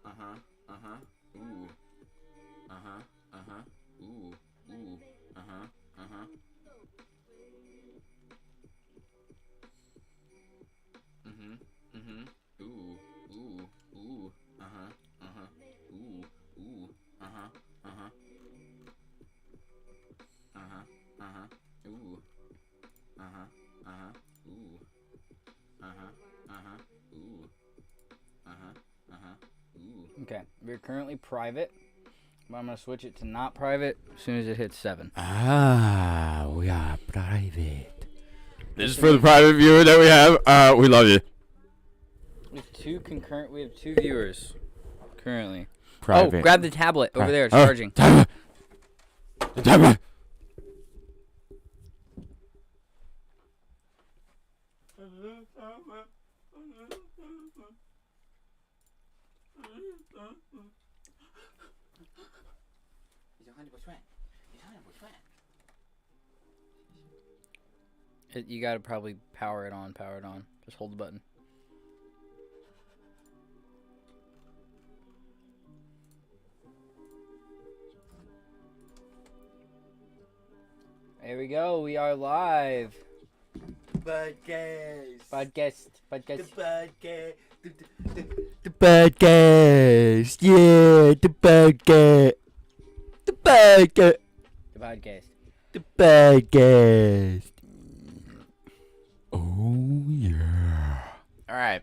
Uh-huh. Uh-huh. Ooh. Uh-huh. Uh-huh. Ooh. Ooh. Uh-huh. Uh-huh. Mhm. Mhm. Ooh. Ooh. Ooh. Uh-huh. Uh-huh. Ooh. Ooh. Uh-huh. Uh-huh. Uh-huh. Uh-huh. Ooh. Uh-huh. Uh-huh. Ooh. Uh-huh. Uh-huh. Ooh. Uh-huh. Uh-huh. Ooh. Okay, we're currently private, but I'm gonna switch it to not private as soon as it hits 7. Ah, we are private. This is for the private viewer that we have. We love you. We have two viewers currently. Private. Oh, grab the tablet over there. It's charging. Tablet. The tablet. You gotta probably power it on. Just hold the button. There we go. We are live. Podcast. Podcast. The podcast. The podcast. Yeah, the podcast. The podcast. The podcast. The podcast. Oh, yeah. All right.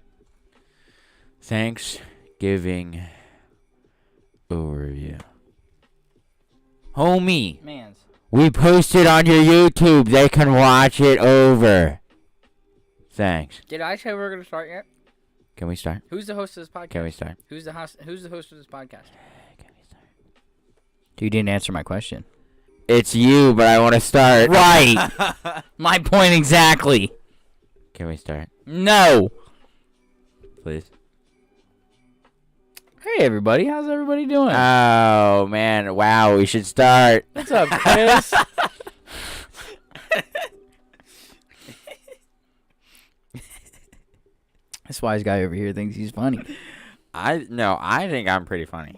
Thanksgiving overview. Homie, Mans. we posted on your YouTube. They can watch it over. Thanks. Did I say we're gonna start yet? Can we start? Who's the host of this podcast? Can we start? Who's the host of this podcast? Can we start? You didn't answer my question. It's you, but I want to start. Right. My point exactly. Can we start? No. Please. Hey everybody, how's everybody doing? Oh, man. Wow, we should start. What's up, Chris? This wise guy over here thinks he's funny. I think I'm pretty funny.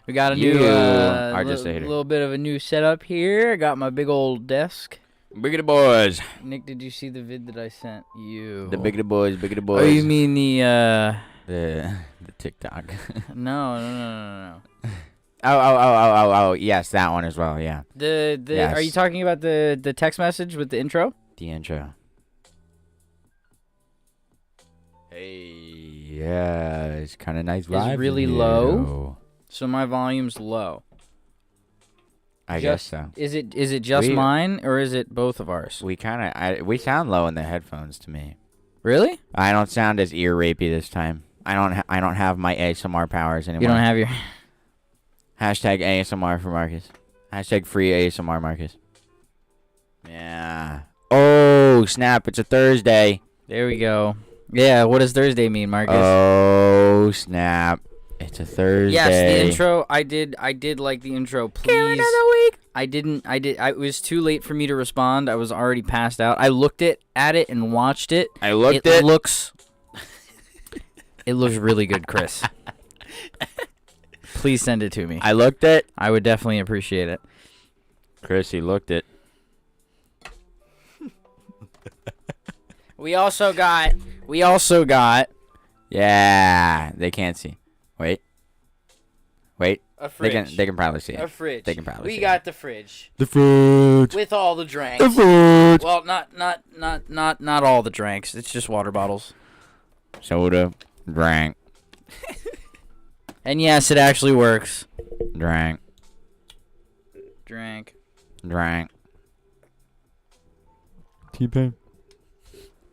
We got a You new are just a hater. little bit of a new setup here. I got my big old desk. Big of the boys. Nick, did you see the vid that I sent you? The big of the boys, big of the boys. Oh, you mean the The TikTok. No. Oh, yes, that one as well, yeah. Are you talking about the text message with the intro? The intro. Hey, yeah, it's kind of nice vibe. It's really low. So my volume's low. I guess so. Is it just mine or is it both of ours? We sound low in the headphones to me. Really? I don't sound as ear rapey this time. I don't have my ASMR powers anymore. You don't have your Hashtag ASMR for Marcus. Hashtag free ASMR Marcus. Yeah. Oh, snap. It's a Thursday. There we go. Yeah, what does Thursday mean, Marcus? Oh, snap. It's a Thursday. Yes, the intro. I did like the intro. Please. Another week. It was too late for me to respond. I was already passed out. I looked at it and watched it. It looks really good, Chris. Please send it to me. I looked it. I would definitely appreciate it. Chris, he looked it. We also got. Yeah, they can't see. Wait. A fridge. They can probably see it. A fridge. They can probably see We got it. the fridge. The fridge. With all the drinks. The fridge. Well, not all the drinks. It's just water bottles. Soda. Drank. And yes, it actually works. Drank. Drank. T-Pain.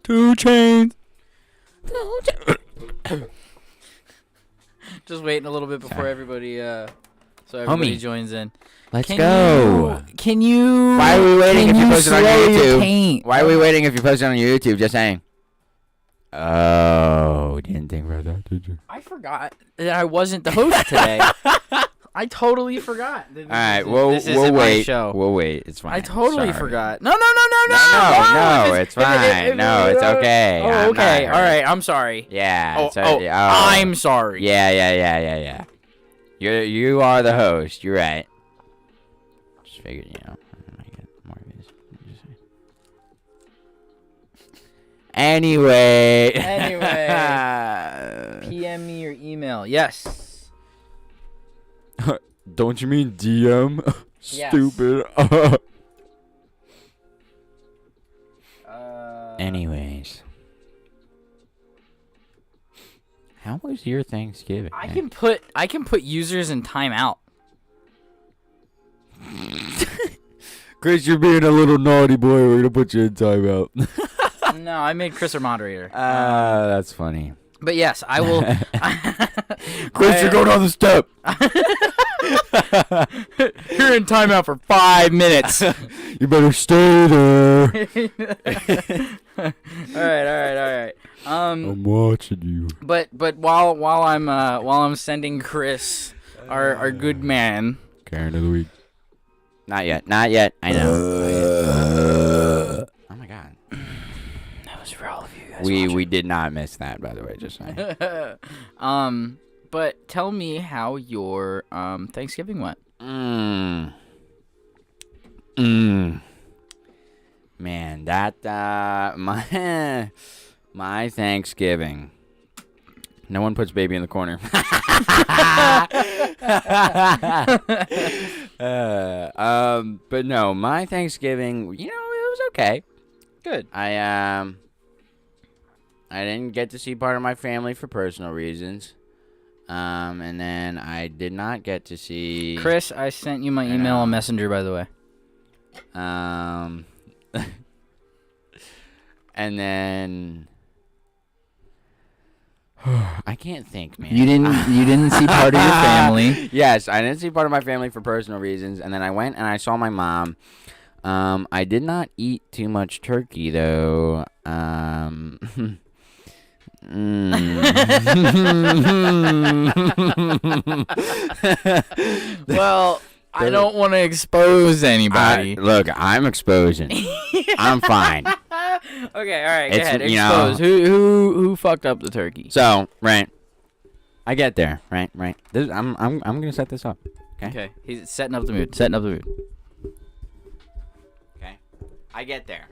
2 Chainz. Just waiting a little bit before everybody Homie. joins in. Let's go. Can you? Why are we waiting if you post it on your YouTube? Paint? Why are we waiting if you post it on your YouTube? Just saying. Oh, didn't think about that, did you? I forgot that I wasn't the host today. I totally forgot. All right, This we'll isn't my wait. show. We'll wait. It's fine. I totally Sorry. forgot. No. No, it's fine. No, it's okay. Oh, I'm okay. not All hurt. right. I'm sorry. Yeah. I'm sorry. Yeah. You are the host. You're right. Just figured, I might get more views. Anyway. PM me your email. Yes. Don't you mean DM? Yes. Stupid. Anyways. How was your Thanksgiving? I can put users in timeout. Chris, you're being a little naughty boy. We're gonna put you in timeout. No, I made Chris a moderator. That's funny. But yes, I will. Chris, you're going on the step. You're in timeout for 5 minutes. You better stay there. All right. I'm watching you. But while I'm sending Chris, our good man. Karen of the week. Not yet. I know. Oh my god. That was for all of you guys. We did not miss that, by the way. Just saying. But tell me how your Thanksgiving went. Man, that my Thanksgiving. No one puts baby in the corner. But no, my Thanksgiving, it was okay. Good. I didn't get to see part of my family for personal reasons. And then I did not get to see Chris, I sent you my email on Messenger, by the way. And then I can't think, man. You didn't see part of your family. Yes, I didn't see part of my family for personal reasons, and then I went and I saw my mom. I did not eat too much turkey though. Well, I don't want to expose anybody. Look, I'm exposing. I'm fine. Okay, all right, go It's, ahead. you know- Expose. Who fucked up the turkey? So, right, I get there. Right. I'm gonna set this up. Okay, he's setting up the mood. Okay, I get there.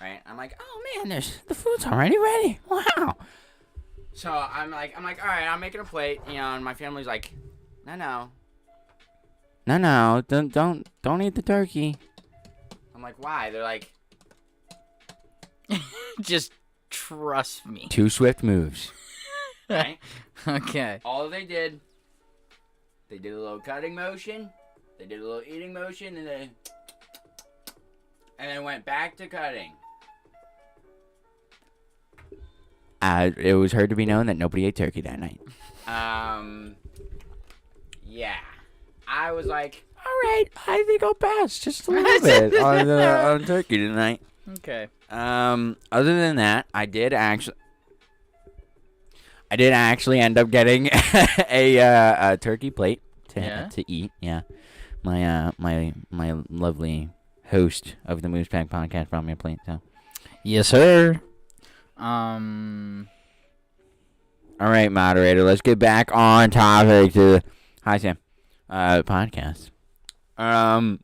Right, I'm like, oh man, the food's already ready. Wow. So I'm like, all right, I'm making a plate, and my family's like, no, don't eat the turkey. I'm like, why? They're like, Just trust me. 2 swift moves. Right? Okay. All they did a little cutting motion, they did a little eating motion, and then went back to cutting. It was heard to be known that nobody ate turkey that night. Yeah. I was like, all right, I think I'll pass just a little bit on turkey tonight. Okay. Other than that, I did actually end up getting a turkey plate to eat. Yeah, my lovely host of the MoosePackPodcast brought me a plate. So, yes, sir. All right, moderator, let's get back on topic to the Hi Sam podcast. It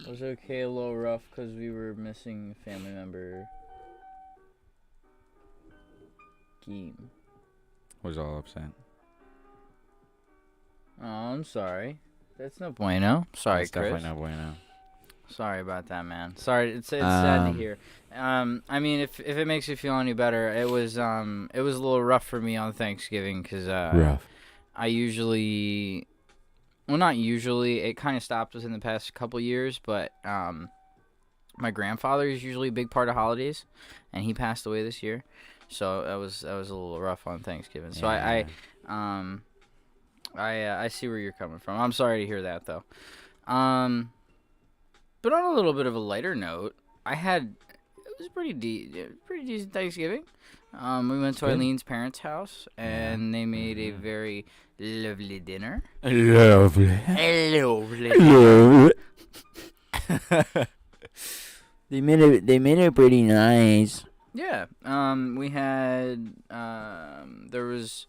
was okay, a little rough because we were missing a family member. Game. Was all upset. Oh, I'm sorry. That's no bueno. Sorry, That's Chris. definitely no bueno. Sorry about that, man. Sorry, it's sad to hear. I mean, if it makes you feel any better, it was a little rough for me on Thanksgiving because Rough. I usually, well, not usually. It kind of stopped within the past couple years, but my grandfather is usually a big part of holidays, and he passed away this year, so that was a little rough on Thanksgiving. So Yeah. I see where you're coming from. I'm sorry to hear that though. But on a little bit of a lighter note, it was pretty decent Thanksgiving. We went to Eileen's parents' house, and they made a very lovely dinner. Lovely. They made it pretty nice. Yeah. We had there was,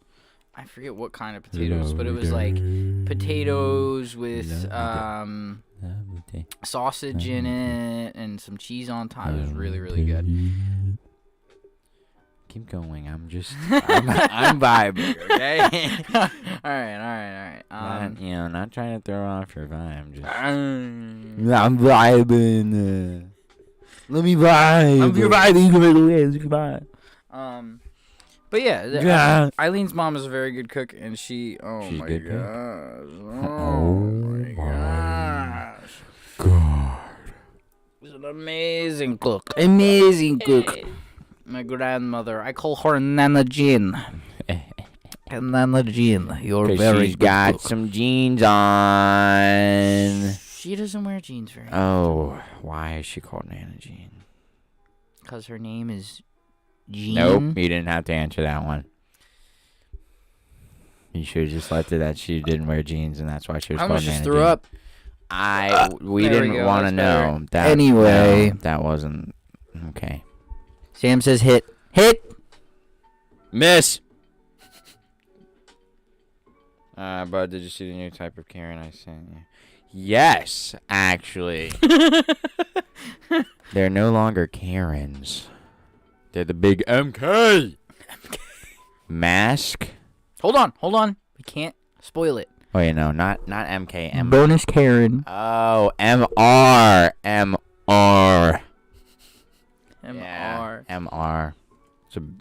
I forget what kind of potatoes, but it was like potatoes with sausage in it and some cheese on top. It was really, really good. Keep going. I'm vibing, okay? All right. Not trying to throw off your vibe. I'm vibing. Let me vibe. I'm vibing. But yeah, Eileen's mom is a very good cook, and she's my good gosh. God. She's an amazing cook. My grandmother, I call her Nana Jean. Nana Jean, you're very she's got cook. Some jeans on. She doesn't wear jeans very often. Oh, why is she called Nana Jean? Because her name is Jean. Nope, you didn't have to answer that one. You should have just left it that she didn't wear jeans, and that's why she was called Nana Jean. I just threw up. We didn't want to know. Anyway. No, that wasn't... Okay. Sam says hit. Hit! Miss! Bud, did you see the new type of Karen I sent you? Yes, actually. They're no longer Karens. They're the big MK. Mask. Hold on. We can't spoil it. Oh, not MK. Bonus Karen. Oh, MR. MR. Yeah, MR.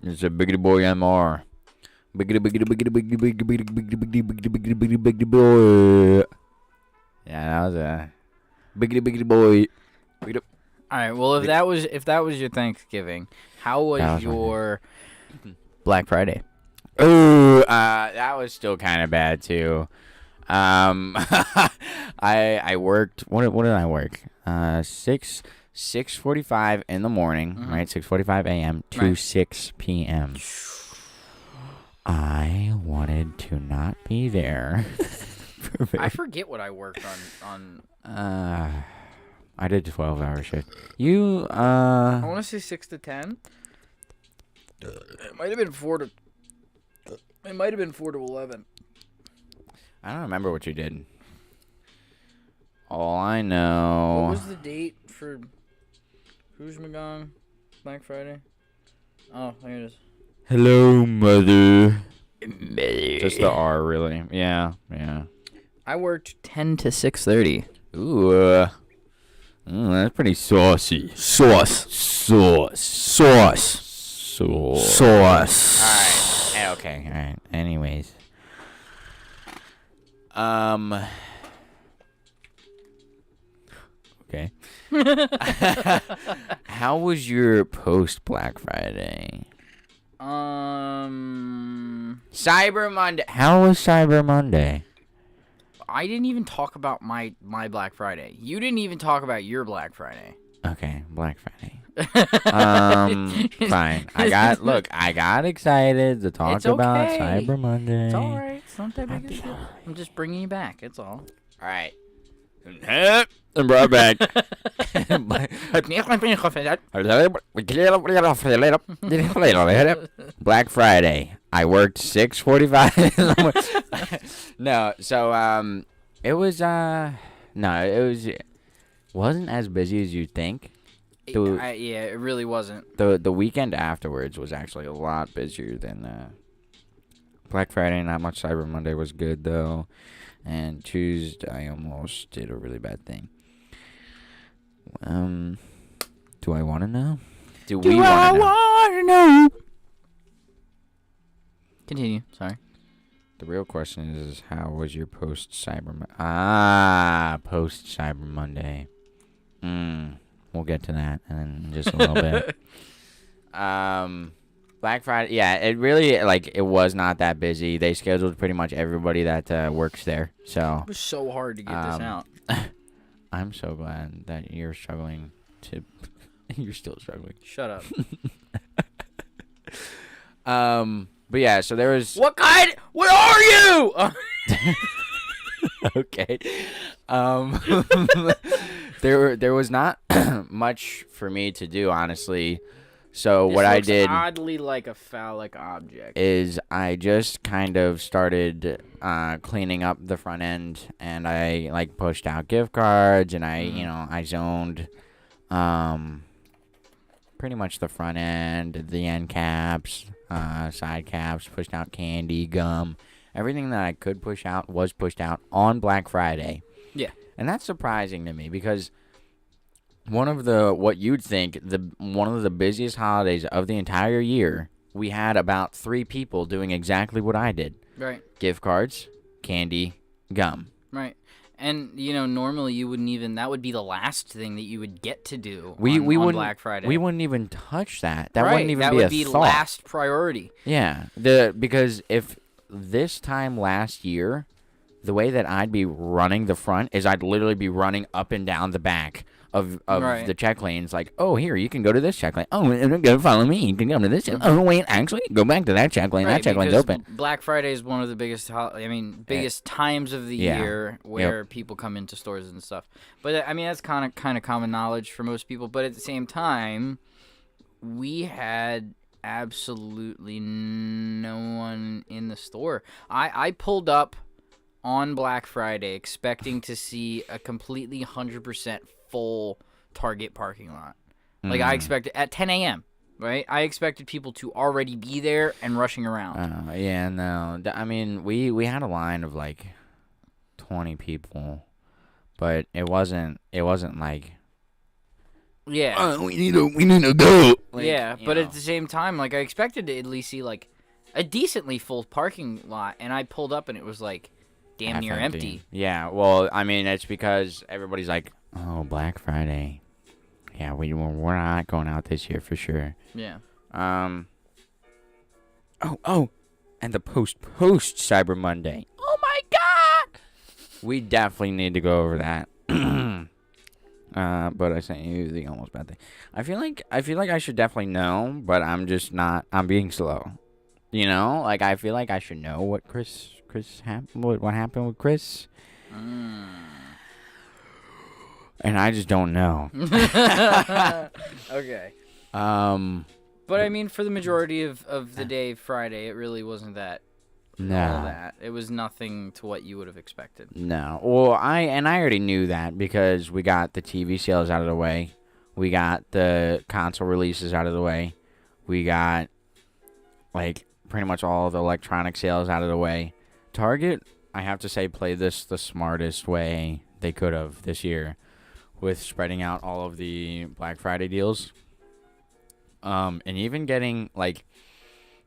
It's a biggity boy MR. Biggity boy. Yeah, that was a biggity boy. All right. Well, if that was your Thanksgiving, how was your Black Friday? Oh, that was still kind of bad too. I worked. What did I work? 6:45 in the morning, right? 6:45 a.m. to 6 p.m. I wanted to not be there. I forget what I worked on. I did 12-hour shift. I want to say 6 to 10. It might have been 4 to 11. I don't remember what you did. All I know. What was the date for Hoojmagong Black Friday? Oh, there it is. Hello, mother. Just the R, really. Yeah. I worked 10 to 6:30. Ooh. That's pretty saucy. Sauce. All right. Okay. All right. Anyways. Okay. How was your post Black Friday? Cyber Monday. How was Cyber Monday? I didn't even talk about my Black Friday. You didn't even talk about your Black Friday. Okay, Black Friday. Fine. I got excited to talk about Cyber Monday. It's all right. It's not that big of a deal. I'm just bringing you back. It's all. All right. And brought back. Black Friday. I worked 6:45. No, so it wasn't as busy as you'd think. Yeah, it really wasn't. The weekend afterwards was actually a lot busier than Black Friday. Not much. Cyber Monday was good though, and Tuesday I almost did a really bad thing. Do I want to know? Do we want to know? Continue. Sorry. The real question is how was your post Cyber Monday? We'll get to that in just a little bit. Black Friday, yeah, it really it was not that busy. They scheduled pretty much everybody that works there. So it was so hard to get this out. I'm so glad that you're struggling to You're still struggling. Shut up. But yeah, so there was. What kind? What are you? Okay. There was not much for me to do, honestly. So what I did oddly like a phallic object. is I just kind of started cleaning up the front end, and I like pushed out gift cards, and I zoned pretty much the front end, the end caps, side caps, pushed out candy, gum. Everything that I could push out was pushed out on Black Friday. Yeah. And that's surprising to me because one of the busiest holidays of the entire year, we had about 3 people doing exactly what I did. Right. Gift cards, candy, gum. Right. And, normally you wouldn't even, that would be the last thing that you would get to do on Black Friday. We wouldn't even touch that. That right. wouldn't even that be would a be thought. last priority. Yeah. Because if this time last year, the way that I'd be running the front is I'd literally be running up and down the back of right. the check lanes. Like, oh, here, you can go to this check lane. Oh, and go follow me. You can come to this check. Oh, wait, actually, go back to that check lane. Right, that check lane's open. Black Friday is one of the biggest, biggest times of the year where Yep. people come into stores and stuff. But, that's kind of common knowledge for most people. But at the same time, we had absolutely no one in the store. I pulled up on Black Friday expecting to see a completely 100% full Target parking lot. Like I expected at 10 a.m., right? I expected people to already be there and rushing around. Yeah, no. I mean, we had a line of like 20 people, but it wasn't like Yeah. we need to go. Like, yeah, but at the same time, like I expected to at least see like a decently full parking lot, and I pulled up and it was like damn half near empty. Yeah, well, I mean, it's because everybody's like, oh, Black Friday. Yeah, we're not going out this year for sure. Yeah. Oh, and the post Cyber Monday. Oh my God! We definitely need to go over that. But I sent you the almost bad thing. I feel like I should definitely know, but I'm just not. I'm being slow. Like I feel like I should know what what happened with Chris. And I just don't know. Okay. But I mean, for the majority of the day Friday, it really wasn't that. No. All that. It was nothing to what you would have expected. No. Well, I already knew that because we got the TV sales out of the way. We got the console releases out of the way. We got, like, pretty much all the electronic sales out of the way. Target, I have to say, played this the smartest way they could have this year with spreading out all of the Black Friday deals. And even getting, like,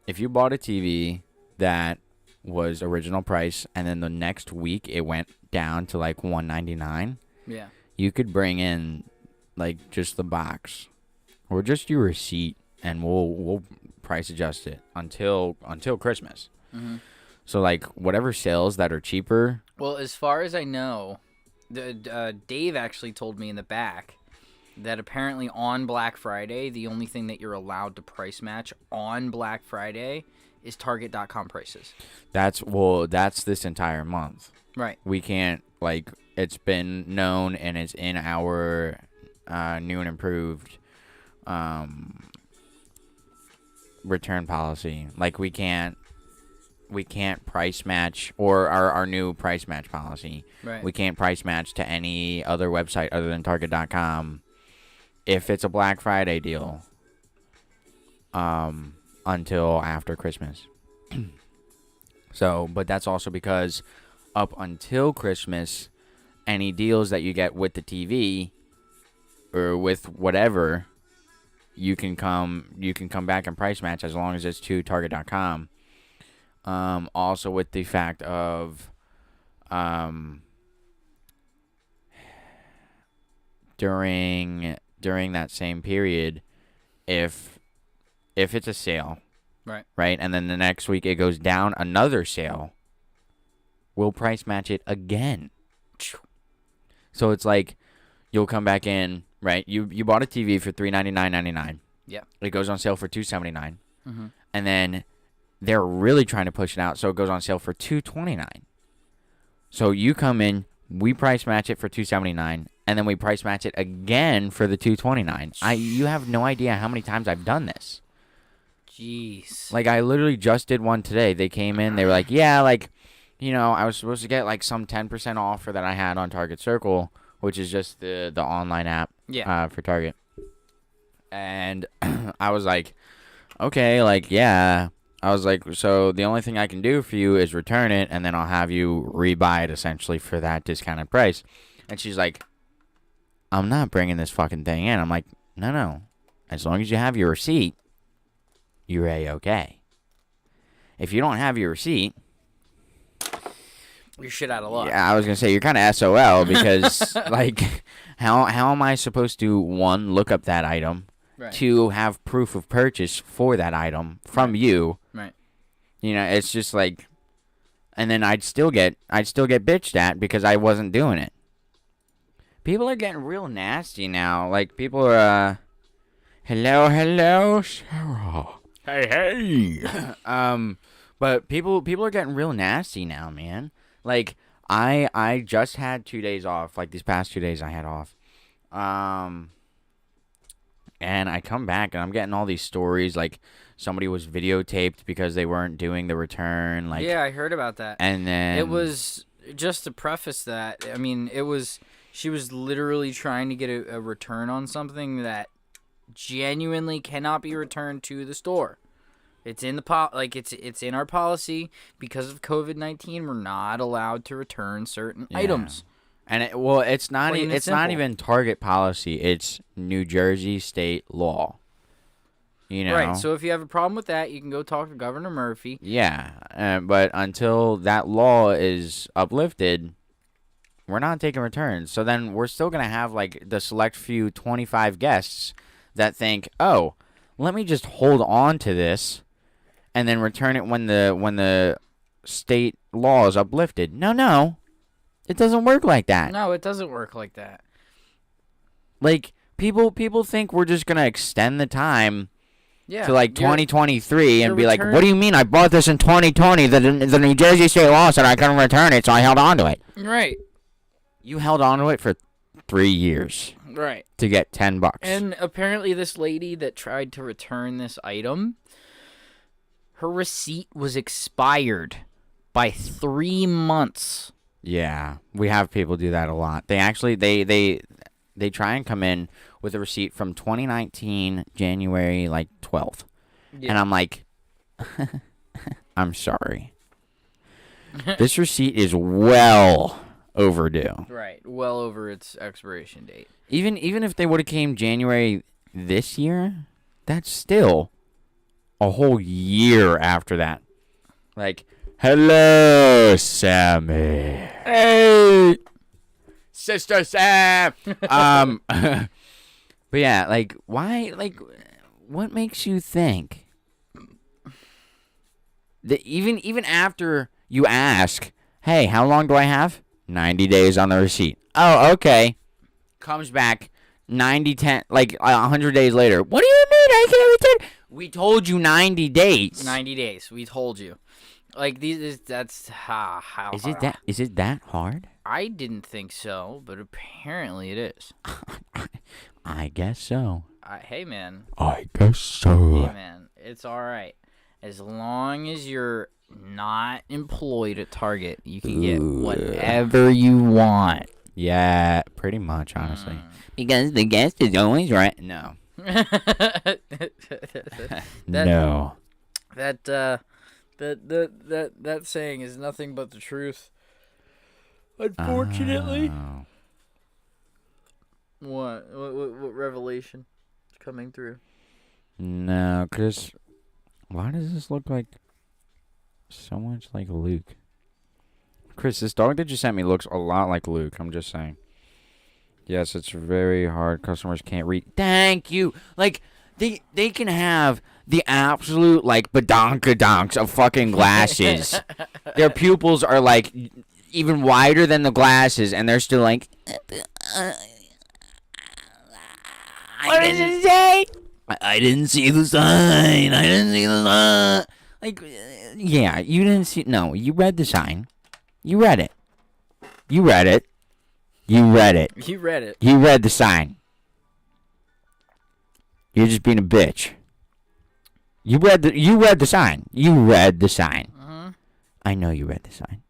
if you bought a TV that was original price and then the next week it went down to like $199, yeah, you could bring in like just the box or just your receipt and we'll price adjust it until Christmas. Mm-hmm. So like whatever sales that are cheaper. Well, as far as I know, Dave actually told me in the back that apparently on Black Friday the only thing that you're allowed to price match on Black Friday is Target.com prices. That's this entire month. Right. We can't, like, it's been known and it's in our new and improved return policy. Like, we can't price match, or our new price match policy. Right. We can't price match to any other website other than Target.com if it's a Black Friday deal. Until after Christmas. So, but that's also because up until Christmas, any deals that you get with the TV or with whatever, you can come back and price match as long as it's to Target.com. Also with the fact of during that same period, if it's a sale, right, and then the next week it goes down another sale, we'll price match it again. So it's like you'll come back in right? You bought a TV for $399.99. Yeah. It goes on sale for $279, Mm-hmm. and then they're really trying to push it out, so it goes on sale for $229. So you come in, we price match it for $279, and then we price match it again for the $229. You have no idea how many times I've done this. Jeez. Like, I literally just did one today. They came in, they were like, yeah, like, you know, I was supposed to get like some 10% offer that I had on Target Circle, which is just the online app for Target. And I was like, okay, like, yeah. I was like, so the only thing I can do for you is return it, and then I'll have you rebuy it essentially for that discounted price. And she's like, I'm not bringing this fucking thing in. I'm like, no. As long as you have your receipt, you're A-okay. If you don't have your receipt, you're shit out of luck. Yeah, I was gonna say you're kind of SOL because like, how am I supposed to, one, look up that item, right. two, have proof of purchase for that item from you, right? You know, it's just like, and then I'd still get bitched at because I wasn't doing it. People are getting real nasty now. Like, people are, hello, Sarah. Hey. But people are getting real nasty now, man. Like, I just had 2 days off. Like, these past 2 days I had off. And I come back and I'm getting all these stories like somebody was videotaped because they weren't doing the return. Like, yeah, I heard about that. And then it was, just to preface that, I mean, she was literally trying to get a return on something that genuinely cannot be returned to the store. It's in the it's in our policy because of COVID-19. We're not allowed to return certain items. And it's not even Target policy. It's New Jersey state law. You know. Right. So if you have a problem with that, you can go talk to Governor Murphy. Yeah. But until that law is uplifted, we're not taking returns. So then we're still gonna have like the select few 25 guests that think, oh, let me just hold on to this. And then return it when the state law is uplifted. No. It doesn't work like that. No, it doesn't work like that. Like, people think we're just going to extend the time to, like, 2023 and be like, what do you mean? I bought this in 2020. The New Jersey state law said I couldn't return it, so I held on to it. Right. You held on to it for 3 years. Right. To get $10. And apparently this lady that tried to return this item, her receipt was expired by 3 months. Yeah, we have people do that a lot. They actually they try and come in with a receipt from 2019 January like 12th, and I'm like, I'm sorry, this receipt is well overdue. Right, well over its expiration date. Even if they would have came January this year, that's still a whole year after that. Like, hello, Sammy. Hey, Sister Sam. But yeah, like, why? Like, what makes you think that even after you ask, hey, how long do I have? 90 days on the receipt. Oh, okay. Comes back 10, like 100 days later. What do you mean I can't return? We told you 90 days. 90 days. We told you. Like, that's how Is it that hard? I didn't think so, but apparently it is. I guess so. Hey, man. I guess so. Hey, man. It's all right. As long as you're not employed at Target, you can get whatever you want. Yeah, pretty much, honestly. Because the guest is always right. No. No. That saying is nothing but the truth. Unfortunately. What revelation is coming through? No, Chris. Why does this look like so much like Luke? Chris, this dog that you sent me looks a lot like Luke. I'm just saying. Yes, it's very hard. Customers can't read. Thank you. Like, they can have the absolute, like, badonkadonks of fucking glasses. Their pupils are, like, even wider than the glasses, and they're still like... What does it say? I didn't see the sign. I didn't see the sign. Like, yeah, you didn't see. No, you read the sign. You read it. You read it. You read it. You read it. You read the sign. You're just being a bitch. You read the sign. You read the sign. Mm-hmm. I know you read the sign.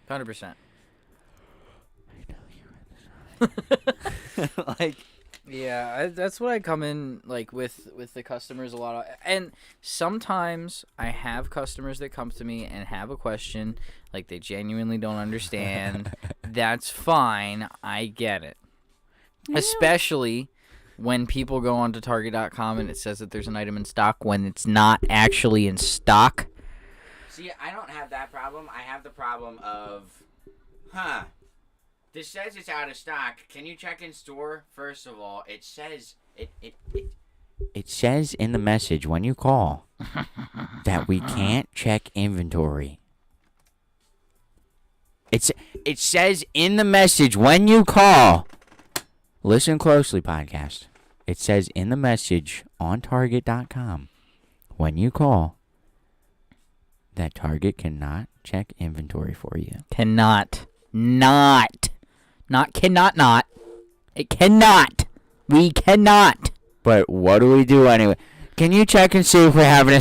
100%. I know you read the sign. Like, yeah, that's what I come in like with the customers a lot of, and sometimes I have customers that come to me and have a question like they genuinely don't understand. That's fine. I get it. Yeah. Especially when people go onto Target.com and it says that there's an item in stock when it's not actually in stock. See, I don't have that problem. I have the problem of, this says it's out of stock. Can you check in store? First of all, it says it says in the message when you call that we can't check inventory. It says in the message when you call. Listen closely, podcast. It says in the message on Target.com when you call that Target cannot check inventory for you. Cannot. Not cannot not. It cannot. We cannot. But what do we do anyway? Can you check and see if we're having a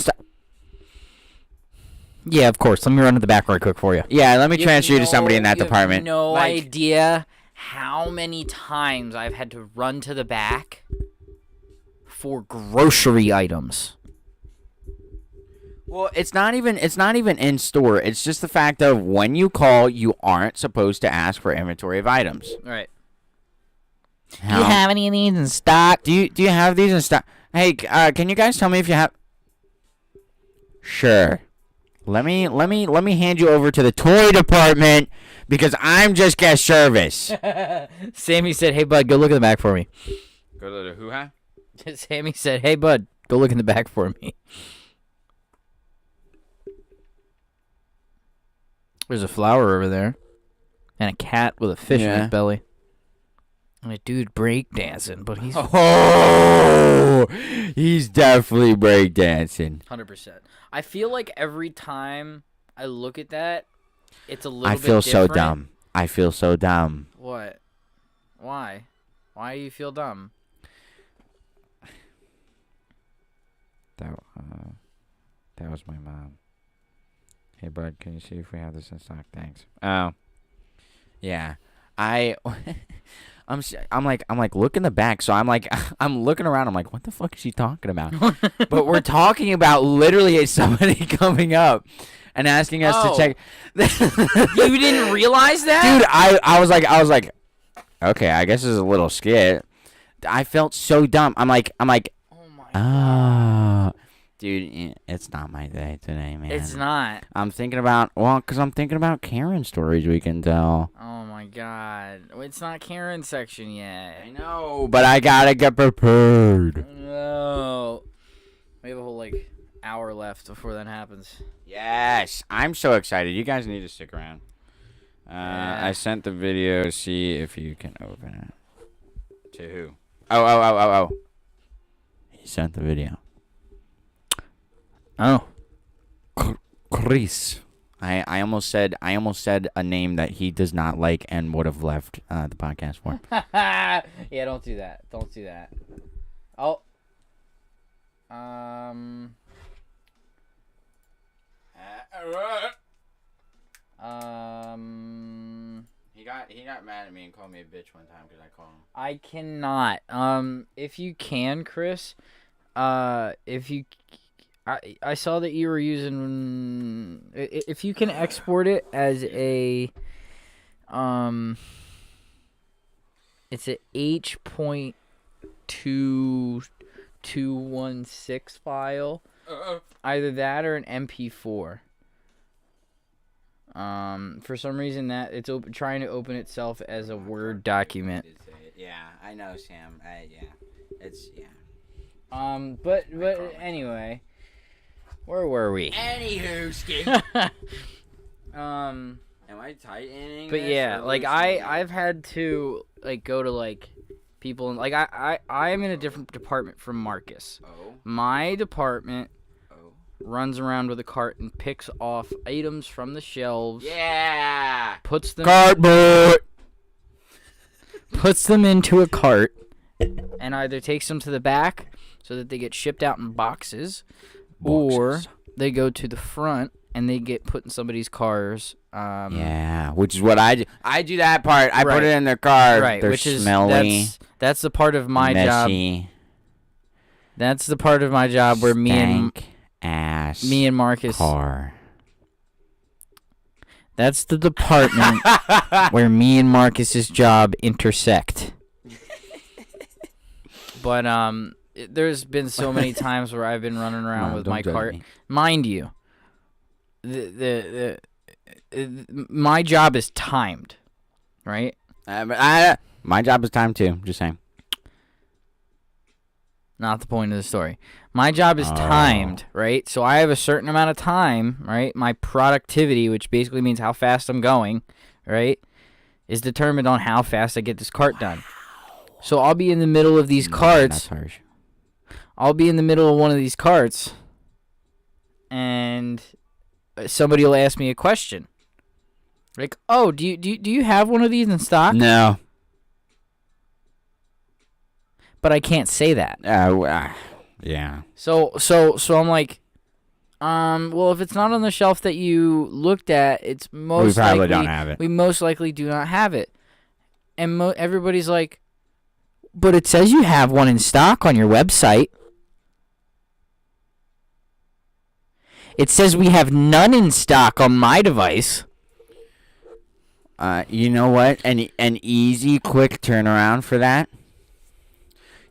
Yeah, of course. Let me run to the back right quick for you. Yeah, let me transfer you to somebody in that department. No idea how many times I've had to run to the back for grocery items. Well, it's not even in store. It's just the fact of when you call, you aren't supposed to ask for inventory of items. Right. How? Do you have any of these in stock? Do you have these in stock? Hey, can you guys tell me if you have? Sure. Let me hand you over to the toy department because I'm just guest service. Sammy said, "Hey bud, go look in the back for me." Go to the who? Sammy said, "Hey bud, go look in the back for me." There's a flower over there, and a cat with a fish in his belly, and a dude breakdancing. But he's definitely breakdancing. 100%. I feel like every time I look at that, it's a little bit different. different. I feel so dumb. What? Why? Why do you feel dumb? That was my mom. Hey, bud, can you see if we have this in stock? Thanks. Oh. Yeah. I'm like, look in the back. So I'm like, I'm looking around. I'm like, what the fuck is she talking about? But we're talking about literally somebody coming up and asking us to check. You didn't realize that? Dude, I was like, okay, I guess this is a little skit. I felt so dumb. I'm like, oh my God. Dude, it's not my day today, man. It's not. I'm thinking about, because I'm thinking about Karen stories we can tell. Oh my God. It's not Karen's section yet. I know, but I gotta get prepared. No. We have a whole, hour left before that happens. Yes, I'm so excited. You guys need to stick around. Yeah. I sent the video. See if you can open it. To who? Oh. He sent the video. Oh. Chris. I almost said a name that he does not like and would have left the podcast for. Yeah, don't do that. Don't do that. Oh. He got mad at me and called me a bitch one time because I called him. I cannot. If you can, Chris, if you, I saw that you were using. If you can export it as a, it's a H.2216 file. Either that or an MP4. For some reason that it's trying to open itself as a Word document. Yeah, I know, Sam. Yeah, it's yeah. But anyway, where were we? Anywho, Skip. Am I tightening? But yeah, I've had to go to people. Like I am in a different department from Marcus. Oh. My department Oh. runs around with a cart and picks off items from the shelves. Yeah. Puts them Cardboard. puts them into a cart and either takes them to the back so that they get shipped out in boxes. Or they go to the front and they get put in somebody's cars. Yeah, which is what I do. I do that part. I put it in their car. Right, They're which smelly. is that's the part of my messy, job. That's the part of my job where me and Marcus. Car. That's the department where me and Marcus's job intersect. But there's been so many times where I've been running around with my cart. Mind you, my job is timed, right? My job is timed too. Just saying. Not the point of the story. My job is timed, right? So I have a certain amount of time, right? My productivity, which basically means how fast I'm going, right, is determined on how fast I get this cart done. So I'll be in the middle of these carts. That's harsh. I'll be in the middle of one of these carts, and somebody will ask me a question. Like, oh, do you have one of these in stock? No. But I can't say that. Yeah. So I'm like, well, if it's not on the shelf that you looked at, it's most likely we probably don't have it. We most likely do not have it. And everybody's like, but it says you have one in stock on your website. It says we have none in stock on my device. You know what? An easy, quick turnaround for that.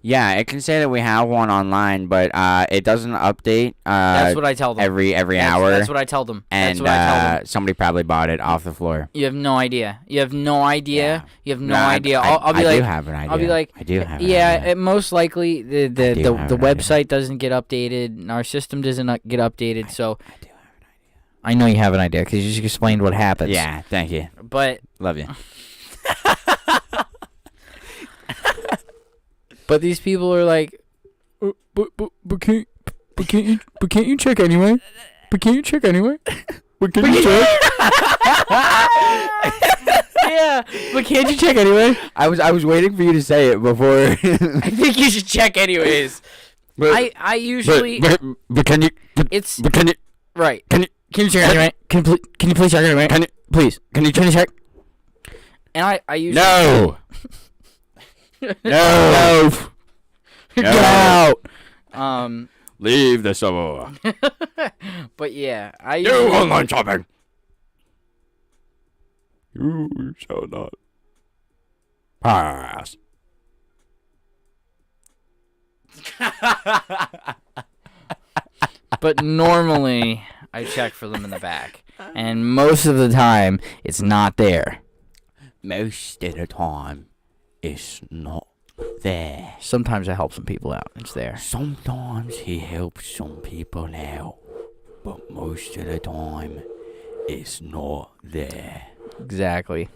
Yeah, it can say that we have one online, but it doesn't update. That's what I tell them. Every hour. That's what I tell them. And that's what I tell them. Somebody probably bought it off the floor. You have no idea. You have no idea. Yeah. You have no idea. I'll be like, I do have an idea. I'll be like, I do have an yeah. idea. It most likely the website doesn't get updated. And our system doesn't get updated. So I do have an idea. I know you have an idea because you just explained what happens. Yeah, thank you. But love you. But these people are like, but can't you check anyway? But can't you check anyway? But can you check? Yeah, but can't you check anyway? I was waiting for you to say it before. I think you should check anyways. But, I usually. But can you? It's. But can you? Right. Can you check anyway? Can you please check anyway? Please. Can you check? And I usually. No. No. Get out. Leave the store. But yeah, Do online shopping. You shall not pass. But normally I check for them in the back, and most of the time it's not there. Most of the time, it's not there. Sometimes I help some people out. It's there. Sometimes he helps some people out, but most of the time, it's not there. Exactly.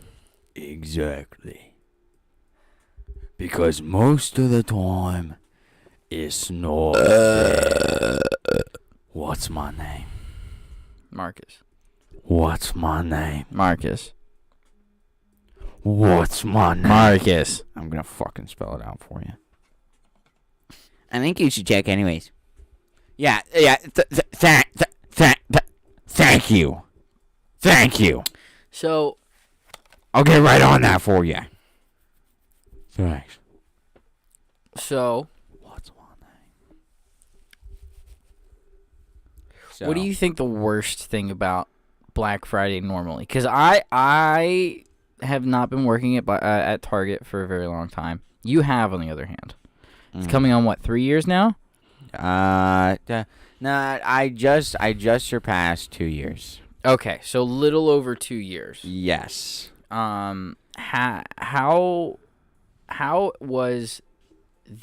Because most of the time, it's not there. What's my name? Marcus. What's my name? Marcus. What's my name? Marcus. I'm gonna fucking spell it out for you. I think you should check anyways. Yeah. Thank you. Thank you. So, I'll get right on that for you. Thanks. So, what's my name? What do you think the worst thing about Black Friday normally? Because I have not been working at Target for a very long time. You have, on the other hand. It's coming on, what, 3 years now? No, I just surpassed 2 years. Okay, so little over 2 years. Yes. How was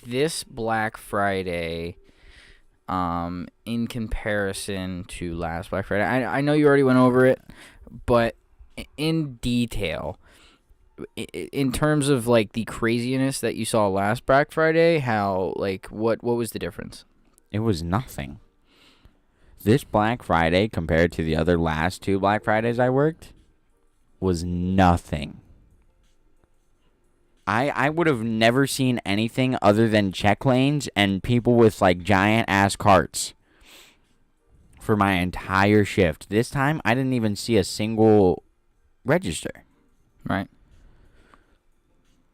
this Black Friday in comparison to last Black Friday? I know you already went over it, but in detail, in terms of like the craziness that you saw last Black Friday, how like what was the difference? It was nothing. This Black Friday compared to the other last 2 Black Fridays I worked was nothing. I would have never seen anything other than check lanes and people with like giant ass carts for my entire shift. This time I didn't even see a single register. Right.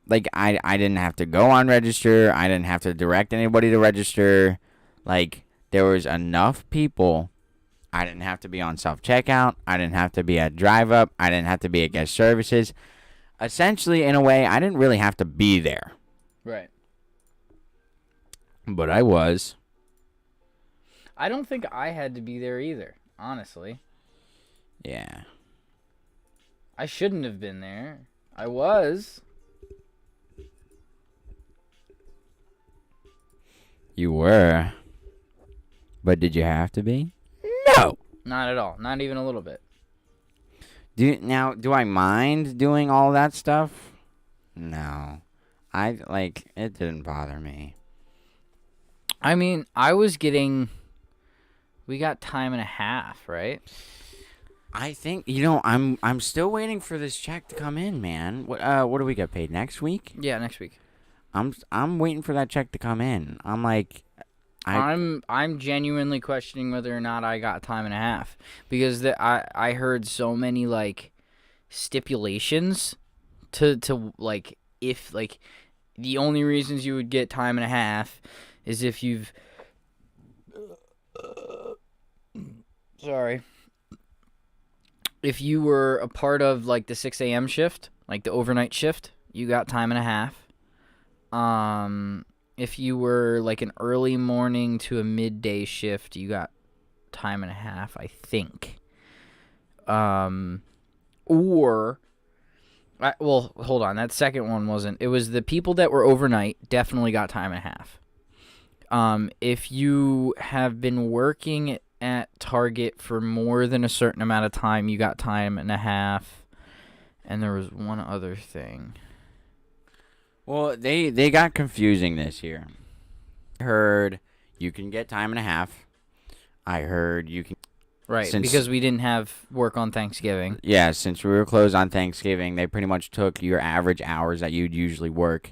Like I didn't have to go on register. I didn't have to direct anybody to register. Like there was enough people. I didn't have to be on self-checkout. I didn't have to be at drive-up. I didn't have to be at guest services. Essentially, in a way, I didn't really have to be there. Right. But I was. I don't think I had to be there either, honestly. Yeah. I shouldn't have been there. I was. You were. But did you have to be? No. Not at all. Not even a little bit. Do I mind doing all that stuff? No. It didn't bother me. I mean, we got time and a half, right? I think, I'm still waiting for this check to come in, man. What do we get paid next week? Yeah, next week. I'm waiting for that check to come in. I'm like, I'm genuinely questioning whether or not I got time and a half because I heard so many like stipulations to like if like the only reasons you would get time and a half is if you've sorry. If you were a part of like the 6 a.m. shift, like the overnight shift, you got time and a half. If you were like an early morning to a midday shift, you got time and a half, I think. Well, hold on. That second one wasn't. It was the people that were overnight definitely got time and a half. If you have been working at Target for more than a certain amount of time, you got time and a half. And there was one other thing. Well, they got confusing this year. I heard you can get time and a half. I heard you can... Right, because we didn't have work on Thanksgiving. Yeah, since we were closed on Thanksgiving, they pretty much took your average hours that you'd usually work,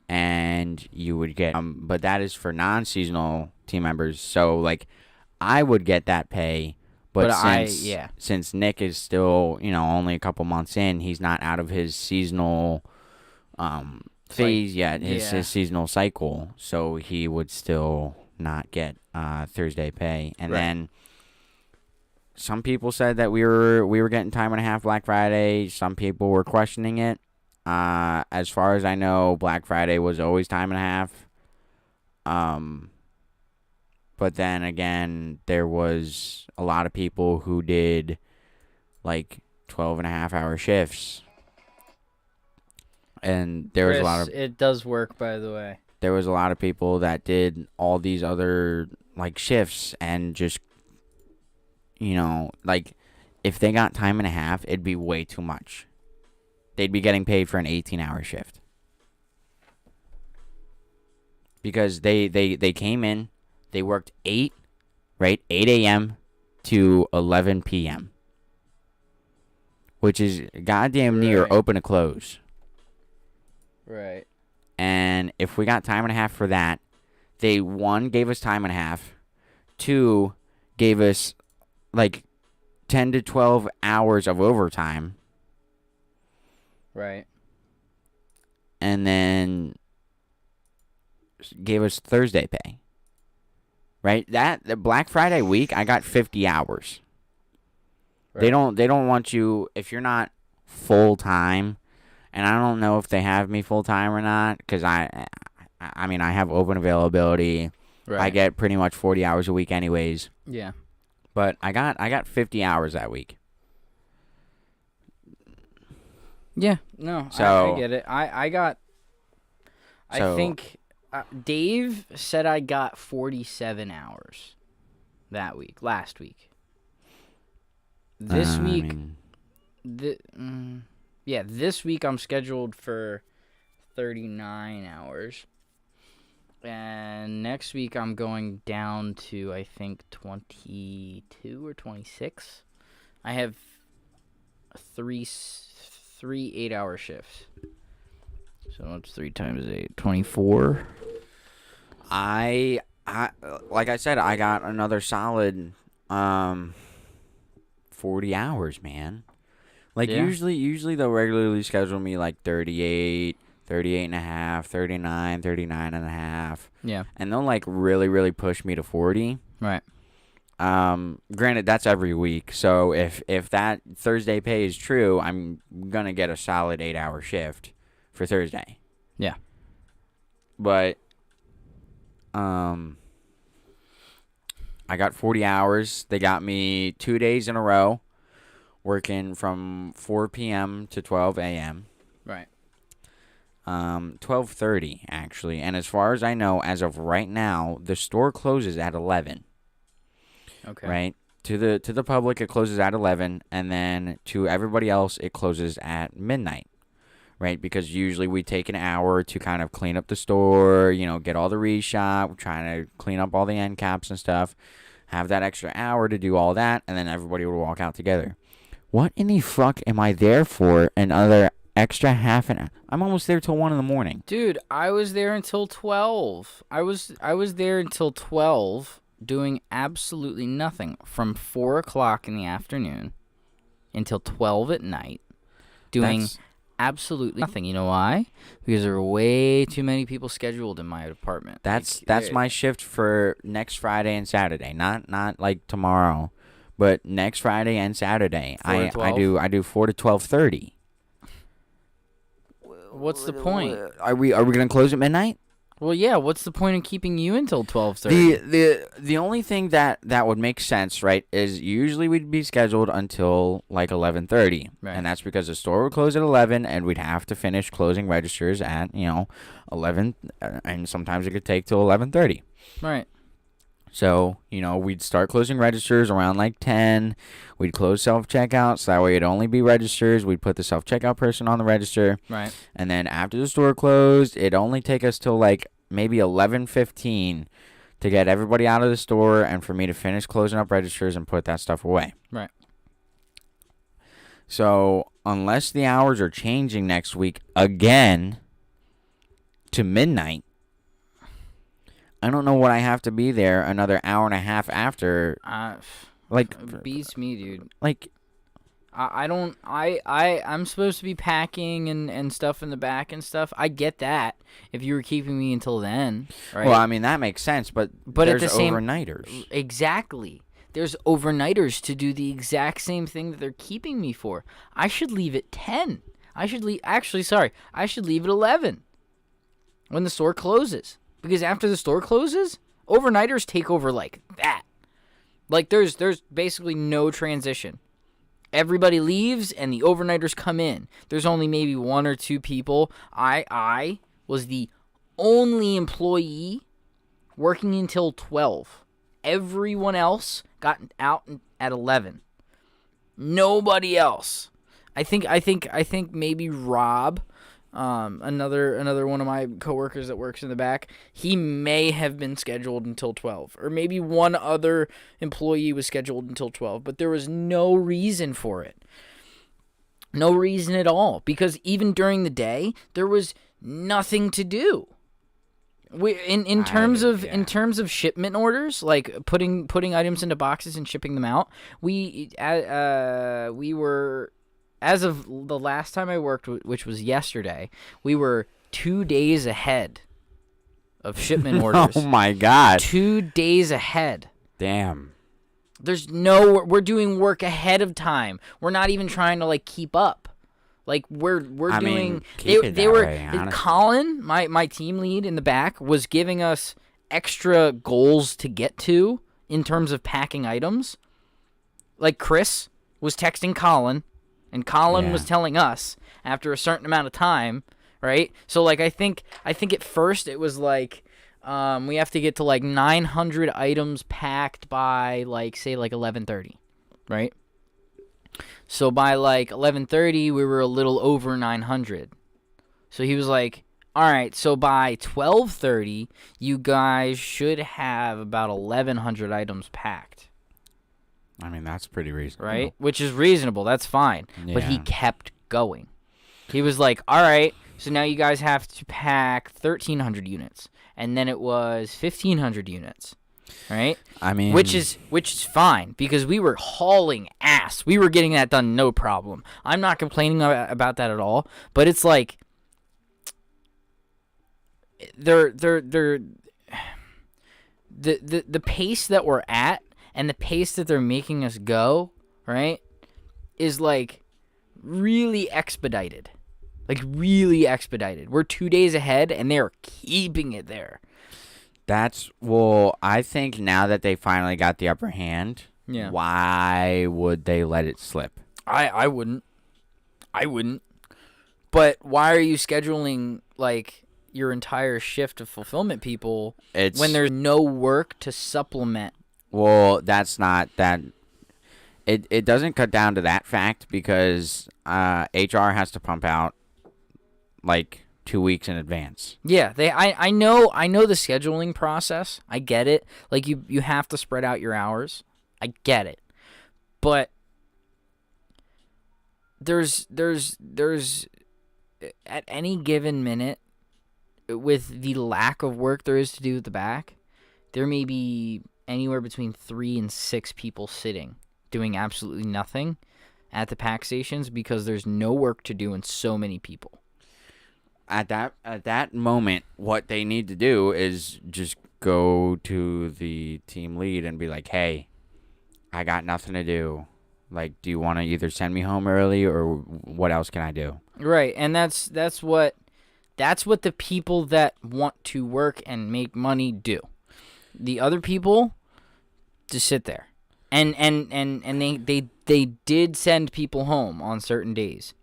and you would get... but that is for non-seasonal team members, so, like, I would get that pay, but since Nick is still, only a couple months in, he's not out of his seasonal... phase yet, his seasonal cycle, so he would still not get Thursday pay. And then some people said that we were getting time and a half Black Friday. Some people were questioning it. As far as I know, Black Friday was always time and a half. But then again, there was a lot of people who did like 12.5-hour shifts. And there was a lot of... It does work, by the way. There was a lot of people that did all these other, like, shifts and just, like, if they got time and a half, it'd be way too much. They'd be getting paid for an 18-hour shift. Because they came in, they worked 8 a.m. to 11 p.m. Which is goddamn near open to close. Right. And if we got time and a half for that, they, 1, gave us time and a half. 2, gave us, like, 10 to 12 hours of overtime. Right. And then gave us Thursday pay. Right? The Black Friday week, I got 50 hours. Right. They don't want you, if you're not full-time... And I don't know if they have me full-time or not, because I have open availability. Right. I get pretty much 40 hours a week anyways. Yeah. But I got 50 hours that week. Yeah, no, I get it. I think Dave said I got 47 hours last week. This week, Yeah, this week I'm scheduled for 39 hours. And next week I'm going down to, I think, 22 or 26. I have three 8-hour shifts. So what's 3 times 8? 24. I like I said, I got another solid 40 hours, man. Like, Yeah. usually they'll regularly schedule me like 38, 38 and a half, 39, 39 and a half. Yeah. And they'll like really push me to 40. Right. Granted, that's every week. So if that Thursday pay is true, I'm going to get a solid 8-hour shift for Thursday. Yeah. But I got 40 hours. They got me 2 days in a row working from 4 p.m. to 12 a.m. Right. 12:30 actually. And as far as I know, as of right now, the store closes at 11. Okay. Right? To the public, it closes at 11, and then to everybody else, it closes at midnight. Right? Because usually we take an hour to kind of clean up the store, get all the reshop. We're trying to clean up all the end caps and stuff. Have that extra hour to do all that, and then everybody will walk out together. What in the fuck am I there for another extra half an hour? I'm almost there till 1 in the morning. Dude, I was there until 12. I was there until 12 doing absolutely nothing from 4 o'clock in the afternoon until 12 at night doing absolutely nothing. You know why? Because there were way too many people scheduled in my department. That's my shift for next Friday and Saturday. Not like tomorrow, but next Friday and Saturday. 4 to 12? I do 4 to 12:30. What's the point? Are we gonna close at midnight? Well, yeah. What's the point of keeping you until 12:30? The only thing that would make sense, right, is usually we'd be scheduled until like 11:30, Right. and that's because the store would close at 11, and we'd have to finish closing registers at 11, and sometimes it could take till 11:30. Right. So, we'd start closing registers around like 10. We'd close self-checkout, so that way it'd only be registers. We'd put the self-checkout person on the register. Right. And then after the store closed, it'd only take us till like maybe 11:15 to get everybody out of the store and for me to finish closing up registers and put that stuff away. Right. So, unless the hours are changing next week again to midnight, I don't know what I have to be there another hour and a half after. It beats me, dude. Like, I'm supposed to be packing and stuff in the back and stuff. I get that if you were keeping me until then, right? well, I mean, that makes sense, but at there's the same overnighters. Exactly. There's overnighters to do the exact same thing that they're keeping me for. I should leave at 10. I should leave at 11 when the store closes. Because after the store closes, overnighters take over like that. Like there's basically no transition. Everybody leaves and the overnighters come in. There's only maybe 1 or 2 people. I was the only employee working until 12. Everyone else got out at 11. Nobody else. I think maybe Rob, another one of my coworkers that works in the back, he may have been scheduled until 12, or maybe one other employee was scheduled until 12, but there was no reason for it. No reason at all, because even during the day there was nothing to do. In terms of shipment orders, like putting items into boxes and shipping them out, we were, as of the last time I worked, which was yesterday, we were 2 days ahead of shipment orders. Oh my God. 2 days ahead. Damn. We're doing work ahead of time. We're not even trying to like keep up. Like we're doing. Colin, my team lead in the back, was giving us extra goals to get to in terms of packing items. Like Chris was texting Colin, and Colin was telling us after a certain amount of time, right? So like I think at first it was like we have to get to like 900 items packed by like say like 11:30, right? So by like 11:30, we were a little over 900. So he was like, all right, so by 12:30, you guys should have about 1,100 items packed. I mean, that's pretty reasonable. Right? Which is reasonable. That's fine. Yeah. But he kept going. He was like, all right, so now you guys have to pack 1,300 units. And then it was 1,500 units. Right? I mean, which is fine because we were hauling ass. We were getting that done no problem. I'm not complaining about that at all, but it's like the pace that we're at and the pace that they're making us go, right, is like really expedited. Like really expedited. We're 2 days ahead and they're keeping it there. I think now that they finally got the upper hand, why would they let it slip? I wouldn't. But why are you scheduling, like, your entire shift of fulfillment people when there's no work to supplement? Well, that's not that. It doesn't cut down to that fact because HR has to pump out, like, 2 weeks in advance. Yeah, I know the scheduling process. I get it. Like you have to spread out your hours. I get it. But there's at any given minute with the lack of work there is to do at the back, there may be anywhere between 3 and 6 people sitting doing absolutely nothing at the pack stations because there's no work to do and so many people. At that moment, what they need to do is just go to the team lead and be like, "Hey, I got nothing to do. Like, do you want to either send me home early or what else can I do?" Right, and that's what the people that want to work and make money do. The other people just sit there, and they did send people home on certain days,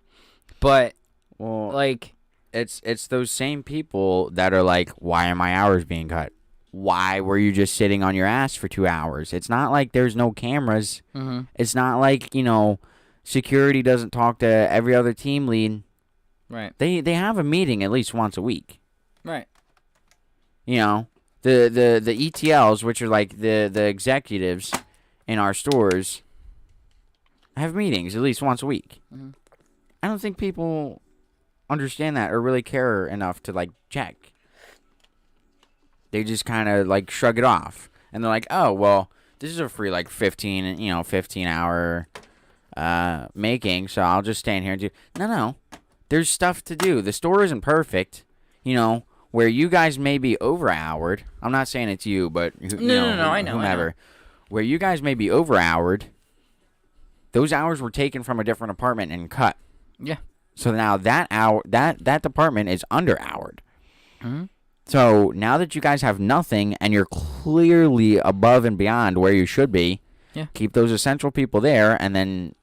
but like. It's those same people that are like, why are my hours being cut? Why were you just sitting on your ass for 2 hours? It's not like there's no cameras. Mm-hmm. It's not like, security doesn't talk to every other team lead. Right. They have a meeting at least once a week. Right. The ETLs, which are like the executives in our stores, have meetings at least once a week. Mm-hmm. I don't think people understand that or really care enough to like check. They just kind of like shrug it off and they're like, oh well, this is a free like 15 hour making, so I'll just stand here and do. No, there's stuff to do. The store isn't perfect, where you guys may be over-houred. I'm not saying it's you, but no, I know, whomever. Where you guys may be over-houred, those hours were taken from a different department and cut. Yeah. So now that department is under-houred. Mm-hmm. So now that you guys have nothing and you're clearly above and beyond where you should be, keep those essential people there and then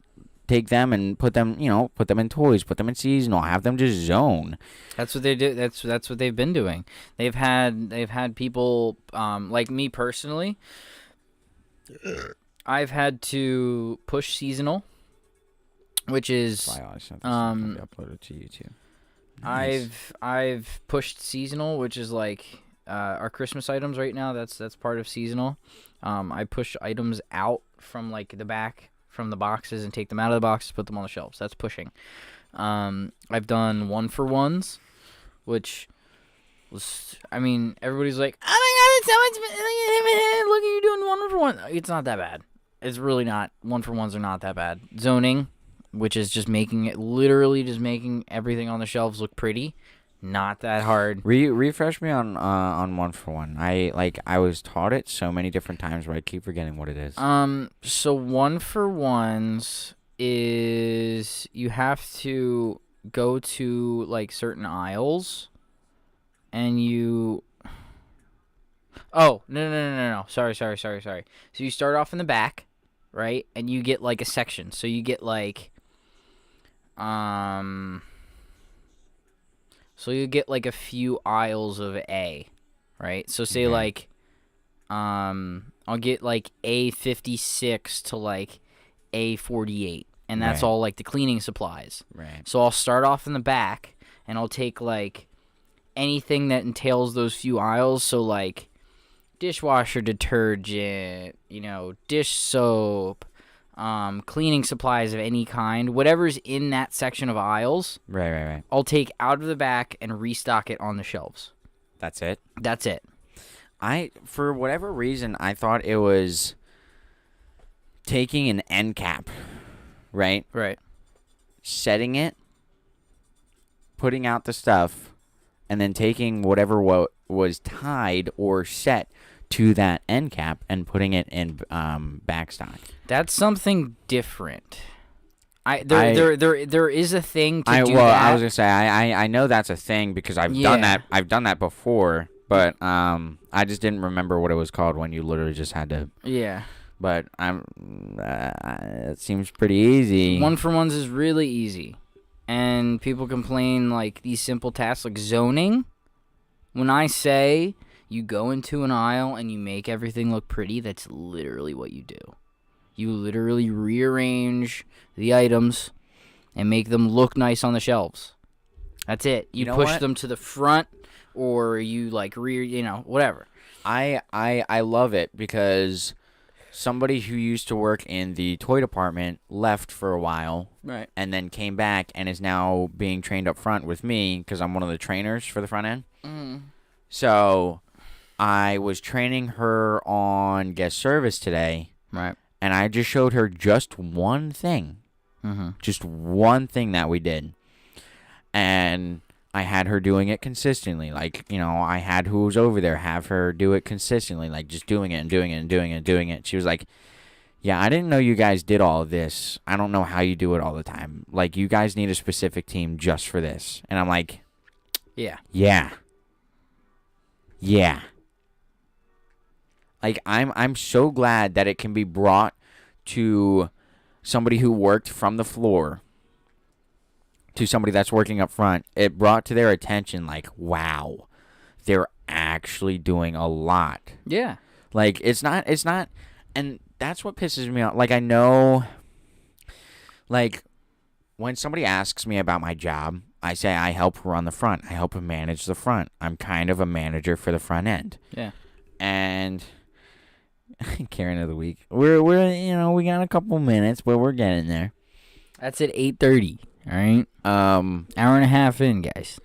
take them and put them in toys, put them in seasonal, have them just zone. That's what they do. That's what they've been doing. They've had people like me personally. I've had to push seasonal. Which is uploaded to YouTube. Nice. I've pushed seasonal, which is like our Christmas items right now. That's part of seasonal. I push items out from like the back from the boxes and take them out of the boxes, put them on the shelves. That's pushing. I've done 1-for-1s, which was everybody's like, oh my god, it's so much. Look at you doing 1-for-1. It's not that bad. It's really not. 1-for-1s are not that bad. Zoning, which is just making everything on the shelves look pretty. Not that hard. Refresh me on 1-for-1. I was taught it so many different times, but I keep forgetting what it is. So 1-for-1s is you have to go to like certain aisles, and you. Oh no! Sorry. So you start off in the back, right? And you get like a section. So you get like. So you get like a few aisles of A, right? So say like, I'll get like A56 to like A48, and that's Right. all like the cleaning supplies. Right. So I'll start off in the back, and I'll take like anything that entails those few aisles. So like dishwasher detergent, dish soap, cleaning supplies of any kind, whatever's in that section of aisles, Right. I'll take out of the back and restock it on the shelves. That's it. That's it. For whatever reason, I thought it was taking an end cap, right? Right. Setting it, putting out the stuff, and then taking whatever was tied or set to that end cap and putting it in backstock. That's something different. There is a thing to do that. I was gonna say I know that's a thing because I've done that. I've done that before, but I just didn't remember what it was called when you literally just had to. Yeah. But it seems pretty easy. 1-for-1s is really easy, and people complain like these simple tasks like zoning. When I say you go into an aisle and you make everything look pretty, that's literally what you do. You literally rearrange the items and make them look nice on the shelves. That's it. You push them to the front, or you like rear, whatever. I love it because somebody who used to work in the toy department left for a while, right, and then came back and is now being trained up front with me because I'm one of the trainers for the front end. So I was training her on guest service today, right, and I just showed her just one thing. Just one thing that we did. And I had her doing it consistently. Like, I had who was over there have her do it consistently. Like, just doing it and doing it and doing it and doing it. She was like, yeah, I didn't know you guys did all of this. I don't know how you do it all the time. Like, you guys need a specific team just for this. And I'm like, yeah. Like, I'm so glad that it can be brought to somebody who worked from the floor to somebody that's working up front. It brought to their attention, like, wow, they're actually doing a lot. Yeah. Like, it's not, and that's what pisses me off. Like, I know, like, when somebody asks me about my job, I say I help run the front. I help manage the front. I'm kind of a manager for the front end. Yeah. And Karen of the week. We're we got a couple minutes, but we're getting there. That's at 8:30. All right. Hour and a half in, guys.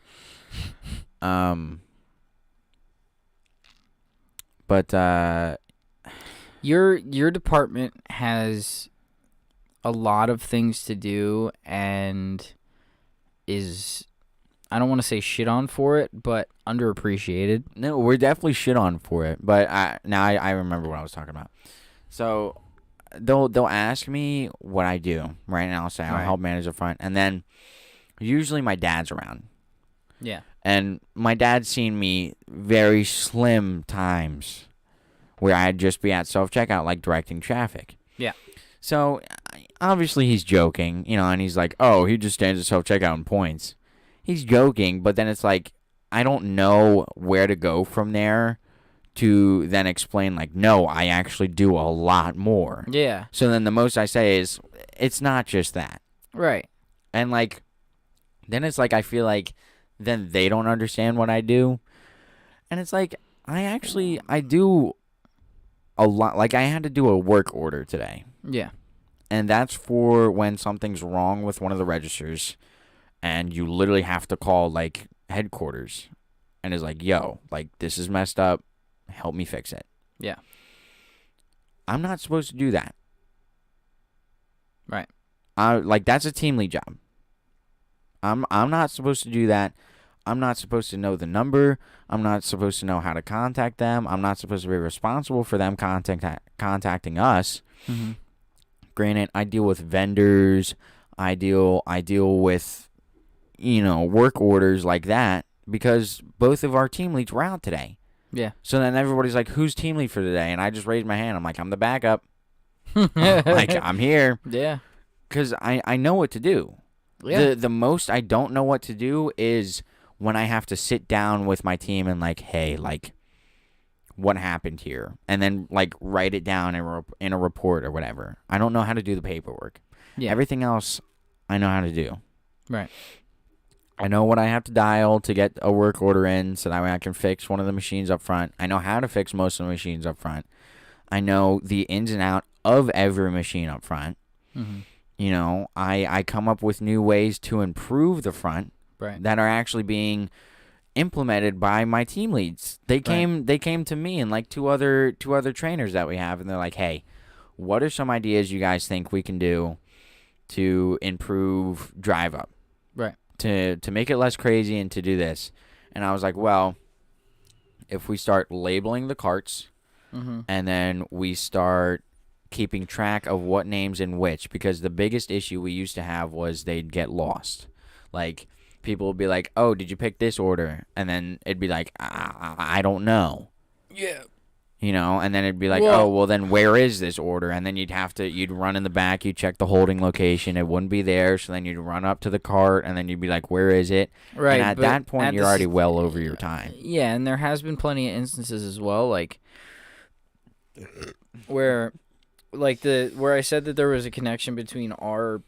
But your department has a lot of things to do and is, I don't want to say shit on for it, but underappreciated. no, we're definitely shit on for it. But I remember what I was talking about. So they'll ask me what I do, right? And I'll say I'll help manage the front, and then usually my dad's around. Yeah. And my dad's seen me very slim times where I'd just be at self-checkout, like directing traffic. Yeah. So obviously he's joking, and he's like, oh, he just stands at self-checkout and points. He's joking, but then it's like, I don't know where to go from there to then explain, like, no, I actually do a lot more. Yeah. So then the most I say is, it's not just that. Right. And, like, then it's like I feel like then they don't understand what I do. And it's like, I do a lot. Like, I had to do a work order today. Yeah. And that's for when something's wrong with one of the registers and you literally have to call, like, headquarters. And it's like, yo, like, this is messed up. Help me fix it. Yeah. I'm not supposed to do that. Right. Like, that's a team lead job. I'm not supposed to do that. I'm not supposed to know the number. I'm not supposed to know how to contact them. I'm not supposed to be responsible for them contacting us. Mm-hmm. Granted, I deal with vendors. I deal with, work orders like that because both of our team leads were out today. Yeah. So then everybody's like, who's team lead for today? And I just raised my hand. I'm like, I'm the backup. Like, I'm here. Yeah. Because I know what to do. Yeah. The most I don't know what to do is when I have to sit down with my team and, like, hey, like, what happened here? And then, like, write it down in a report or whatever. I don't know how to do the paperwork. Yeah. Everything else, I know how to do. Right. I know what I have to dial to get a work order in so that way I can fix one of the machines up front. I know how to fix most of the machines up front. I know the ins and out of every machine up front. Mm-hmm. You know, I come up with new ways to improve the front that are actually being implemented by my team leads. They came to me and like two other trainers that we have, and they're like, "Hey, what are some ideas you guys think we can do to improve drive up? Right. To make it less crazy and to do this." And I was like, "Well, if we start labeling the carts and then we start keeping track of what names in which, because the biggest issue we used to have was they'd get lost. Like, people would be like, "Oh, did you pick this order?" And then it'd be like, I don't know. Yeah. You know, and then it'd be like, Well, "Oh, well, then where is this order?" And then you'd run in the back, you'd check the holding location, it wouldn't be there, so then you'd run up to the cart, and then you'd be like, "Where is it?" Right. And at that point, you're already well over your time. Yeah, and there has been plenty of instances as well, like, where I said that there was a connection between our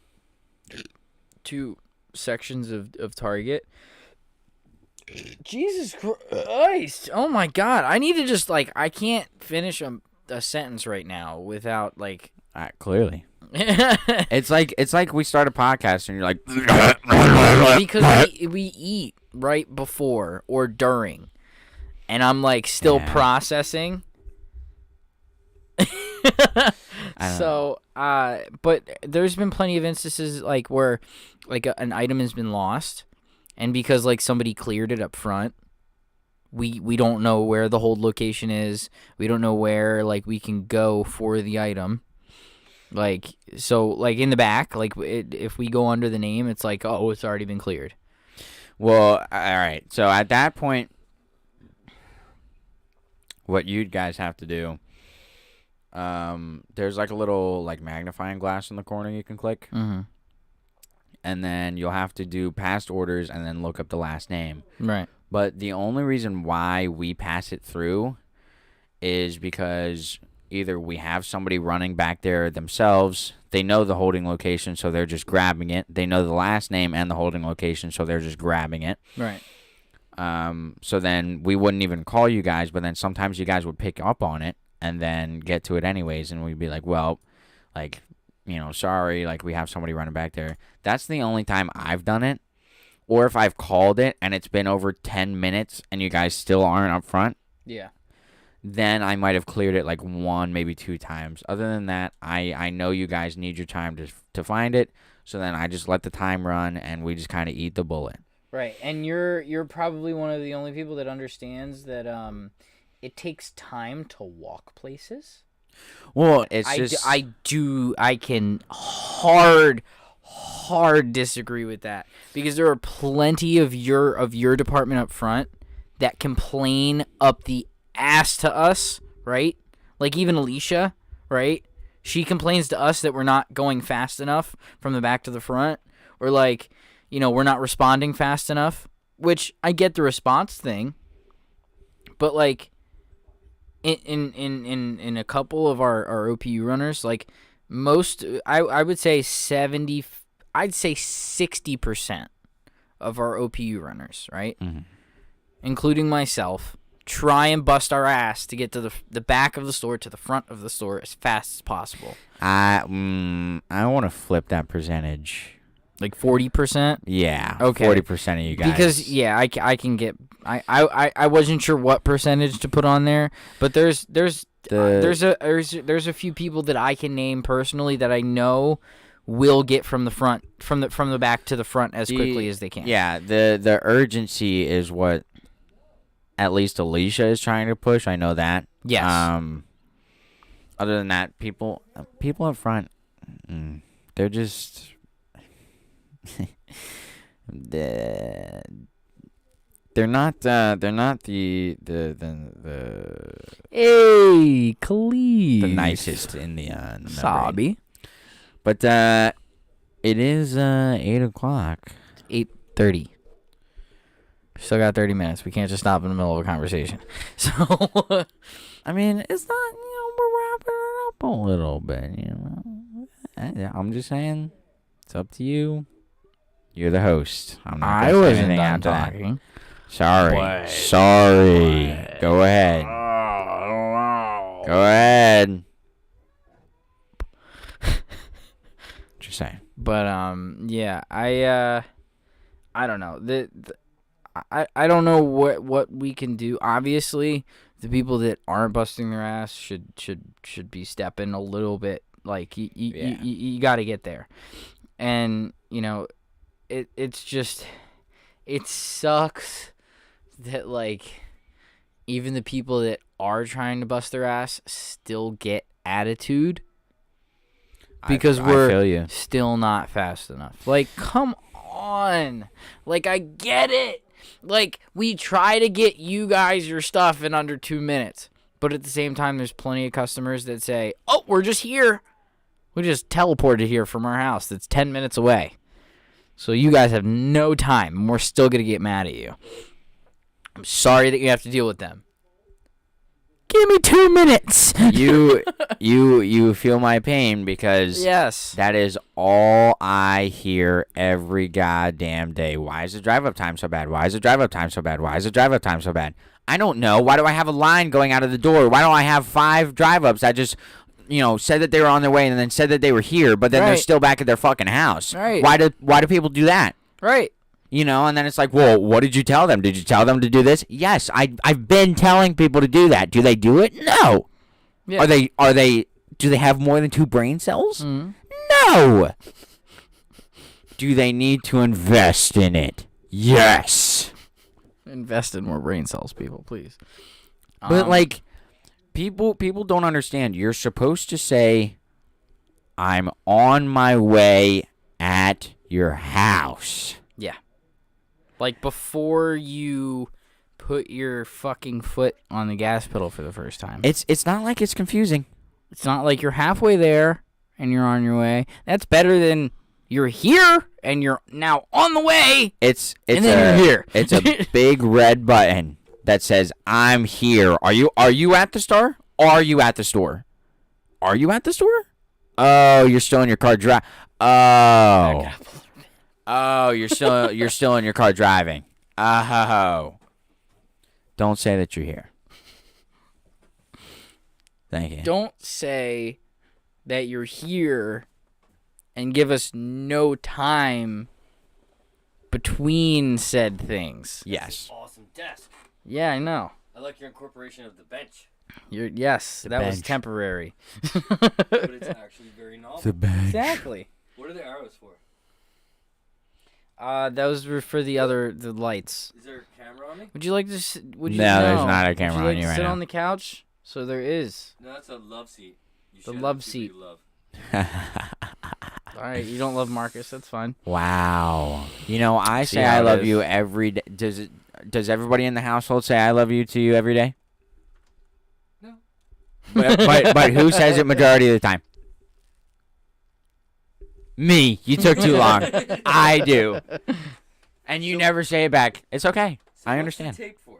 two sections of Target. Jesus Christ! Oh my God! I need to just I can't finish a sentence right now without Clearly, it's like we start a podcast and you're like, because we eat right before or during, and I'm still processing. So, but there's been plenty of instances where an item has been lost, and because somebody cleared it up front, we don't know where the hold location is. We don't know where we can go for the item. So in the back, if we go under the name, it's oh, it's already been cleared. Well, all right. So at that point, what you guys have to do, there's a little magnifying glass in the corner you can click, and then you'll have to do past orders and then look up the last name. Right. But the only reason why we pass it through is because either we have somebody running back there themselves, they know the holding location, so they're just grabbing it. They know the last name and the holding location, so they're just grabbing it. Right. So then we wouldn't even call you guys, but then sometimes you guys would pick up on it and then get to it anyways, and we'd be like, "Well, sorry, we have somebody running back there." That's the only time I've done it. Or if I've called it and it's been over 10 minutes and you guys still aren't up front. Yeah. Then I might have cleared it one, maybe two times. Other than that, I know you guys need your time to find it, so then I just let the time run and we just kind of eat the bullet. Right, and you're probably one of the only people that understands that it takes time to walk places. Well, it's I can hard disagree with that, because there are plenty of your department up front that complain up the ass to us, right? Even Alicia, right? She complains to us that we're not going fast enough from the back to the front, or we're not responding fast enough, which I get the response thing, but in a couple of our OPU runners, most, I would say 60% of our OPU runners, right? Mm-hmm. Including myself, try and bust our ass to get to the back of the store to the front of the store as fast as possible. I want to flip that percentage. 40%? Yeah. Okay. 40% of you guys. Because I can get I wasn't sure what percentage to put on there, but there's a few people that I can name personally that I know will get from the back to the front as quickly as they can. Yeah, the urgency is what at least Alicia is trying to push. I know that. Yes. Other than that, people up front, they're just they're not the hey, Khalid, the nicest in the membrane. Sabi. But it is 8 o'clock. 8:30. Still got 30 minutes. We can't just stop in the middle of a conversation. So, I mean, it's not, we're wrapping it up a little bit, I'm just saying, it's up to you. You're the host. I'm not I gonna say wasn't anything done after that. talking. Sorry. What? Sorry. Go ahead. Go ahead. Just saying. But yeah, I don't know. I don't know what we can do. Obviously, the people that aren't busting their ass should be stepping a little bit. Like you got to get there, and it's just it sucks that like even the people that are trying to bust their ass still get attitude because I we're feel you. still not fast enough. Like, come on. Like, I get it. Like, we try to get you guys your stuff in under 2 minutes. But at the same time, there's plenty of customers that say, oh, we're just here. We just teleported here from our house that's 10 minutes away. So you guys have no time, and we're still going to get mad at you. I'm sorry that you have to deal with them. Give me 2 minutes. You feel my pain because Yes. that is all I hear every goddamn day. Why is the drive-up time so bad? Why is the drive-up time so bad? Why is the drive-up time so bad? I don't know. Why do I have a line going out of the door? Why don't I have 5 drive-ups that just, said that they were on their way and then said that they were here, but then they're Right. still back at their fucking house? Right. Why do people do that? Right. And then it's like, well, what did you tell them? Did you tell them to do this? Yes, I've been telling people to do that. Do they do it? No. Yeah. Do they have more than 2 brain cells? Mhm. No. Do they need to invest in it? Yes. Invest in more brain cells, people, please. But like people don't understand. You're supposed to say, I'm on my way at your house. Yeah. Like, before you put your fucking foot on the gas pedal for the first time. It's not like it's confusing. It's not like you're halfway there and you're on your way. That's better than you're here and you're now on the way. It's And then you're here. It's a big red button that says, I'm here. Are you at the store? Are you at the store? Are you at the store? Oh, you're still in your car Oh, you're still in your car driving. Oh. Don't say that you're here. Thank you. Don't say that you're here and give us no time between said things. Yes. Awesome desk. Yeah, I know. I like your incorporation of the bench, Yes, that was bench. temporary. but it's actually very novel. bench. Exactly. What are the arrows for? Those were for the lights. Is there a camera on me? Would you like to? Would you? No, there's no. not a Would camera you on like you to right sit now. on the couch? So there is. No, that's a love seat. You The share love with people seat. you love. All right, you don't love Marcus. That's fine. Wow. I See say how I it love is. you every day. Does everybody in the household say I love you to you every day? No. But who says it majority of the time? Me. You took too long. I do. And you never say it back. It's okay. So I what's understand. the tape for?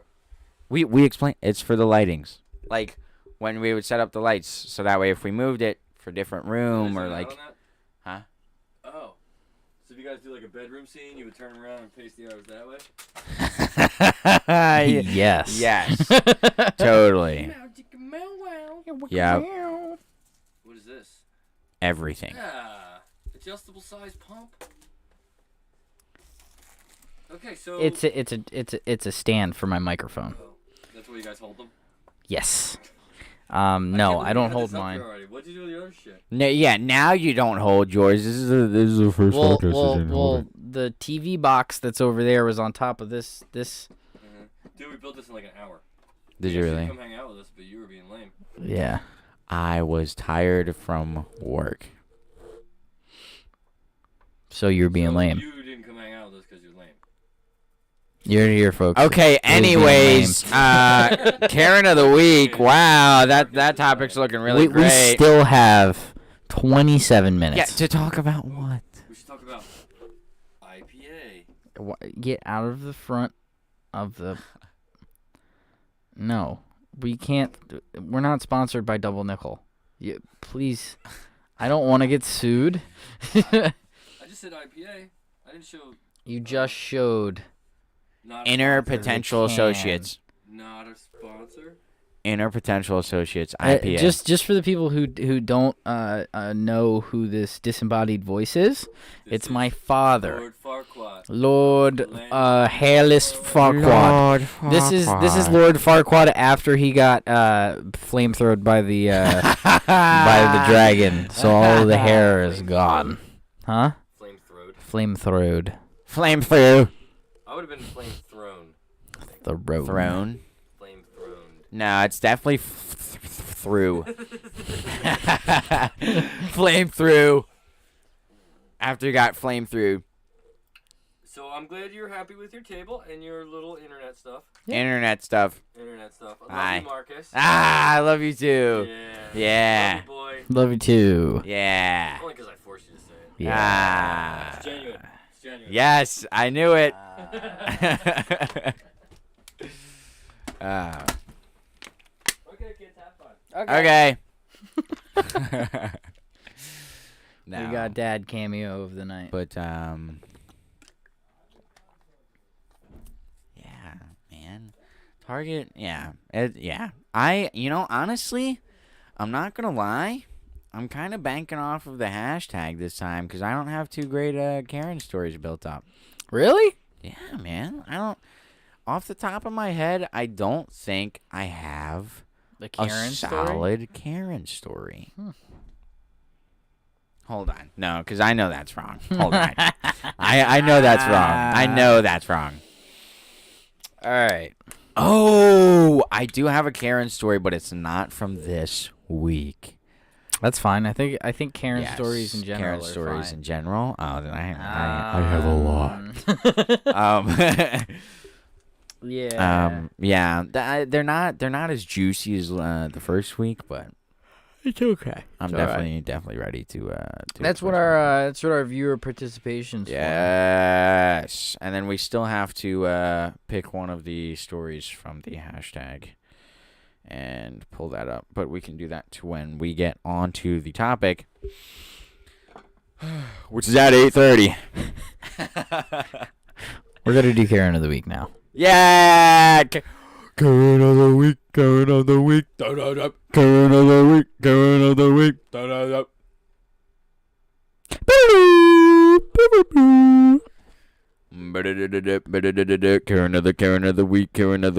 We explain. It's for the lightings. Like when we would set up the lights, so that way if we moved it for different room Is there or an like, out on that? Oh. So if you guys do like a bedroom scene, you would turn around and paste the arrows that way? Yes. Yes. Totally. Yeah. What is this? Everything. Yeah. Adjustable size pump. Okay, so It's a stand for my microphone. Oh, that's where you guys hold them? Yes. I can't No, believe I you don't had hold this up mine. here already. What'd you do with the other shit? No, yeah. Now you don't hold yours. This is the first podcast I didn't hold it. The TV box that's over there was on top of this. Dude, we built this in like an hour. Did you should really? come hang out with us, but you were being lame. Yeah. I was tired from work. So you're being So lame. You didn't come hang out with us because you're lame. You're here, folks. Okay. You're being Anyways, Karen of the week. Wow, that topic's looking really we great. still have 27 Yeah. minutes. To talk about what? We should talk about IPA. Get out of the front of the. No, we can't. We're not sponsored by Double Nickel. Please. I don't want to get sued. I just said IPA. I didn't show. You just showed. Not a Inner sponsor. Potential Can. Associates. Not a sponsor. Inner Potential Associates. IPA. Just for the people who don't know who this disembodied voice is, it's my father, Lord Farquaad. Lord Hairless Farquaad. Lord This is Lord Farquaad after he got flamethrowed by the dragon, so all the hair is gone. Huh? Flamethrowed. Flame Flame through. I would have been flame thrown. the road. Throne. Flame thrown. No, it's definitely through. Flame through. After you got flame through. So I'm glad you're happy with your table and your little internet stuff. Yeah. Internet stuff. I love Hi. you, Marcus. Ah, I love you too. Yeah. Yeah. Love you, boy. Love you too. Yeah. Only because I forced you to say it. Yeah. Ah. It's genuine. It's genuine. Yes, I knew it. Okay, kids, have fun. Okay. We got Dad cameo of the night. But yeah, man. Target, yeah. Honestly, I'm not gonna lie. I'm kind of banking off of the hashtag this time because I don't have two great Karen stories built up. Really? Yeah, man. I don't. Off the top of my head, I don't think I have The a Karen story? solid Karen story. Hold on. No, because I know that's wrong. Hold on. I know that's wrong. I know that's wrong. All right. Oh, I do have a Karen story, but it's not from this week. That's fine. I think Karen Yes, stories in general Karen are stories fine. in general. Oh, then I have a lot. Yeah. Yeah. They're not as juicy as the first week, but It's okay. I'm definitely ready to. That's what our viewer participation's for. Yes, and then we still have to pick one of the stories from the hashtag and pull that up. But we can do that to when we get onto the topic, which is at 8:30. We're gonna do Karen of the week now. Yeah. Karen of the week. Karen of the week. Karen of the week. Karen of the week. Karen of the week. Karen of the week. Karen of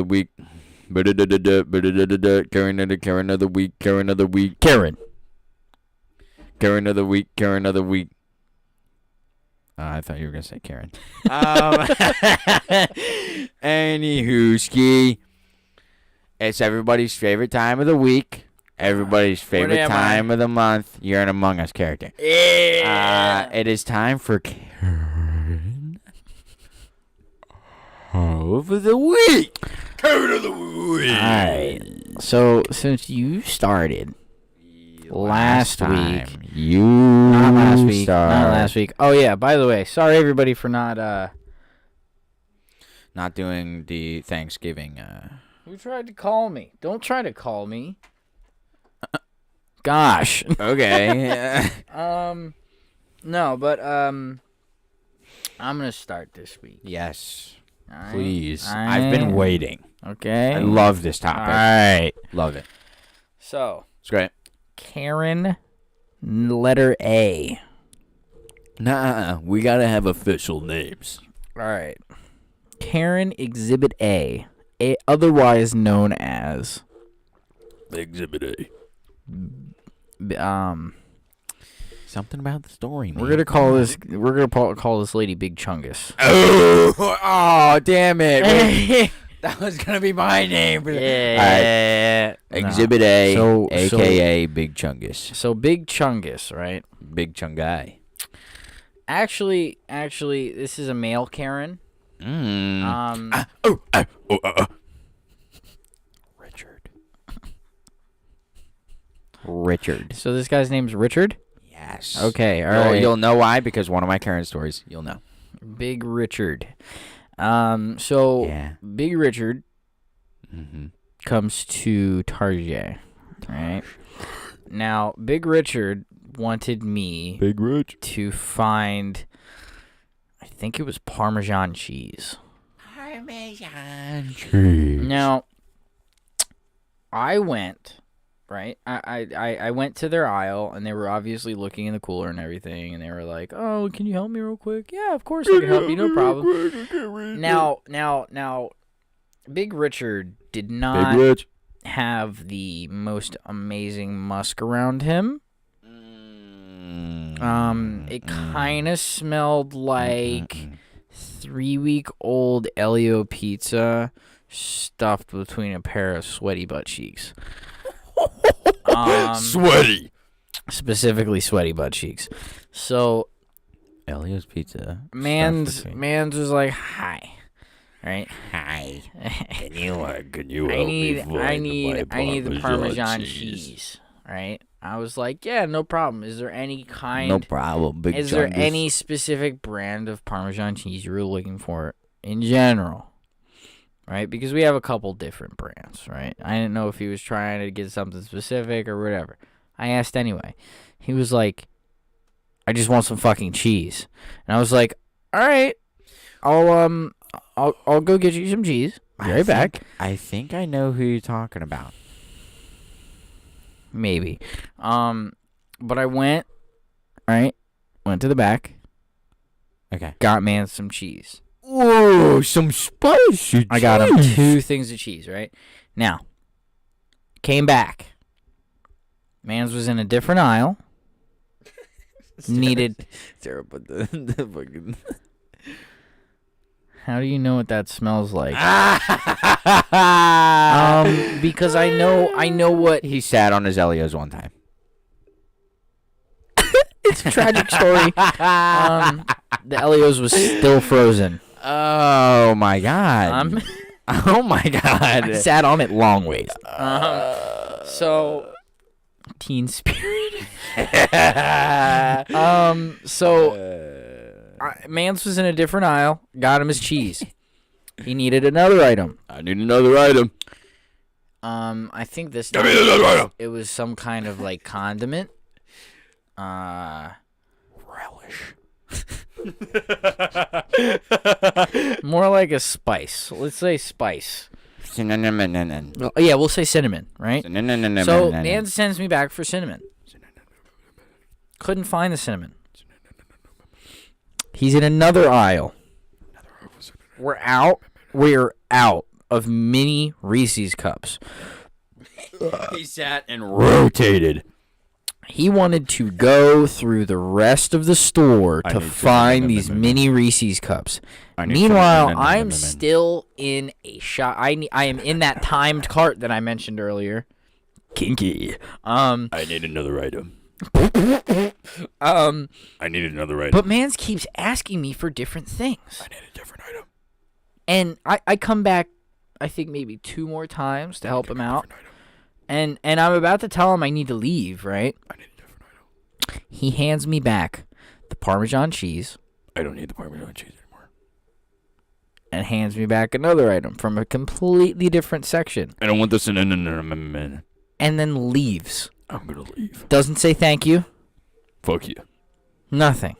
the week. Karen of the week. Karen. Karen of the week. Karen of the week. I thought you were gonna say Karen. Anywho, ski. It's everybody's favorite time of the week. Everybody's favorite time of the month. You're an Among Us character. Yeah. It is time for Karen of the week. Karen of the week. All right. So since you started last week, not last week. Oh yeah. By the way, sorry everybody for not doing the Thanksgiving. Who tried to call me? Don't try to call me. Gosh. Okay. No, but I'm gonna start this week. Yes. All right? Please. All I've been right. waiting. Okay. I love this topic. All right. Love it. So It's great. Karen, letter A. Nah, we gotta have official names. All right. Karen Exhibit A, otherwise known as Exhibit A. um. Something about the story, man. We're gonna call this lady Big Chungus. Oh, damn it. Wait, that was gonna be my name. Yeah. All right. Exhibit A, So- a.k.a. Big Chungus. So Big Chungus, right? Big Chungai. Actually, this is a male Karen. Richard. So this guy's name's Richard. Yes. Okay, all right. You'll know why, because one of my Karen stories, you'll know. Big Richard. So Yeah. Big Richard Mm-hmm. comes to Target, right? Now, Big Richard wanted me Big Rich. to find, I think it was Parmesan cheese. Parmesan cheese. Now, I went, right? I went to their aisle, and they were obviously looking in the cooler and everything, and they were like, "Oh, can you help me real quick?" "Yeah, of course I can help you, no problem." Now, Big Richard did not Big Rich. have the most amazing musk around him. It kind of smelled like 3-week-old Elio pizza stuffed between a pair of sweaty butt cheeks. Sweaty. Specifically sweaty butt cheeks. So Elio's Pizza. Man's was like, "Hi." Right? Hi. Can you I need the Parmesan cheese. Right? I was like, "Yeah, no problem. Is there any kind No problem. Big Is there any specific brand of Parmesan cheese you were looking for in general?" Right? Because we have a couple different brands, right? I didn't know if he was trying to get something specific or whatever. I asked anyway. He was like, "I just want some fucking cheese." And I was like, "All right. I'll go get you some cheese. Be right back." I think I know who you're talking about. Maybe. But I went to the back, Okay. got man some cheese. Whoa, some spicy I got him 2 things of cheese, right? Now, came back. Man's was in a different aisle. Needed. Sarah put the fucking. How do you know what that smells like? Because I know what. He sat on his Elios one time. It's a tragic story. The Elios was still frozen. Oh my god. Oh my god. I sat on it long ways. So teen spirit. Mans was in a different aisle. Got him his cheese. He needed another item. I need another item. I think this Give me another item. it was some kind of like condiment. Relish. More like a spice. Let's say spice. Cinnamon. Well, yeah, we'll say cinnamon, right? So man sends me back for cinnamon. Couldn't find the cinnamon. He's in another aisle. We're out of mini Reese's cups. He sat and rotated. He wanted to go through the rest of the store to find these mini Reese's cups. Meanwhile, I'm still in a shop. I am in that timed cart that I mentioned earlier. Kinky. I need another item. I need another item. But Mans keeps asking me for different things. I need a different item. And I come back, I think maybe 2 more times to help him out. And I'm about to tell him I need to leave, right? I need a different item. He hands me back the Parmesan cheese. I don't need the Parmesan cheese anymore. And hands me back another item from a completely different section. I don't want this in. And then leaves. I'm gonna leave. Doesn't say thank you. Fuck you. Nothing.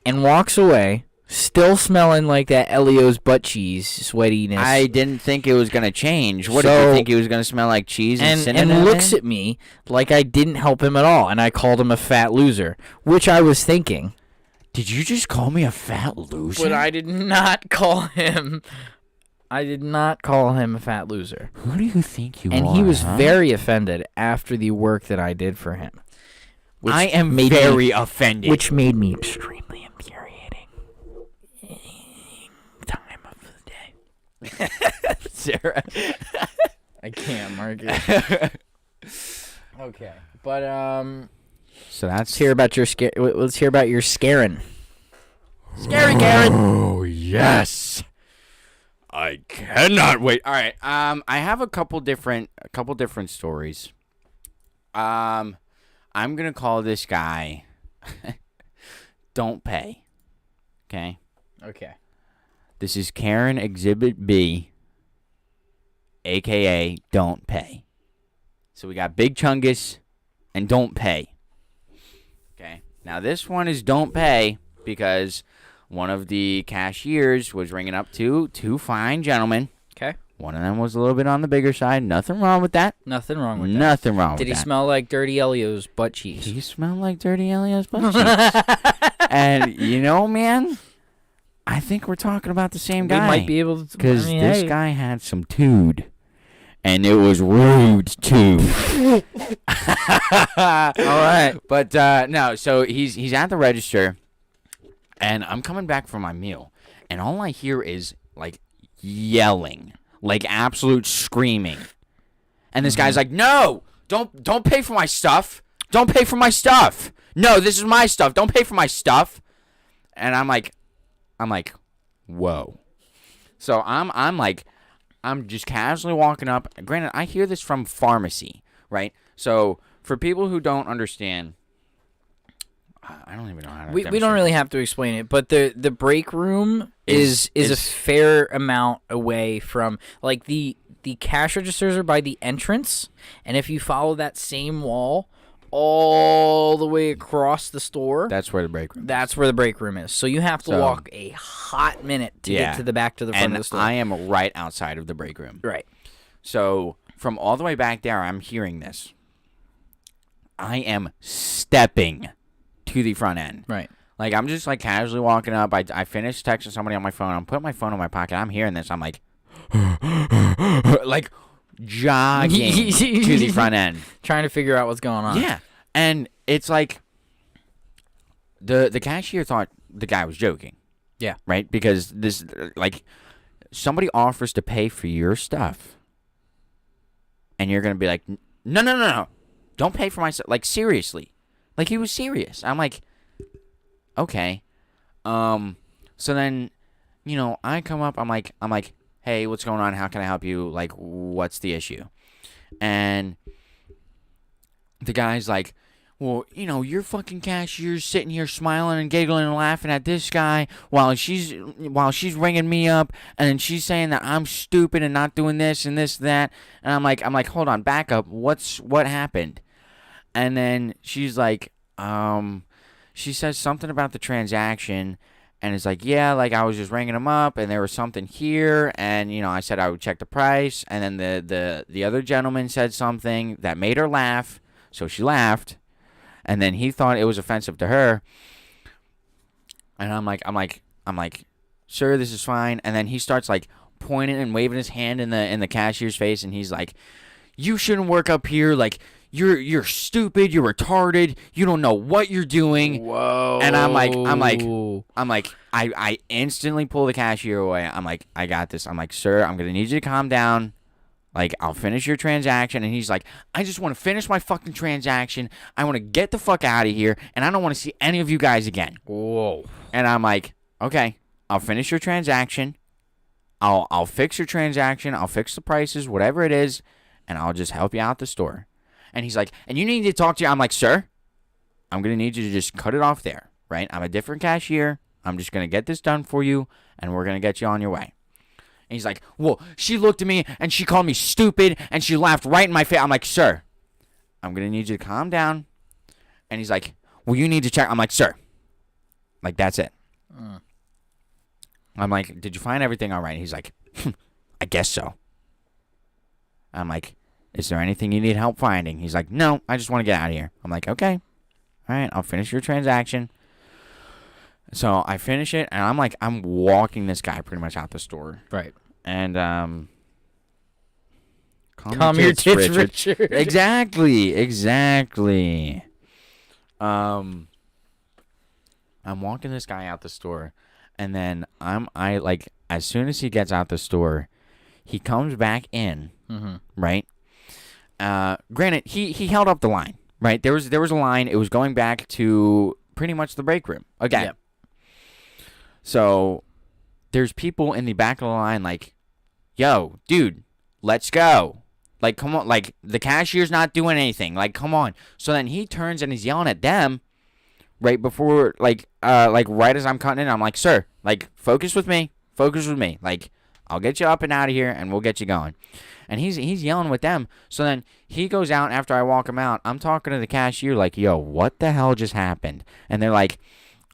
And walks away, still smelling like that Elio's butt cheese sweatiness. I didn't think it was gonna change. What did you think he was gonna smell like? Cheese and cinnamon? And looks at me like I didn't help him at all, and I called him a fat loser, which I was thinking. Did you just call me a fat loser? But I did not call him. I did not call him a fat loser. Who do you think you are? And he was very offended after the work that I did for him. I am very offended. Which made me extremely infuriating. Time of the day. Sarah. I can't, Marcus. Okay, but So that's. let's hear about your Let's hear about your scaring. Scary Karen. Oh yes. I cannot wait. All right. I have a couple different stories. I'm gonna call this guy. Don't pay. Okay. Okay. This is Karen Exhibit B, aka Don't Pay. So we got Big Chungus and Don't Pay. Now this one is don't pay because one of the cashiers was ringing up two fine gentlemen. Okay. One of them was a little bit on the bigger side. Nothing wrong with that. Nothing wrong with Nothing wrong that. with Did that. he smell like Dirty Elio's butt cheeks? He smelled like Dirty Elio's butt cheeks. And, you know, man, I think we're talking about the same guy. We might be able to. Because this guy had some tood. And it was rude, too. All right. But, no, so he's at the register. And I'm coming back from my meal. And all I hear is, like, yelling. Like, absolute screaming. And this guy's like, no, don't pay for my stuff. Don't pay for my stuff. No, this is my stuff. Don't pay for my stuff. And I'm like, whoa. So I'm just casually walking up. Granted, I hear this from pharmacy, right? So for people who don't understand, I don't even know how to. We don't really have to explain it, but the break room is a fair amount away from, like, the cash registers are by the entrance, and if you follow that same wall all the way across the store, that's where the break room. That's where the break room is. So you have to walk a hot minute to get to the back to the front of the store. And I am right outside of the break room. Right. So from all the way back there, I'm hearing this. I am stepping to the front end. Right. Like, I'm just, like, casually walking up. I finished texting somebody on my phone. I'm putting my phone in my pocket. I'm hearing this. I'm like, like, jogging to the front end. Trying to figure out what's going on. Yeah. And it's like, the cashier thought the guy was joking. Yeah. Right? Because this, like, somebody offers to pay for your stuff. And you're going to be like, no. Don't pay for my stuff. Like, seriously. Like, he was serious. I'm like, okay. So then, you know, I come up. I'm like, hey, what's going on? How can I help you? Like, what's the issue? And the guy's like, well, you know, your fucking cashier's sitting here smiling and giggling and laughing at this guy while she's ringing me up, and then she's saying that I'm stupid and not doing this and this and that. And I'm like, hold on, back up. What happened? And then she's like, she says something about the transaction, and it's like, yeah, like, I was just ringing him up, and there was something here, and, you know, I said I would check the price, and then the other gentleman said something that made her laugh, so she laughed, and then he thought it was offensive to her, and I'm like, sir, this is fine, and then he starts, like, pointing and waving his hand in the cashier's face, and he's like, you shouldn't work up here, like, you're stupid, you're retarded, you don't know what you're doing. Whoa. And I'm like, I instantly pull the cashier away. I'm like, I got this. I'm like, sir, I'm gonna need you to calm down. Like, I'll finish your transaction. And he's like, I just want to finish my fucking transaction. I want to get the fuck out of here, and I don't want to see any of you guys again. Whoa. And I'm like, okay, I'll finish your transaction. I'll fix your transaction. I'll fix the prices, whatever it is, and I'll just help you out the store. And he's like, and you need to talk to you. I'm like, sir, I'm going to need you to just cut it off there, right? I'm a different cashier. I'm just going to get this done for you, and we're going to get you on your way. And he's like, well, she looked at me, and she called me stupid, and she laughed right in my face. I'm like, sir, I'm going to need you to calm down. And he's like, well, you need to check. I'm like, sir, like, that's it. I'm like, did you find everything all right? He's like, I guess so. I'm like, is there anything you need help finding? He's like, no, I just want to get out of here. I'm like, okay. All right, I'll finish your transaction. So I finish it, and I'm walking this guy pretty much out the store. Right. And, calm your tits, Richard. Exactly. I'm walking this guy out the store, and then as soon as he gets out the store, he comes back in, right? Granted, he held up the line, right? There was a line. It was going back to pretty much the break room again. Yep. So there's people in the back of the line like, yo, dude, let's go. Like, come on. Like, the cashier's not doing anything. Like, come on. So then he turns and he's yelling at them right before, right as I'm cutting in. I'm like, sir, like, focus with me. Like, I'll get you up and out of here, and we'll get you going. And he's yelling with them. So then he goes out after I walk him out. I'm talking to the cashier like, yo, what the hell just happened? And they're like,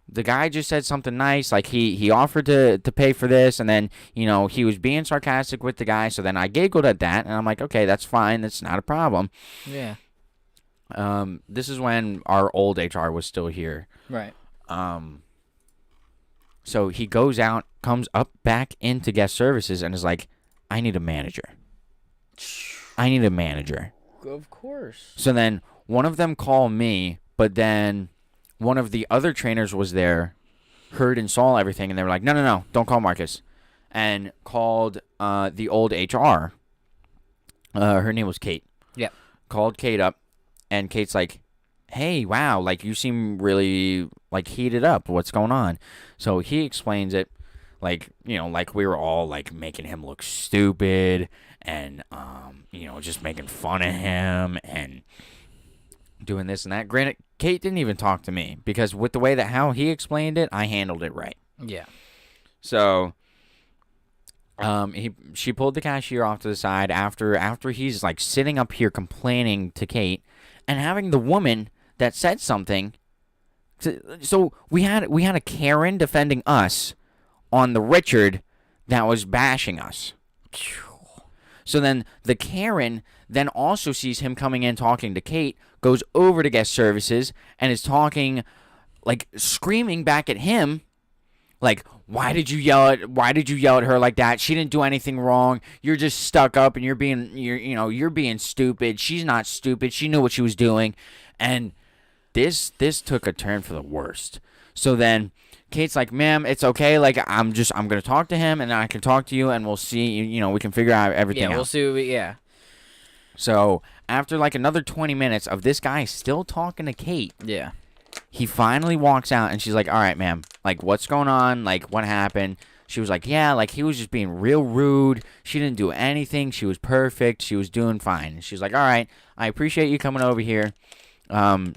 the guy just said something nice. Like, he offered to pay for this, and then, he was being sarcastic with the guy. So then I giggled at that, and I'm like, okay, that's fine. That's not a problem. Yeah. This is when our old HR was still here. Right. So he goes out, comes up back into guest services, and is like, I need a manager. I need a manager. Of course. So then one of them called me, but then one of the other trainers was there, heard and saw everything, and they were like, no, don't call Marcus. And called the old HR. Her name was Kate. Yep. Called Kate up, and Kate's like, hey, wow, like, you seem really, like, heated up. What's going on? So he explains it, like, like we were all, like, making him look stupid and, just making fun of him and doing this and that. Granted, Kate didn't even talk to me because with the way that how he explained it, I handled it right. Yeah. So she pulled the cashier off to the side after he's, like, sitting up here complaining to Kate and having the woman that said something. So we had a Karen defending us on the Richard that was bashing us. So then the Karen then also sees him coming in talking to Kate, goes over to guest services, and is talking, like, screaming back at him, like, why did you yell at her like that? She didn't do anything wrong. You're just stuck up and you're being stupid. She's not stupid. She knew what she was doing. And this took a turn for the worst. So then Kate's like, ma'am, it's okay. Like, I'm going to talk to him, and then I can talk to you, and we'll see, we can figure out everything out. Yeah, we'll see. Yeah. So after, like, another 20 minutes of this guy still talking to Kate. Yeah. He finally walks out, and she's like, all right, ma'am, like, what's going on? Like, what happened? She was like, yeah, like, he was just being real rude. She didn't do anything. She was perfect. She was doing fine. And she's like, all right, I appreciate you coming over here. I'm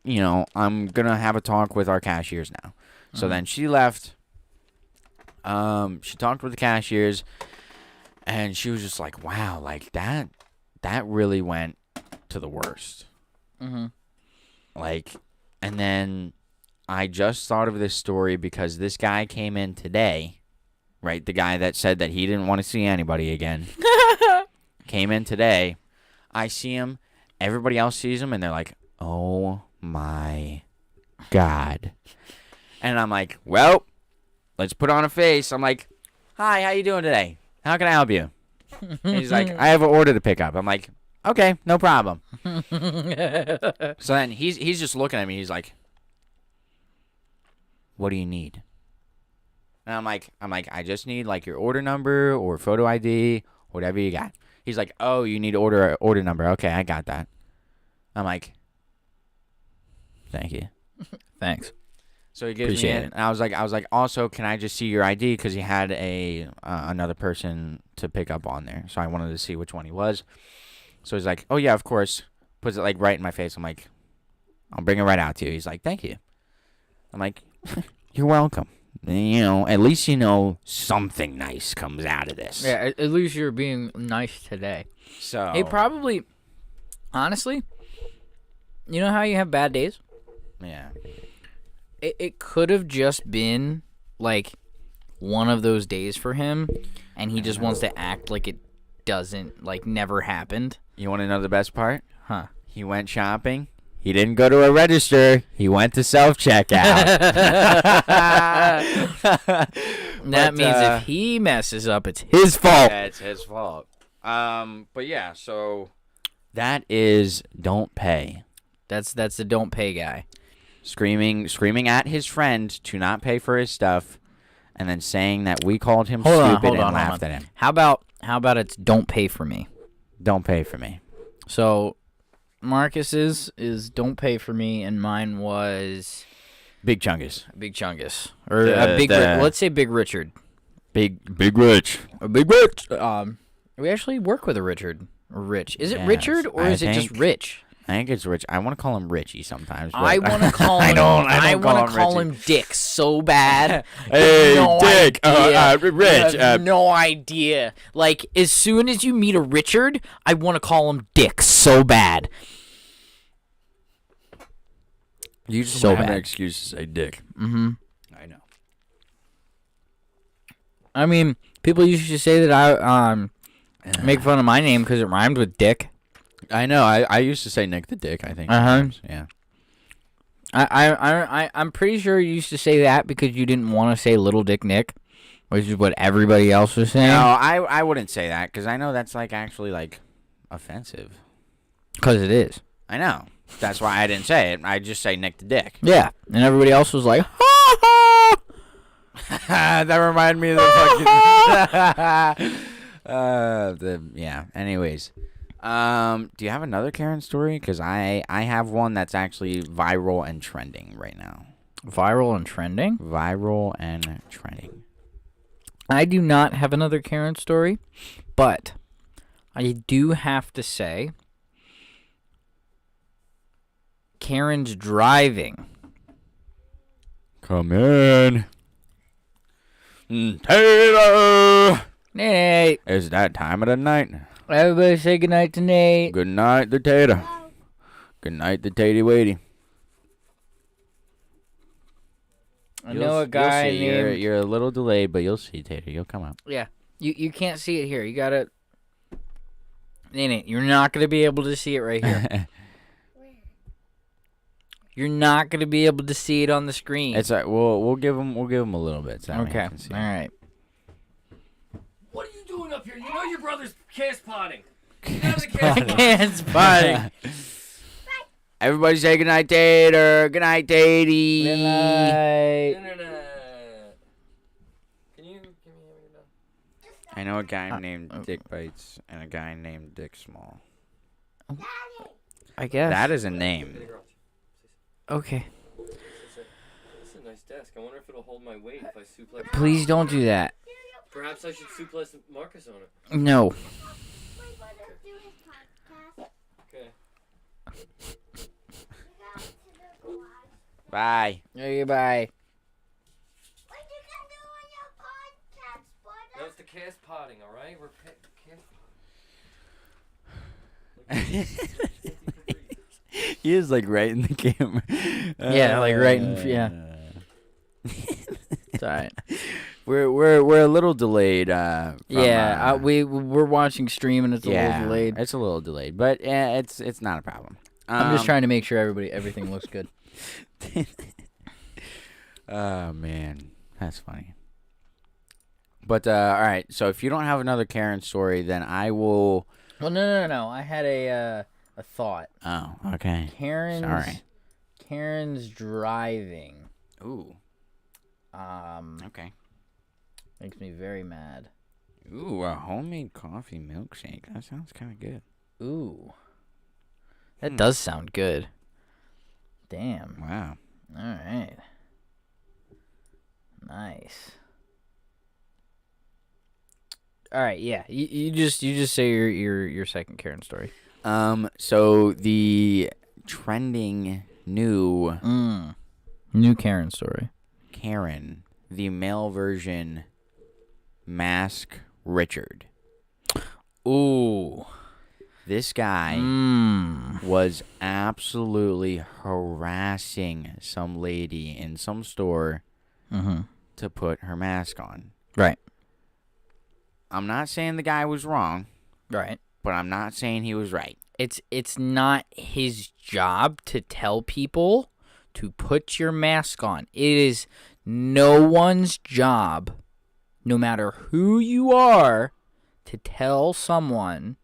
going to have a talk with our cashiers now. So then she left. She talked with the cashiers, and she was just like, wow, like, that really went to the worst. Mm-hmm. Like, and then I just thought of this story because this guy came in today, right? The guy that said that he didn't want to see anybody again came in today. I see him. Everybody else sees him, and they're like, oh, my God. And I'm like, well, let's put on a face. I'm like, hi, how you doing today? How can I help you? And he's like, I have an order to pick up. I'm like, okay, no problem. So then he's just looking at me. He's like, what do you need? And I'm like, I just need, like, your order number or photo ID, whatever you got. He's like, oh, you need order number. Okay, I got that. I'm like, thank you. Thanks. So he gives me it, and I was like, also, can I just see your ID? Because he had another person to pick up on there, so I wanted to see which one he was. So he's like, oh yeah, of course. Puts it, like, right in my face. I'm like, I'll bring it right out to you. He's like, thank you. I'm like, you're welcome. At least something nice comes out of this. Yeah, at least you're being nice today. So Hey, probably, honestly, you know how you have bad days? yeah. It could have just been, like, one of those days for him, and he just wants to act like it doesn't, like, never happened. You want to know the best part? Huh. He went shopping. He didn't go to a register. He went to self-checkout. That means if he messes up, it's his fault. Yeah, it's his fault. But yeah, so that is don't pay. That's the don't pay guy. Screaming at his friend to not pay for his stuff, and then saying that we called him stupid and laughed at him. How about it's don't pay for me? Don't pay for me. So Marcus's is don't pay for me, and mine was Big Chungus. Big Chungus, or let's say Big Richard. Big Rich. Big Rich. We actually work with a Richard. Or Rich. Is it Yes, Richard or I is it just think- Rich? I think it's Rich. I want to call him Richie sometimes. But I want to call him. I want to call him Dick so bad. Hey, Dick. Rich. Rich. No idea. Like, as soon as you meet a Richard, I want to call him Dick so bad. You just so have bad. an excuse to say Dick. Mm-hmm. I know. I mean, people used to say that I make fun of my name because it rhymed with Dick. I know. I used to say Nick the Dick. I think. Yeah. I'm pretty sure you used to say that because you didn't want to say Little Dick Nick, which is what everybody else was saying. No, I wouldn't say that because I know that's like actually like offensive. Because it is. I know. That's why I didn't say it. I just say Nick the Dick. Yeah, and everybody else was like, ha ha. That reminded me of the fucking. Yeah. Anyways, do you have another Karen story? Because I have one that's actually viral and trending right now. Viral and trending? Viral and trending. I do not have another Karen story, but I do have to say, Karen's driving. Come in. Taylor. Nate. It's that time of the night. Everybody say goodnight to Nate. Good night, the Tater. Good night, the Tatey Waity. I know a guy named... You're a little delayed, but you'll see, Tater. You'll come up. Yeah. You can't see it here. You gotta... Nate, you're not gonna be able to see it right here. You're not gonna be able to see it on the screen. It's we'll give him a little bit. So okay. All right. What are you doing up here? You know your brother's cast potting. Cast potting. Everybody say goodnight, Tater. Goodnight, Tatey. Good night. Internet. Can you give me a minute? I know a guy named Dick Bites and a guy named Dick Small. I guess. That is a name. Okay. This is a nice desk. I wonder if it'll hold my weight if I suplex. Please don't do that. Perhaps I should suplex Marcus on it. No. Okay. Bye. Okay, bye. No, it's the cast potting, all right? We're He is like right in the camera. Yeah, like right in. Yeah. It's all right. We're a little delayed. From, we're watching stream and it's a little delayed. It's a little delayed, but it's not a problem. I'm just trying to make sure everything looks good. Oh man, that's funny. But all right, so if you don't have another Karen story, then I will. Well, no. I had a thought. Oh, okay. Karen's driving. Ooh. Okay. Makes me very mad. Ooh, a homemade coffee milkshake. That sounds kind of good. Ooh. That does sound good. Damn. Wow. All right. Nice. All right, yeah. You just say your second Karen story. So the trending new Karen story. Karen, the male version Mask Richard. Ooh. This guy was absolutely harassing some lady in some store to put her mask on. Right. I'm not saying the guy was wrong. Right. But I'm not saying he was right. It's not his job to tell people to put your mask on. It is no one's job, no matter who you are, to tell someone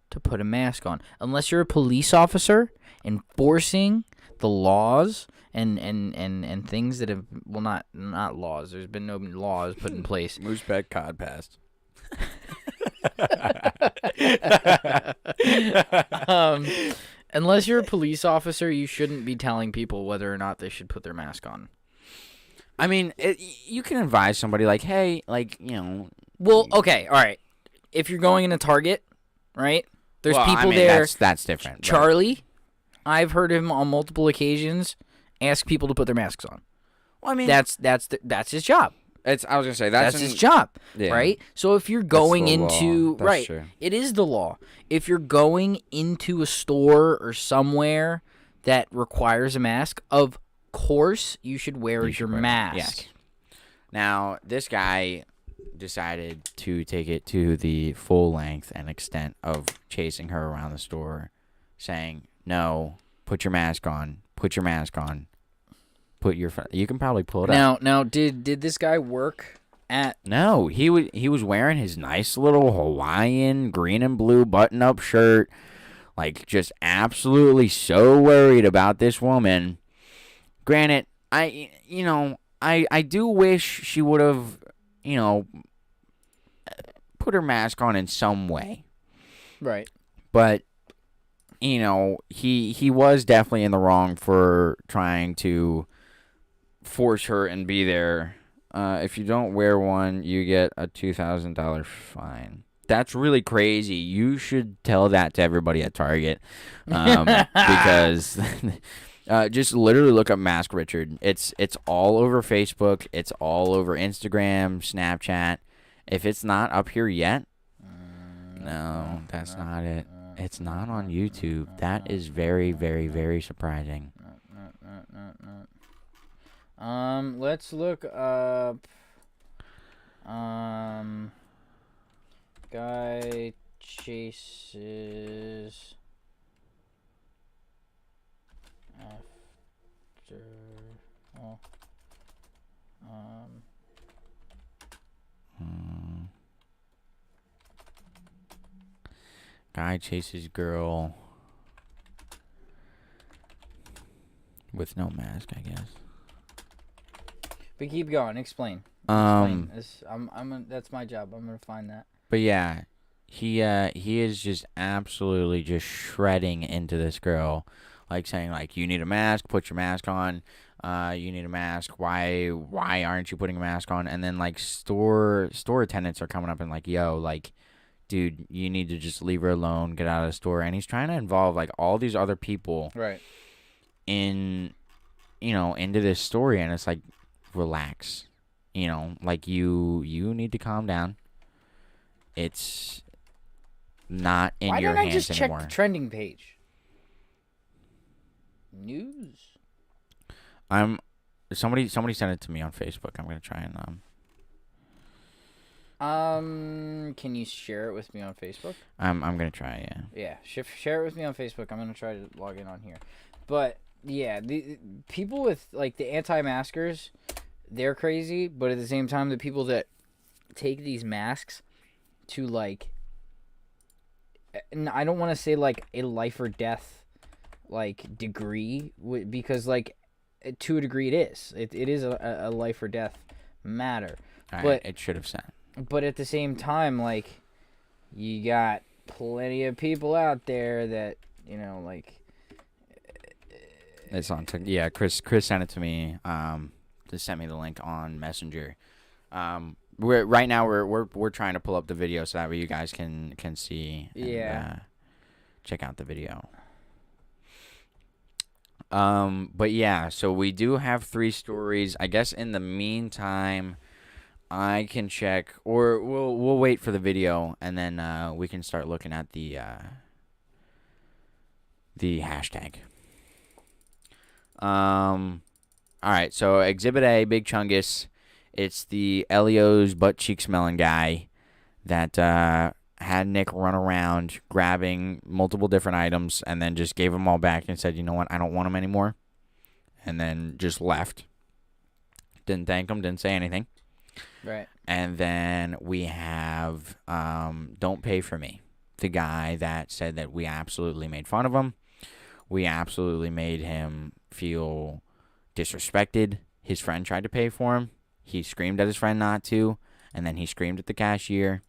to put a mask on. Unless you're a police officer enforcing the laws and things that have, well, not laws. There's been no laws put in place. MoosePackPodcast. Unless you're a police officer, you shouldn't be telling people whether or not they should put their mask on. I mean, you can advise somebody like, hey, like, you know. Well, okay, all right. If you're going in a Target, right, There's Well, people I mean, there. That's different. but- Charlie, I've heard him on multiple occasions ask people to put their masks on. Well, I mean, That's his job. I was gonna say That's his job, yeah, right? So if you're going the law. into That's right, true. it is the law. If you're going into a store or somewhere that requires a mask, of course you should wear your mask. Yes. Now, this guy decided to take it to the full length and extent of chasing her around the store, saying, "No, put your mask on. Put your mask on. Put your." You can probably pull it up. Now, did this guy work at? No, he was wearing his nice little Hawaiian green and blue button-up shirt, like just absolutely so worried about this woman. Granted, I do wish she would have, put her mask on in some way. Right. But he was definitely in the wrong for trying to force her and be there. If you don't wear one, you get a $2,000 fine. That's really crazy. You should tell that to everybody at Target, because just literally look up Mask Richard. It's all over Facebook. It's all over Instagram, Snapchat. If it's not up here yet, no, that's not it. It's not on YouTube. That is very, very, very surprising. Let's look up. Guy chases after. Oh. Guy chases girl with no mask, I guess. But keep going. Explain. That's my job. I'm gonna find that. But yeah, he is just absolutely just shredding into this girl, like saying like, you need a mask, put your mask on. You need a mask. Why aren't you putting a mask on? And then like store attendants are coming up and like, yo, like, dude, you need to just leave her alone, get out of the store. And he's trying to involve like all these other people Right. into this story, and it's like, relax. Like you need to calm down. It's not in your hands anymore. Why don't I just check the trending page? News. Somebody sent it to me on Facebook. I'm gonna try and Can you share it with me on Facebook? I'm gonna try, yeah. Yeah, share it with me on Facebook. I'm gonna try to log in on here. But yeah, the people with like the anti-maskers, they're crazy. But at the same time, the people that take these masks to like, and I don't want to say like a life or death like degree, because like to a degree it is. It is a life or death matter. But it should have said. But at the same time, like, you got plenty of people out there that, like... It's on yeah, Chris sent it to me. Just sent me the link on Messenger. Right now we're trying to pull up the video so that way you guys can see and check out the video. But yeah, so we do have 3 stories. I guess in the meantime, I can check, or we'll wait for the video, and then we can start looking at the hashtag. All right, so Exhibit A, Big Chungus. It's the Elio's butt cheek smelling guy that had Nick run around grabbing multiple different items, and then just gave them all back and said, you know what, I don't want them anymore, and then just left. Didn't thank him, didn't say anything. Right. And then we have Don't Pay For Me, the guy that said that we absolutely made fun of him. We absolutely made him feel disrespected. His friend tried to pay for him. He screamed at his friend not to, and then he screamed at the cashier.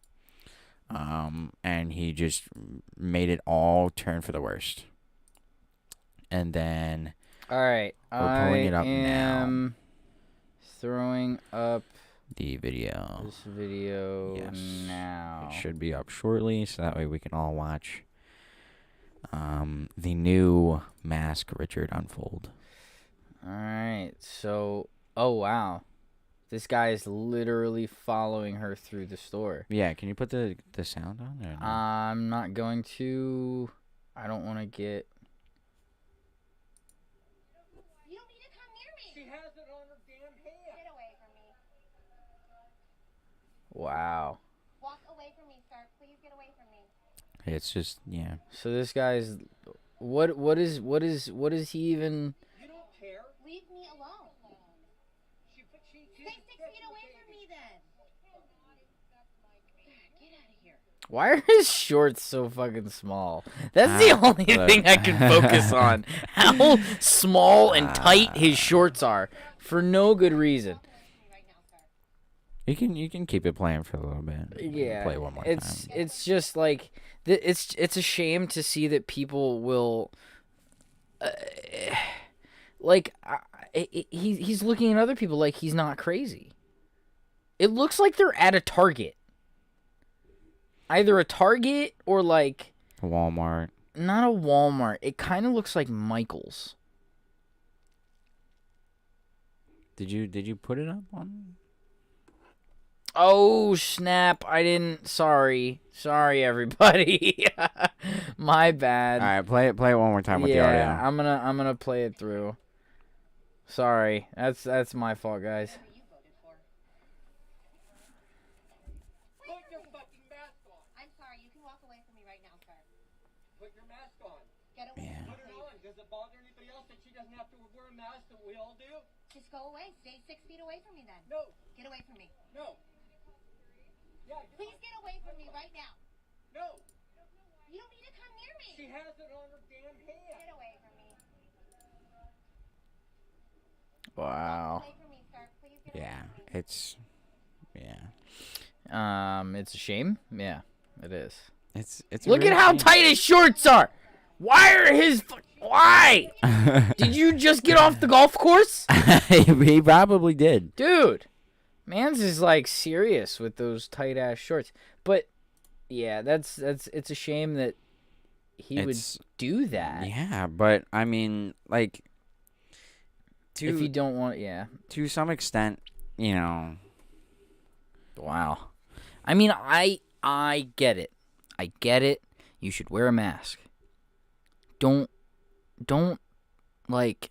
And he just made it all turn for the worst. And then... All right. We're pulling it up now. I am throwing up the video. This video now. It should be up shortly, so that way we can all watch. the new Mask Richard Unfold. All right. So, oh wow, this guy is literally following her through the store. Yeah, can you put the sound on there? No? I'm not going to. I don't want to get. You don't need to come near me. She has it on her damn hand. Get away from me. Wow. Walk away from me, sir. Please get away from me. It's just, yeah. So this guy's. What is he even? You don't care. Leave me alone. She Stay 6 feet away from me then. Get out of here. Why are his shorts so fucking small? That's the only look. thing I can focus on. How small and tight his shorts are for no good reason. Walk away from me right now, sir. You can keep it playing for a little bit. Yeah, Play it one more it's time. it's just like it's a shame to see that people will he's looking at other people like he's not crazy. It looks like they're at a Target, either a Target or like Walmart. not a Walmart. It kind of looks like Michael's. Did you put it up on? Oh snap! I didn't. Sorry, everybody. My bad. All right, play it one more time with the audio. Yeah, I'm gonna play it through. Sorry, that's my fault, guys. Whatever you voted for. Put your fucking mask on. I'm sorry. You can walk away from me right now, sir. Put your mask on. Get away Yeah. from Put me, it please. on. Does it bother anybody else that she doesn't have to wear a mask that we all do? Just go away. Stay 6 feet away from me then. No. Get away from me. No. Yeah, you Please get away from me right now. No. You don't need to come near me. She has it on her damn hand. Get away from me. Wow. Away from me, sir. Please get away Yeah, from me. it's yeah. It's a shame. Yeah, it is. It's a Look at real how shame. tight his shorts are. Why are his? Why? Did you just get off the golf course, He probably did. dude? Mans is like serious with those tight ass shorts. But yeah, it's a shame that he would It's do that. yeah, but I mean, like, If you don't want, yeah. to some extent, you know. Wow. I mean, I get it. I get it. You should wear a mask. Don't like.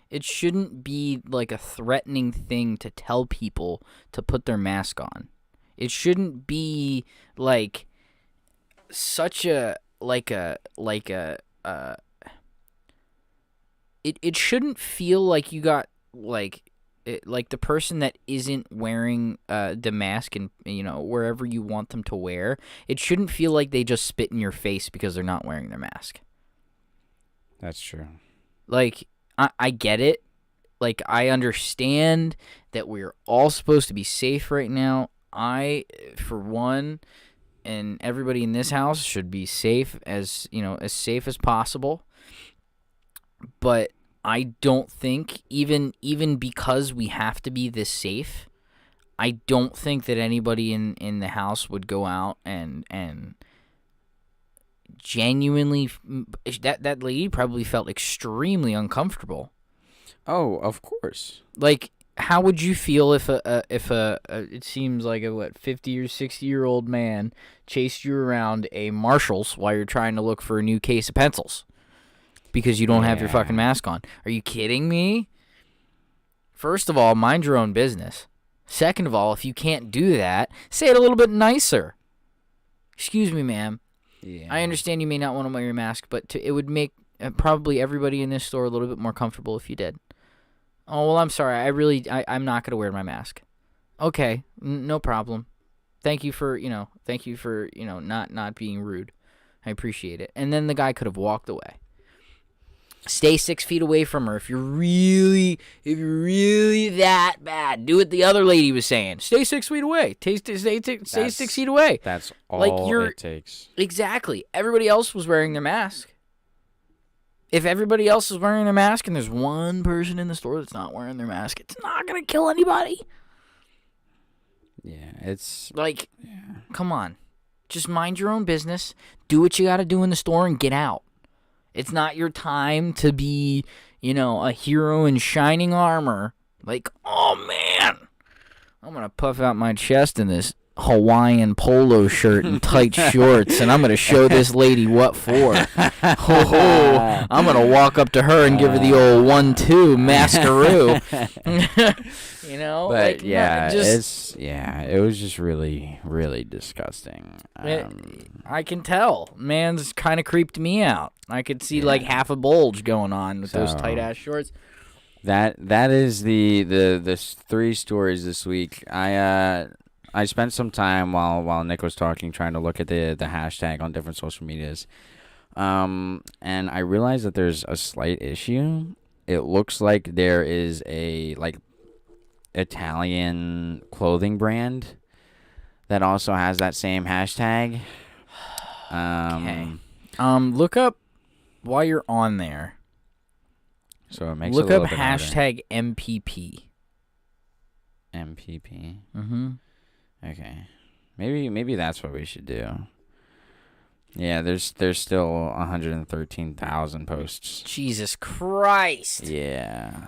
It shouldn't be like a threatening thing to tell people to put their mask on. It shouldn't be like such a it shouldn't feel like you got like the person that isn't wearing the mask and wherever you want them to wear, it shouldn't feel like they just spit in your face because they're not wearing their mask. That's true. Like I get it. Like I understand that we're all supposed to be safe right now. I, for one, and everybody in this house should be safe as safe as possible. But I don't think even because we have to be this safe, I don't think that anybody in the house would go out and genuinely that lady probably felt extremely uncomfortable. Oh, of course. Like, how would you feel if it seems like a 50 or 60-year-old man chased you around a Marshall's while you're trying to look for a new case of pencils because you don't have your fucking mask on? Are you kidding me? First of all, mind your own business. Second of all, if you can't do that, say it a little bit nicer. Excuse me, ma'am. Yeah. I understand you may not want to wear your mask, but it would make probably everybody in this store a little bit more comfortable if you did. Oh, well, I'm sorry. I'm not going to wear my mask. Okay, no problem. Thank you for not being rude. I appreciate it. And then the guy could have walked away. Stay 6 feet away from her if you're really that bad. Do what the other lady was saying. Stay 6 feet away. Stay 6 feet away. That's all Like, it takes. Exactly. Everybody else was wearing their mask. If everybody else is wearing their mask and there's one person in the store that's not wearing their mask, it's not going to kill anybody. Yeah, it's Like, come on. Just mind your own business. Do what you got to do in the store and get out. It's not your time to be, a hero in shining armor. Like, oh, man. I'm going to puff out my chest in this Hawaiian polo shirt and tight shorts, and I'm going to show this lady what for. I'm going to walk up to her and give her the old 1-2 mascaroo. But it was just really, really disgusting. I can tell. Man's kind of creeped me out. I could see like half a bulge going on with those tight ass shorts. That is the 3 stories this week. I spent some time while Nick was talking trying to look at the hashtag on different social medias. And I realized that there's a slight issue. It looks like there is a Italian clothing brand that also has that same hashtag. Okay. Look up while you're on there. So it makes look it a up little bit harder. hashtag MPP. MPP. Mm-hmm. Okay. Maybe that's what we should do. Yeah, there's still 113,000 posts. Jesus Christ. Yeah.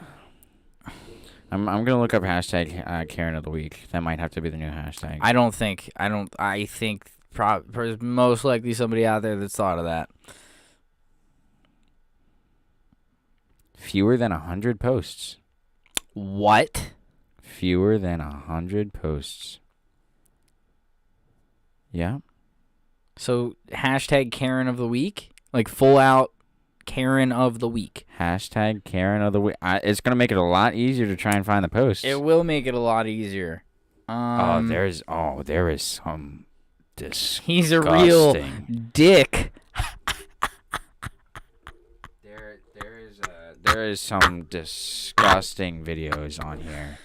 I'm gonna look up hashtag Karen of the week. That might have to be the new hashtag. I think most likely somebody out there that's thought of that. Fewer than 100 posts. What? Fewer than 100 posts. Yeah. So hashtag Karen of the week, like full out Karen of the week. Hashtag Karen of the week. It's gonna make it a lot easier to try and find the posts. It will make it a lot easier. There is some disgusting. He's a real dick. There is some disgusting videos on here.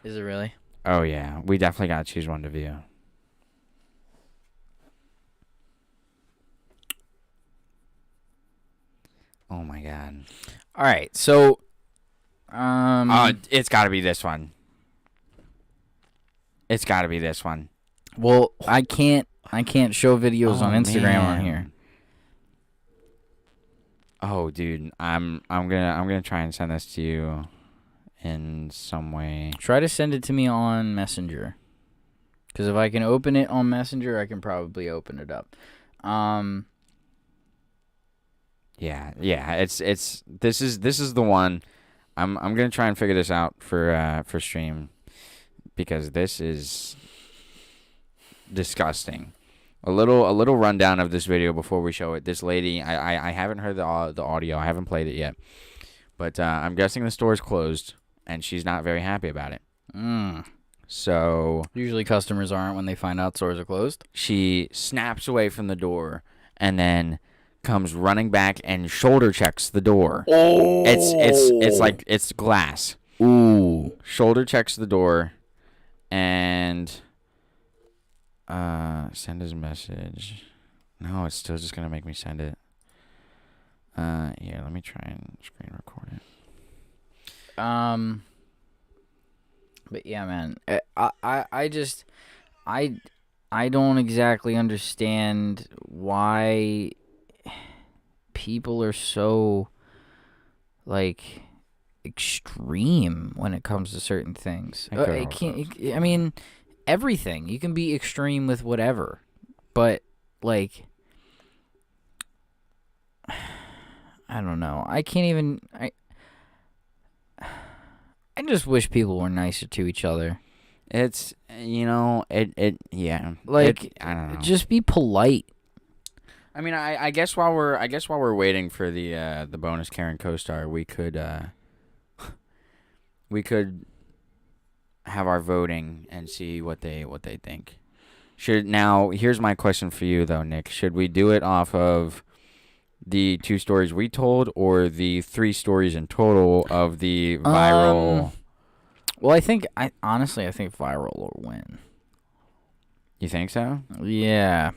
Is it really? Oh yeah, we definitely gotta choose one to view. Oh my god. All right, so it's gotta be this one. It's gotta be this one. Well, I can't show videos on Instagram on here. Oh, dude, I'm gonna try and send this to you in some way. Try to send it to me on Messenger, because if I can open it on Messenger, I can probably open it up. Yeah. This is the one. I'm gonna try and figure this out for stream, because this is disgusting. A little rundown of this video before we show it. This lady, I haven't heard the audio. I haven't played it yet, but I'm guessing the store is closed and she's not very happy about it. So Usually customers aren't when they find out stores are closed. She snaps away from the door and then comes running back and shoulder checks the door. Oh, it's like it's glass. Ooh. Shoulder checks the door and send his message. No, it's still just gonna make me send it. Yeah, let me try and screen record it. But yeah, man, I don't exactly understand why people are so like extreme when it comes to certain things. I mean, everything. You can be extreme with whatever, but like, I don't know. I can't even. I just wish people were nicer to each other. It's yeah. Like, I don't know. Just be polite. I mean, I guess while we're waiting for the bonus Karen co-star, we could have our voting and see what they think. Here's my question for you though, Nick. Should we do it off of the 2 stories we told, or the 3 stories in total of the viral? Well, I honestly think viral will win. You think so? Yeah.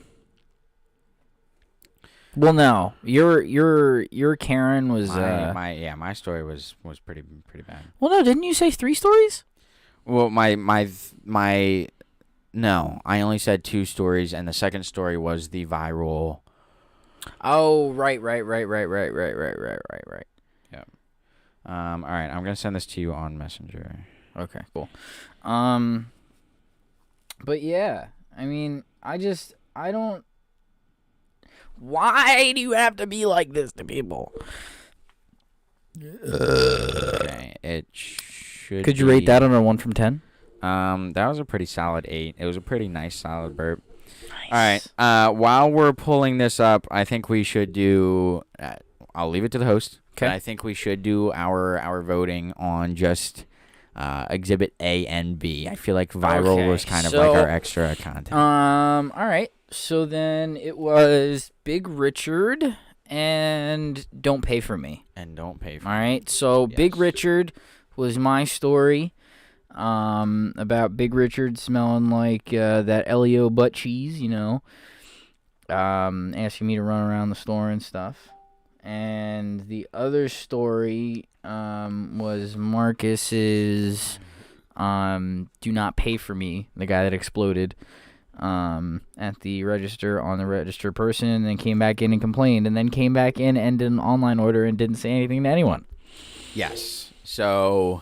Well, no, your Karen was my story was pretty bad. Well, no, didn't you say 3 stories? Well, my No, I only said 2 stories, and the second story was the viral. Oh, right. Yeah. All right, I'm gonna send this to you on Messenger. Okay, cool. But yeah, I mean, I don't. Why do you have to be like this to people? Okay, it should. Could you rate that on a 1 from 10? That was a pretty solid 8. It was a pretty nice, solid burp. Nice. All right. While we're pulling this up, I think we should do. I'll leave it to the host. Okay. I think we should do our voting on just Exhibit A and B. I feel like viral was kind of like our extra content. All right. So then it was Big Richard and Don't Pay For Me. And Don't Pay For All Me. right. So Yes. Big Richard was my story. About Big Richard smelling like that Elio butt cheese, asking me to run around the store and stuff. And the other story was Marcus's Do Not Pay For Me, the guy that exploded at the register on the register person, and then came back in and complained, and then came back in and did an online order and didn't say anything to anyone. Yes. So,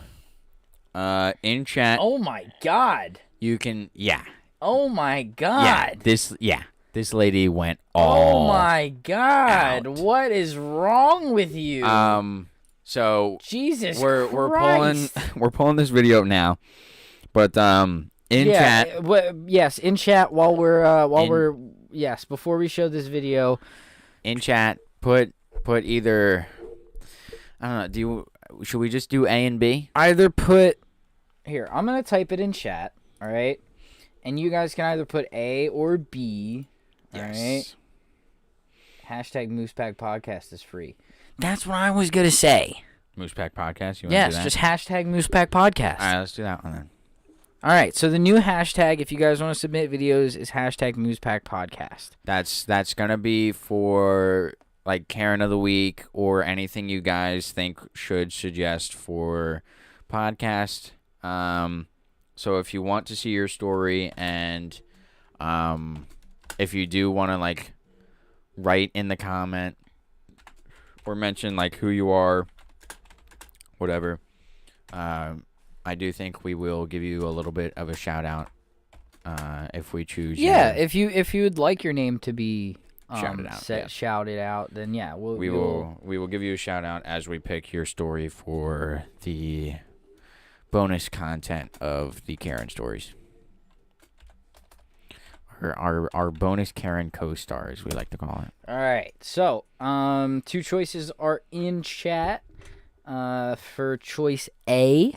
in chat. Oh my God. You can. Yeah. Oh my God. This lady went all. Oh my God. out. What is wrong with you? So Jesus we're Christ. pulling this video up now, but in chat. Yes, in chat before we show this video. In chat, put either. I don't know. Should we just do A and B? Either put here. I'm gonna type it in chat. All right, and you guys can either put A or B. All right. Hashtag MoosePackPodcast is free. That's what I was gonna say. MoosePackPodcast. You want to do Yes, that? just hashtag MoosePackPodcast. All right, let's do that one then. All right, so the new hashtag, if you guys want to submit videos, is hashtag MoosePackPodcast. That's gonna be for like Karen of the Week or anything you guys think should suggest for podcast. So if you want to see your story and if you do want to like write in the comment or mention like who you are, whatever, I do think we will give you a little bit of a shout out if we choose. Yeah, if you would like your name to be shouted out, shouted out, then yeah, we will give you a shout out as we pick your story for the bonus content of the Karen stories. Our bonus Karen co-stars, we like to call it. All right, so 2 choices are in chat. For choice A,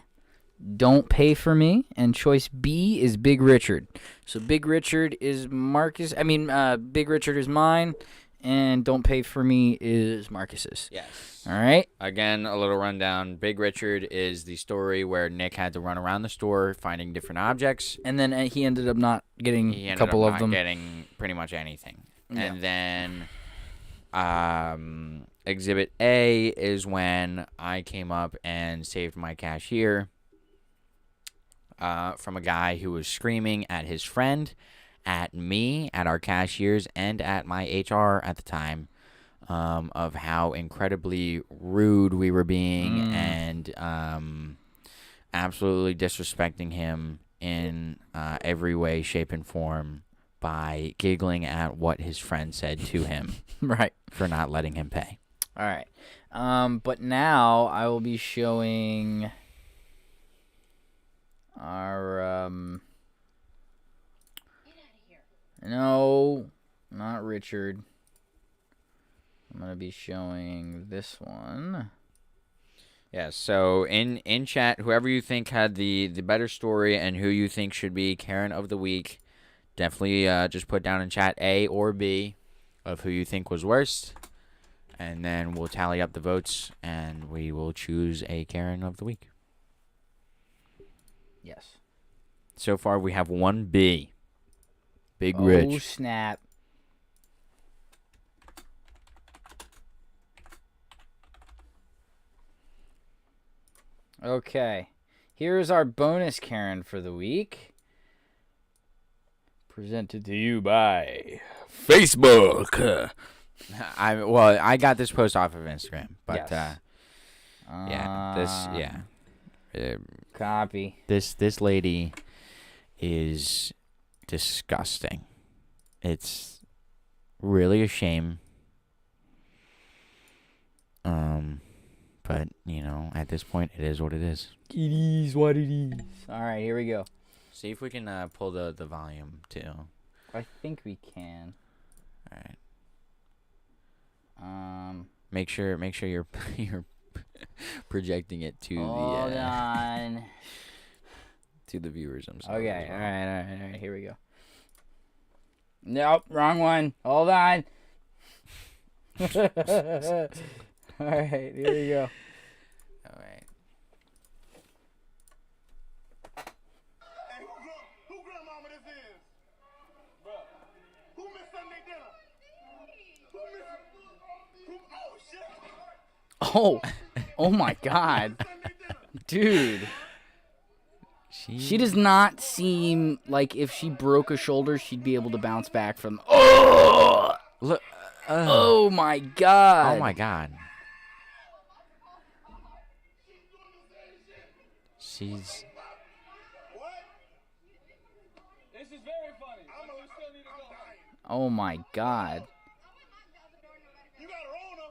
Don't Pay For Me, and choice B is Big Richard. So Big Richard is Big Richard is mine, and Don't Pay For Me is Marcus's. Yes. All right. Again, a little rundown. Big Richard is the story where Nick had to run around the store finding different objects. And then he ended up not getting He a ended couple up of not them. getting pretty much anything. Yeah. And then Exhibit A is when I came up and saved my cashier from a guy who was screaming at his friend, at me, at our cashiers, and at my HR at the time, of how incredibly rude we were being and absolutely disrespecting him in every way, shape, and form by giggling at what his friend said to him Right. for not letting him pay. All right. But now I will be showing our Get out of here. no, not Richard. I'm going to be showing this one. Yeah, so in chat, whoever you think had the better story and who you think should be Karen of the Week, definitely just put down in chat A or B of who you think was worst. And then we'll tally up the votes, and we will choose a Karen of the Week. Yes. So far, we have one B. Big Oh, Rich. snap. Okay. Here's our bonus Karen for the week. Presented to you by Facebook. I got this post off of Instagram, but Yes. Copy. This lady is disgusting. It's really a shame. But at this point, it is what it is. It is what it is. All right, here we go. See if we can pull the volume too. I think we can. All right. Make sure you're projecting it to Hold on. to the viewers. I'm sorry. Okay, all right. Here we go. Nope, wrong one. Hold on. All right, here we go. All right. Hey, who grandmama this is? Bruh. Who missed Sunday dinner? Oh, shit. Oh my God, Sunday dinner. dude. She does not seem like if she broke a shoulder, she'd be able to bounce back from. Oh, Look. oh my God. Oh my God. She's. What? This is very funny. But you still need to go. Oh my God. You got a Rona?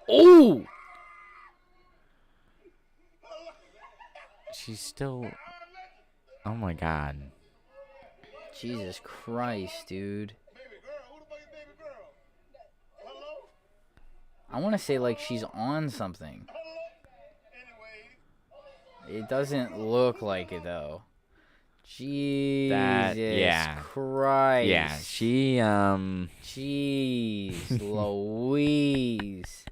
Oh. She's still. Oh my God. Jesus Christ, dude. Baby girl. Who the fuck is baby girl? Hello? I want to say like she's on something. Hello? Anyway. It doesn't look like it though. Jesus yeah. Christ. Yeah. She Jeez Louise.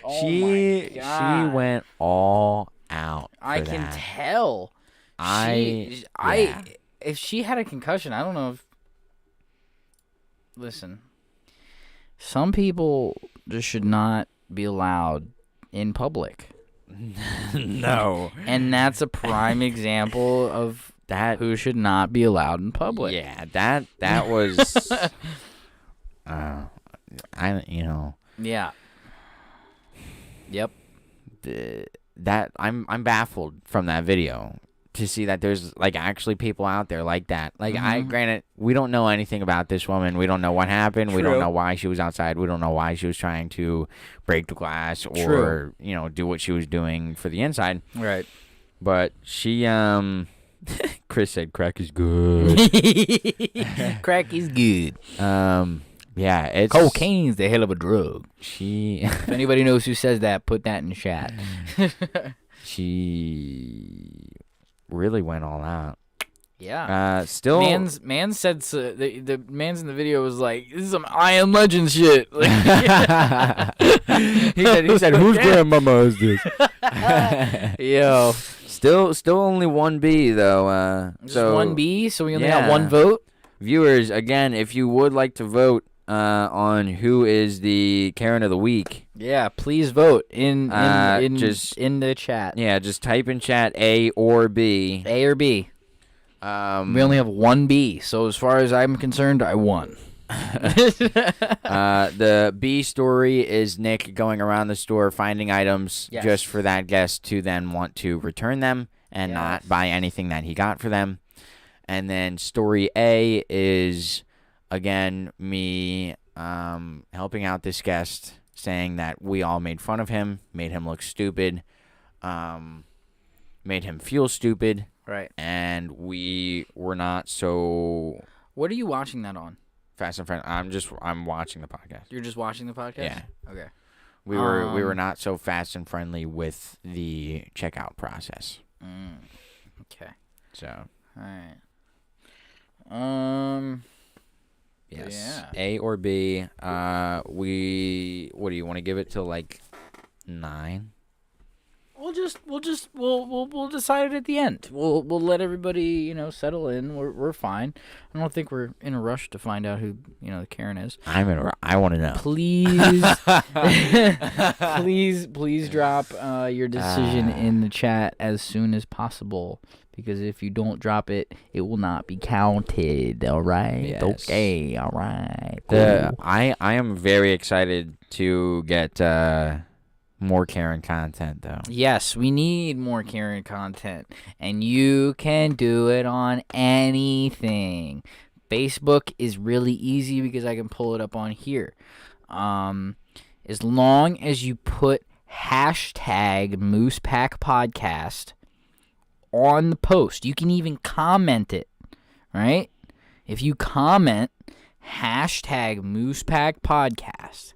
Oh she my God. went all out. I for can that. tell. Yeah. If she had a concussion, I don't know if. Listen, some people just should not be allowed in public, No. and that's a prime example of That. who should not be allowed in public. Yeah. That was. Yeah. Yep. That I'm baffled from that video to see that there's like actually people out there like that. Like granted, we don't know anything about this woman. We don't know what happened. We don't True. know why she was outside. We don't know why she was trying to break the glass or do what she was doing for the inside. Right. But she Chris said crack is good. Crack is good. Yeah, it's Cocaine's the hell of a drug. She If anybody knows who says that, put that in the chat. she really went all out. Yeah. Still Man said so, the man's in the video was like, "This is some I Am Legend shit." Like, he said whose grandmama is this? yo, Still only one B though. just So one B, so we only yeah. got one vote. Viewers, again, if you would like to vote on who is the Karen of the week, Yeah, please vote in just- in the chat. yeah, just type in chat A or B. A or B. We only have one B, so as far as I'm concerned, I won. The B story is Nick going around the store finding items Yes. just for that guest to then want to return them and not Yes. buy anything that he got for them. And then story A is, again, me helping out this guest, saying that we all made fun of him, made him look stupid, made him feel stupid, Right. and we were not so What are you watching that on? fast and friendly. I'm watching the podcast. You're just watching the podcast? Yeah. Okay. We were not so fast and friendly with the checkout process. Okay. So All right. yes, Yeah. A or B. What do you want to give it to, like 9? We'll decide decide it at the end. We'll let everybody settle in. We're fine. I don't think we're in a rush to find out who the Karen is. I want to know. Please, please drop your decision in the chat as soon as possible. Because if you don't drop it, it will not be counted. All right. Yes. Okay. All right. Cool. I am very excited to get more Karen content though. Yes, we need more Karen content, and you can do it on anything. Facebook is really easy because I can pull it up on here. As long as you put hashtag MoosePackPodcast on the post, you can even comment it, right? If you comment hashtag MoosePackPodcast,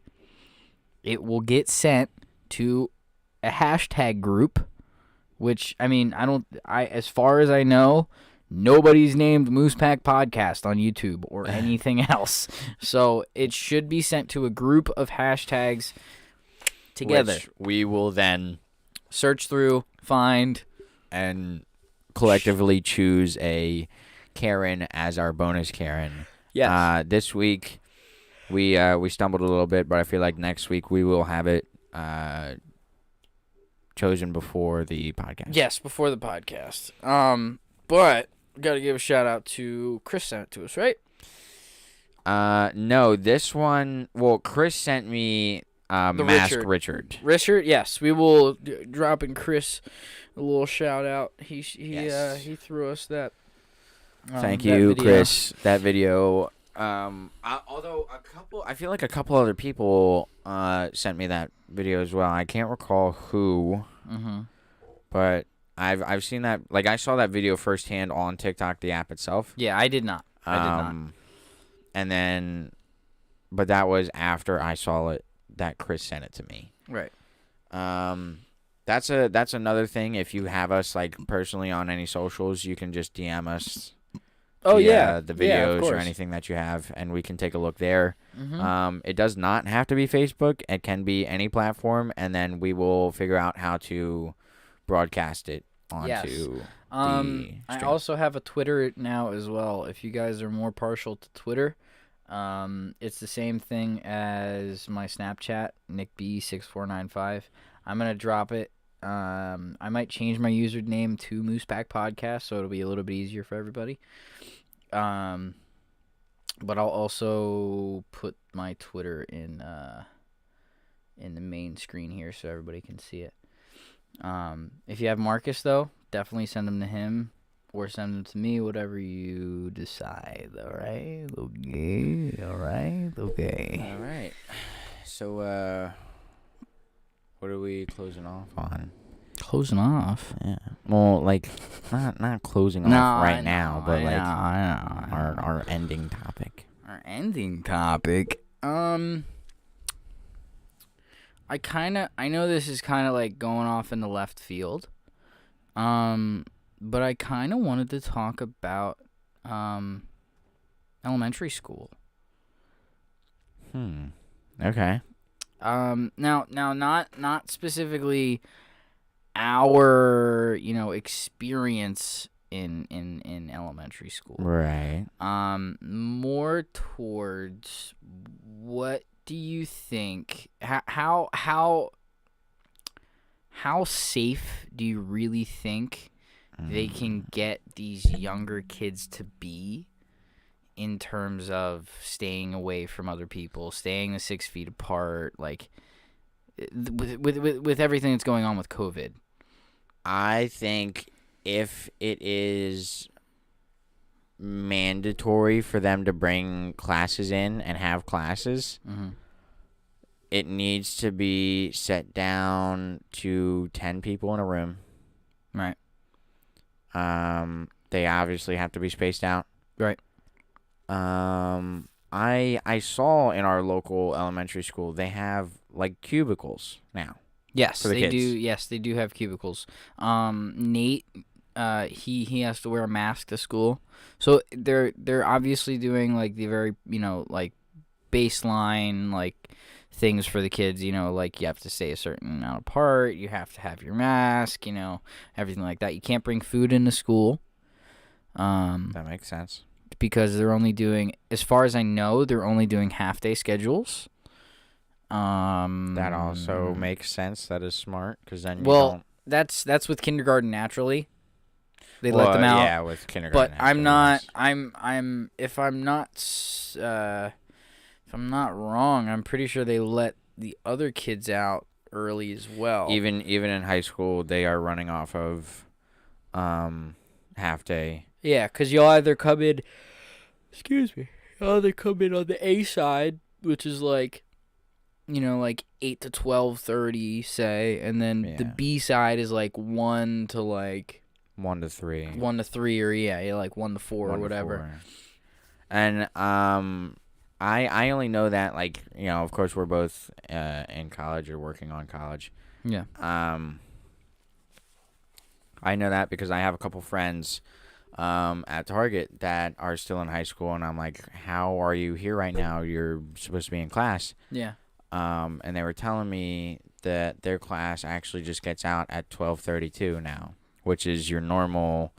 it will get sent to a hashtag group, which, as far as I know, nobody's named MoosePack Podcast on YouTube or anything else. So it should be sent to a group of hashtags together. Which we will then search through, find, and collectively choose a Karen as our bonus Karen. Yes. This week we stumbled a little bit, but I feel like next week we will have it chosen before the podcast. Yes, before the podcast. But got to give a shout out to Chris, sent it to us, right? No, this one. Well, Chris sent me Masked Richard. Richard, yes, we will drop in Chris a little shout out. He threw us that. Thank that you, video. Chris. That video. Although I feel like a couple other people sent me that video as well. I can't recall who, but I've seen that. Like, I saw that video firsthand on TikTok, the app itself. Yeah, I did not. And then, but that was after I saw it that Chris sent it to me. Right. That's another thing. If you have us like personally on any socials, you can just DM us. Oh the videos or anything that you have, and we can take a look there. It does not have to be Facebook. It can be any platform, and then we will figure out how to broadcast it onto the stream. I also have a Twitter now as well. If you guys are more partial to Twitter, it's the same thing as my Snapchat, NickB6495. I'm gonna drop it. I might change my username to MoosePack Podcast, so it'll be a little bit easier for everybody. But I'll also put my Twitter in the main screen here so everybody can see it. If you have Marcus, though, definitely send them to him or send them to me, whatever you decide. All right? Okay. All right? Okay. All right. So, what are we closing off on? Closing off? Yeah. Well, like, not closing off right now, but like our ending topic. Our ending topic. I know this is kind of like going off in the left field. But I kind of wanted to talk about elementary school. Okay. Now not specifically our, experience in elementary school. Right. More towards what do you think? How safe do you really think they can get these younger kids to be in terms of staying away from other people, staying the 6 feet apart, like with everything that's going on with COVID? I think if it is mandatory for them to bring classes in and have classes, it needs to be set down to 10 people in a room. Right. They obviously have to be spaced out. Right. I saw in our local elementary school they have like cubicles now. Yes, for the they kids. do. Yes, they do have cubicles. Nate, he has to wear a mask to school, so they're obviously doing like the very like baseline like things for the kids, you know, like you have to stay a certain amount apart, you have to have your mask, you know, everything like that. You can't bring food into school. That makes sense. Because they're only doing, as far as I know, they're only doing half-day schedules. That also makes sense. That is smart, because then you Well, don't... that's with kindergarten naturally. They let them out. Yeah, with kindergarten. But I'm not. yes. If I'm not wrong, I'm pretty sure they let the other kids out early as well. Even in high school, they are running off of half day. Yeah, because you'll either come in. Excuse me. You'll either come in on the A side, which is like, you know, like 8 to 12:30, say, and then the Yeah. B side is like 1 to like 1 to 3. 1 to 3, or yeah, like 1 to 4 or 1 to whatever. 4. And I only know that, like, you know, of course we're both in college or working on college. Yeah. I know that because I have a couple friends at Target that are still in high school, and I'm like, how are you here right now? You're supposed to be in class. Yeah. And they were telling me that their class actually just gets out at 12:32 now, which is your normal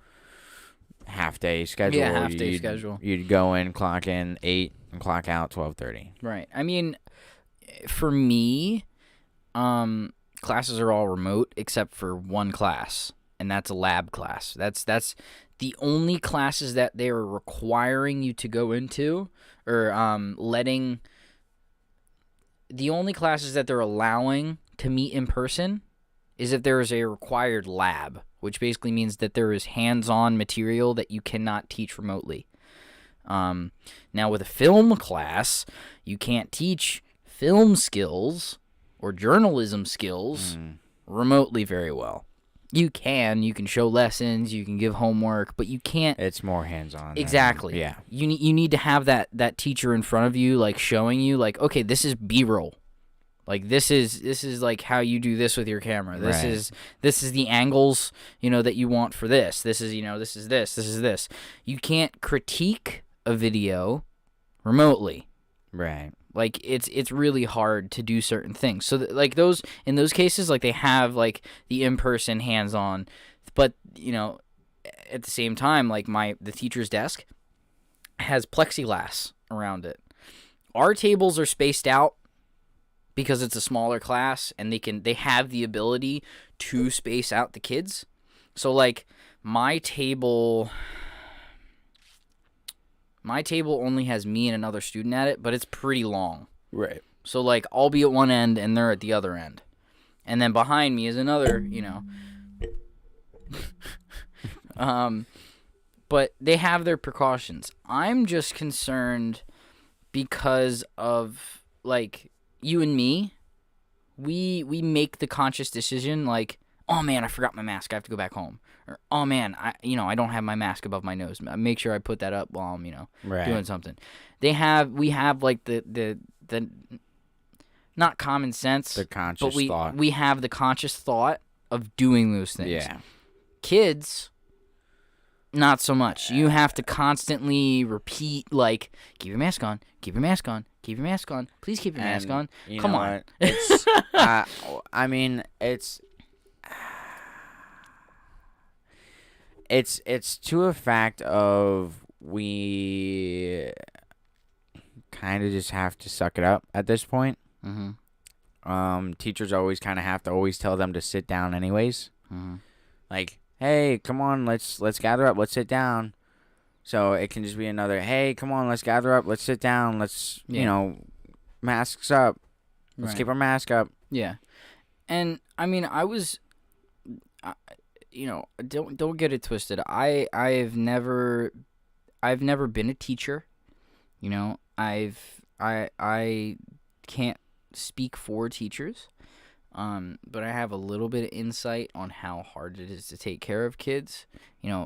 half-day schedule. Yeah, half-day schedule. You'd go in, clock in 8, and clock out 12:30. Right. I mean, for me, classes are all remote except for one class, and that's a lab class. That's the only classes that they are requiring you to go into, or the only classes that they're allowing to meet in person is if there is a required lab, which basically means that there is hands-on material that you cannot teach remotely. Now, with a film class, you can't teach film skills or journalism skills remotely very well. You can show lessons, you can give homework, but you can't. It's more hands-on. Exactly. Yeah. You need to have that teacher in front of you, like showing you, like, okay, this is B-roll. Like this is like how you do this with your camera. This is the angles, you know, that you want for this. This is, you know, this is this. You can't critique a video remotely. Right. Like it's really hard to do certain things. So like in those cases, like they have like the in-person hands-on, but you know, at the same time, like the teacher's desk has plexiglass around it. Our tables are spaced out because it's a smaller class, and they have the ability to space out the kids. So like my table only has me and another student at it, but it's pretty long. Right. So like I'll be at one end and they're at the other end. And then behind me is another, you know. But they have their precautions. I'm just concerned because of like you and me, we make the conscious decision like, oh man, I forgot my mask, I have to go back home. Or, oh man, I don't have my mask above my nose. Make sure I put that up while I'm, doing something. We have like the not common sense, The conscious thought. We have the conscious thought of doing those things. Yeah. Kids, not so much. You have to constantly repeat, like, keep your mask on, keep your mask on, keep your mask on, please keep your mask on. Come on. What? It's, I mean, it's to a fact of we kind of just have to suck it up at this point. Mm-hmm. Teachers always kind of have to always tell them to sit down anyways. Mm-hmm. Like, hey, come on, let's gather up, let's sit down. So it can just be another, hey, come on, let's gather up, let's sit down, let's, masks up. Let's keep our mask up. Yeah. And, I mean, don't get it twisted. I've never been a teacher. I can't speak for teachers. But I have a little bit of insight on how hard it is to take care of kids.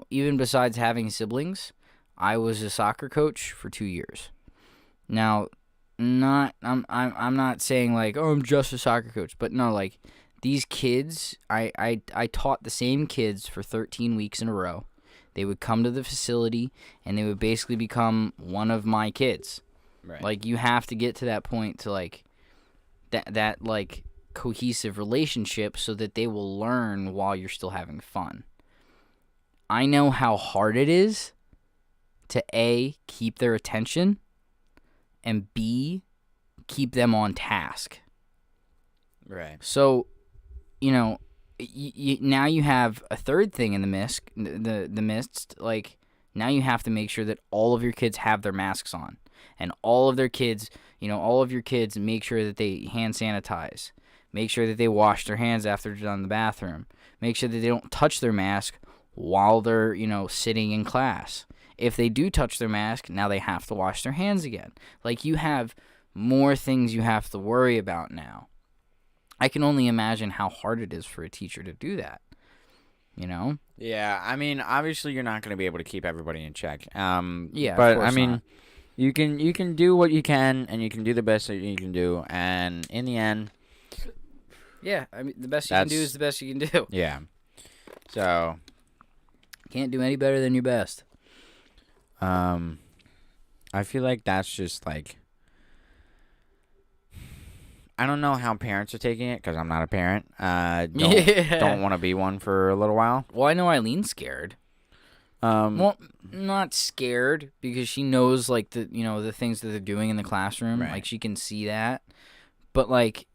Even besides having siblings, I was a soccer coach for 2 years. Now, I'm not saying like, oh, I'm just a soccer coach, but no, like these kids, I taught the same kids for 13 weeks in a row. They would come to the facility and they would basically become one of my kids. Right. Like you have to get to that point to like that like cohesive relationship so that they will learn while you're still having fun. I know how hard it is to A, keep their attention, and B, keep them on task. Right. So, now you have a third thing in the midst. Like, now you have to make sure that all of your kids have their masks on, and all of your kids make sure that they hand sanitize, make sure that they wash their hands after they're done in the bathroom, make sure that they don't touch their mask while they're sitting in class. If they do touch their mask, now they have to wash their hands again. Like, you have more things you have to worry about now. I can only imagine how hard it is for a teacher to do that. Yeah, I mean, obviously you're not going to be able to keep everybody in check. Yeah, but of course I mean, not. you can do what you can, and you can do the best that you can do, and in the end, Yeah, I mean, the best you can do is the best you can do. yeah. So, Can't do any better than your best. I feel like that's just like, I don't know how parents are taking it because I'm not a parent. Don't want to be one for a little while. Well, I know Eileen's scared. Well, not scared because she knows like the things that they're doing in the classroom. Right. Like, she can see that, but like,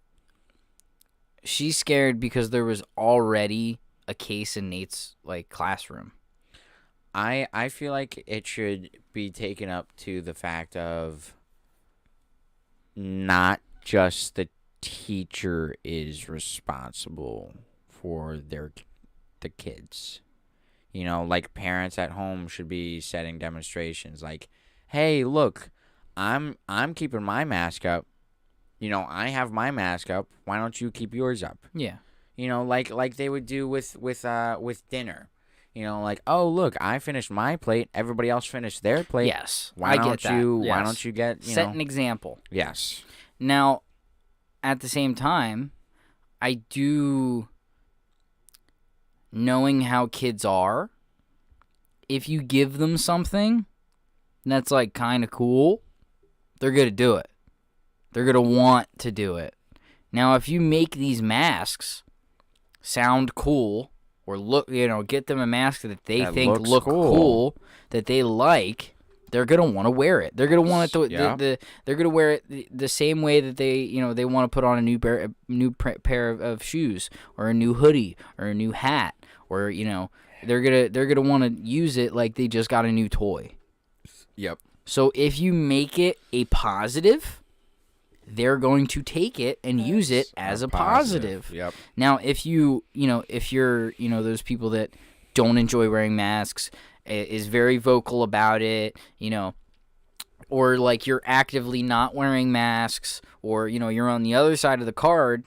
she's scared because there was already a case in Nate's like classroom. I feel like it should be taken up to the fact of not just the teacher is responsible for the kids. Like, parents at home should be setting demonstrations like, hey, look, I'm keeping my mask up. I have my mask up. Why don't you keep yours up? Yeah. Like they would do with dinner. Like, oh, look, I finished my plate. Everybody else finished their plate. Yes. Why I don't get that. you? Yes. Why don't you get Set an example. Yes. Now, at the same time, I do, knowing how kids are, if you give them something that's like kind of cool, they're going to do it. They're going to want to do it. Now, if you make these masks sound cool, or get them a mask that they think look cool, that they like, they're gonna want to wear it. They're gonna want it. They're gonna wear it the same way that they want to put on a new pair of shoes, or a new hoodie, or a new hat, or they're gonna want to use it like they just got a new toy. Yep. So if you make it a positive, they're going to take it and use it as a positive. Yep. Now, if you're those people that don't enjoy wearing masks, is very vocal about it, or like you're actively not wearing masks, or you're on the other side of the card,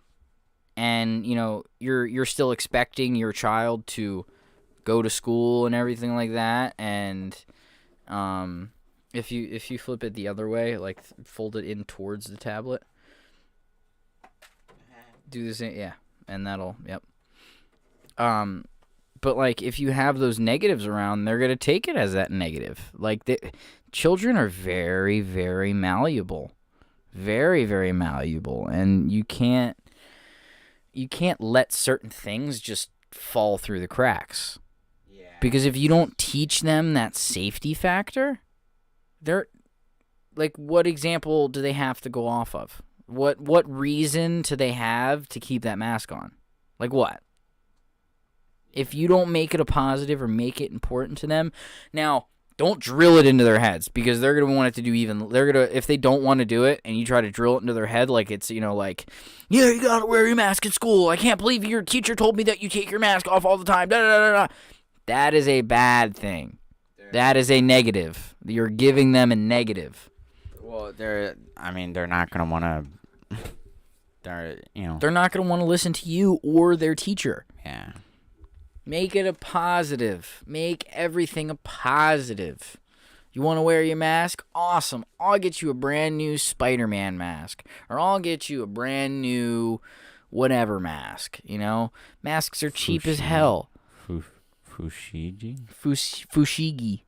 and you're still expecting your child to go to school and everything like that, and if you flip it the other way, like fold it in towards the tablet, do the same, yeah, and that'll, yep. But like, if you have those negatives around, they're gonna take it as that negative. Like, children are very, very malleable, very, very malleable, and you can't let certain things just fall through the cracks. Yeah. Because if you don't teach them that safety factor, they're like, what example do they have to go off of? What reason do they have to keep that mask on? Like, what? If you don't make it a positive or make it important to them, now don't drill it into their heads, because they're gonna want it to do if they don't want to do it and you try to drill it into their head like it's like, yeah, you gotta wear your mask at school. I can't believe your teacher told me that you take your mask off all the time. Da, da, da, da. That is a bad thing. That is a negative. You're giving them a negative. Well, they're not gonna want to. They're not gonna want to listen to you or their teacher. Yeah. Make it a positive. Make everything a positive. You want to wear your mask? Awesome. I'll get you a brand new Spider-Man mask. Or I'll get you a brand new whatever mask. Masks are cheap as hell. Fushigi? Fushigi.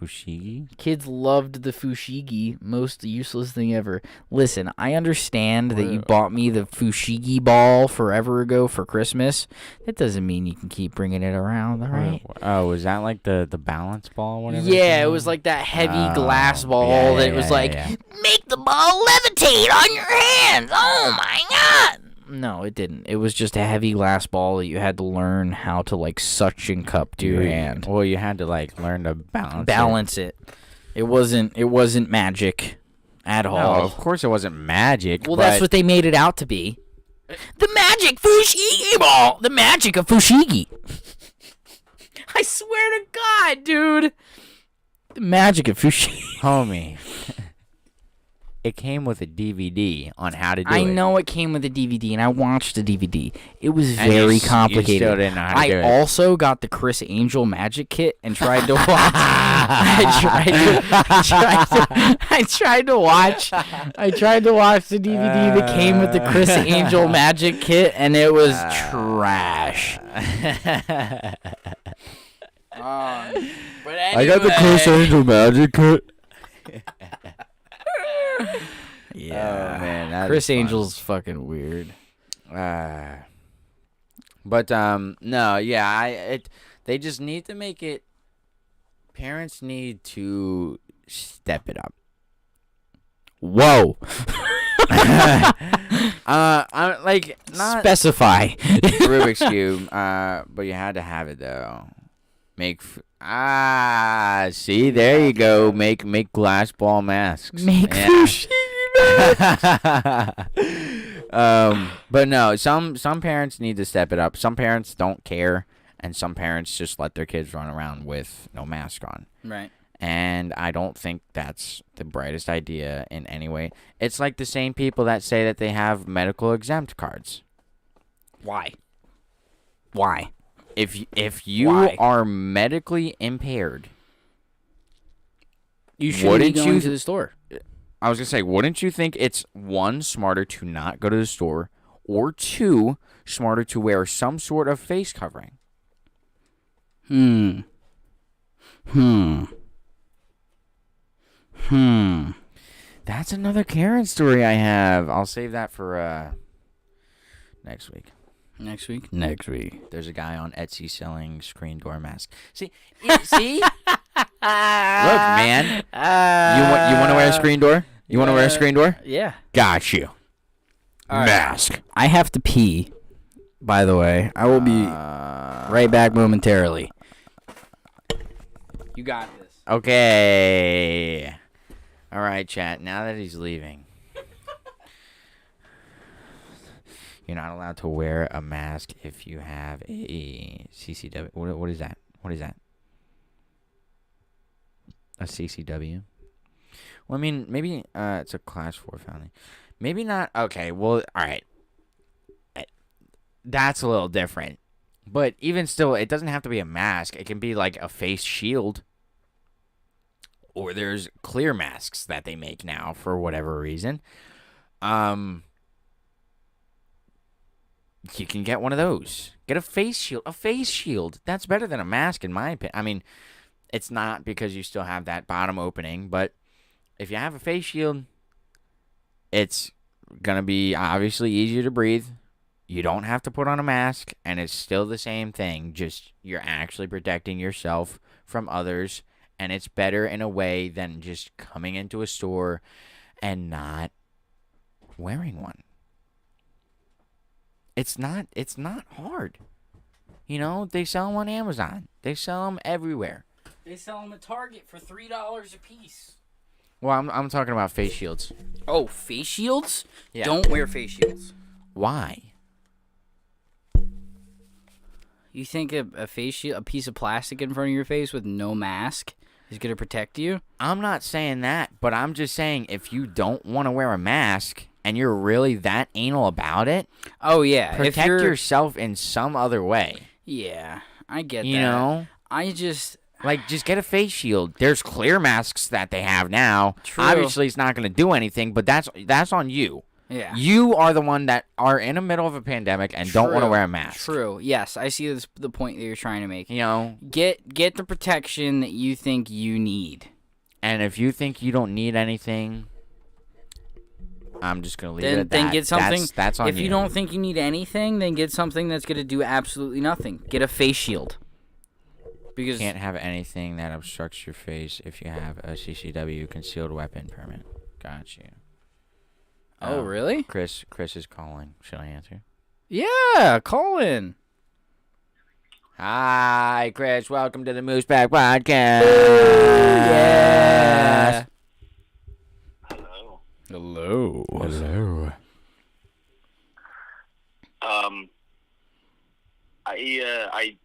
Fushigi? Kids loved the fushigi, most useless thing ever. Listen, I understand that you bought me the fushigi ball forever ago for Christmas. That doesn't mean you can keep bringing it around, all right? Oh, was that like the balance ball or whatever? Yeah, it was like that heavy glass ball that was like, make the ball levitate on your hands. Oh, my God. No, it didn't. It was just a heavy glass ball that you had to learn how to, like, suction cup to your hand. Well, you had to, like, learn to balance it. It wasn't magic at all. No, of course it wasn't magic. Well, that's what they made it out to be. The magic Fushigi ball. The magic of Fushigi. I swear to God, dude. The magic of Fushigi. Homie. It came with a DVD on how to do it. I know it came with a DVD, and I watched the DVD. It was very complicated. You still didn't know how to do it. I also got the Chris Angel magic kit and tried to watch. I tried to watch the DVD that came with the Chris Angel magic kit, and it was trash. But anyway, I got the Chris Angel magic kit. Yeah, oh, man, Chris Angel's fucking weird. But no, yeah, they just need to make it. Parents need to step it up. Whoa. I'm like not specify Rubik's Cube, but you had to have it though. See, there you go. Make glass ball masks. But no, some parents need to step it up. Some parents don't care, and some parents just let their kids run around with no mask on. Right. And I don't think that's the brightest idea in any way. It's like the same people that say that they have medical exempt cards. Why? If you Why? are medically impaired, you should be going to the store. I was going to say, wouldn't you think it's, 1, smarter to not go to the store, or 2, smarter to wear some sort of face covering? That's another Karen story I have. I'll save that for next week. Next week? There's a guy on Etsy selling screen door masks. See? Look, man. You want to wear a screen door? You want to wear a screen door? Yeah. Got you. Right. Mask. I have to pee, by the way. I will be right back momentarily. You got this. Okay. All right, chat. Now that he's leaving, you're not allowed to wear a mask if you have a CCW. What is that? What is that? A CCW? Well, I mean, maybe it's a class 4 felony. Maybe not. Okay, well, all right. That's a little different. But even still, it doesn't have to be a mask. It can be like a face shield. Or there's clear masks that they make now for whatever reason. You can get one of those. Get a face shield. A face shield. That's better than a mask in my opinion. I mean, it's not because you still have that bottom opening, but if you have a face shield, it's going to be obviously easier to breathe. You don't have to put on a mask, and it's still the same thing. Just you're actually protecting yourself from others, and it's better in a way than just coming into a store and not wearing one. It's not hard. You know, they sell them on Amazon. They sell them everywhere. They sell them at Target for $3 a piece. Well, I'm talking about face shields. Oh, face shields? Yeah. Don't wear face shields. Why? You think a face shield, a piece of plastic in front of your face with no mask is going to protect you? I'm not saying that, but I'm just saying if you don't want to wear a mask and you're really that anal about it, oh yeah, protect yourself in some other way. Yeah, I get that. You know? just get a face shield. There's clear masks that they have now. True. Obviously, it's not going to do anything, but that's on you. Yeah. You are the one that are in the middle of a pandemic and don't want to wear a mask. True. Yes, I see the point that you're trying to make. You know, Get the protection that you think you need. and if you think you don't need anything, I'm just gonna leave it at that. Then get something. That's on if you don't think you need anything, then get something that's gonna do absolutely nothing. Get a face shield. Because Can't have anything that obstructs your face if you have a CCW concealed weapon permit. Got you. Oh, really? Chris is calling. Should I answer? Yeah, call in. Hi, Chris. Welcome to the MoosePack Podcast. Yeah. Hello. Hello. Hello.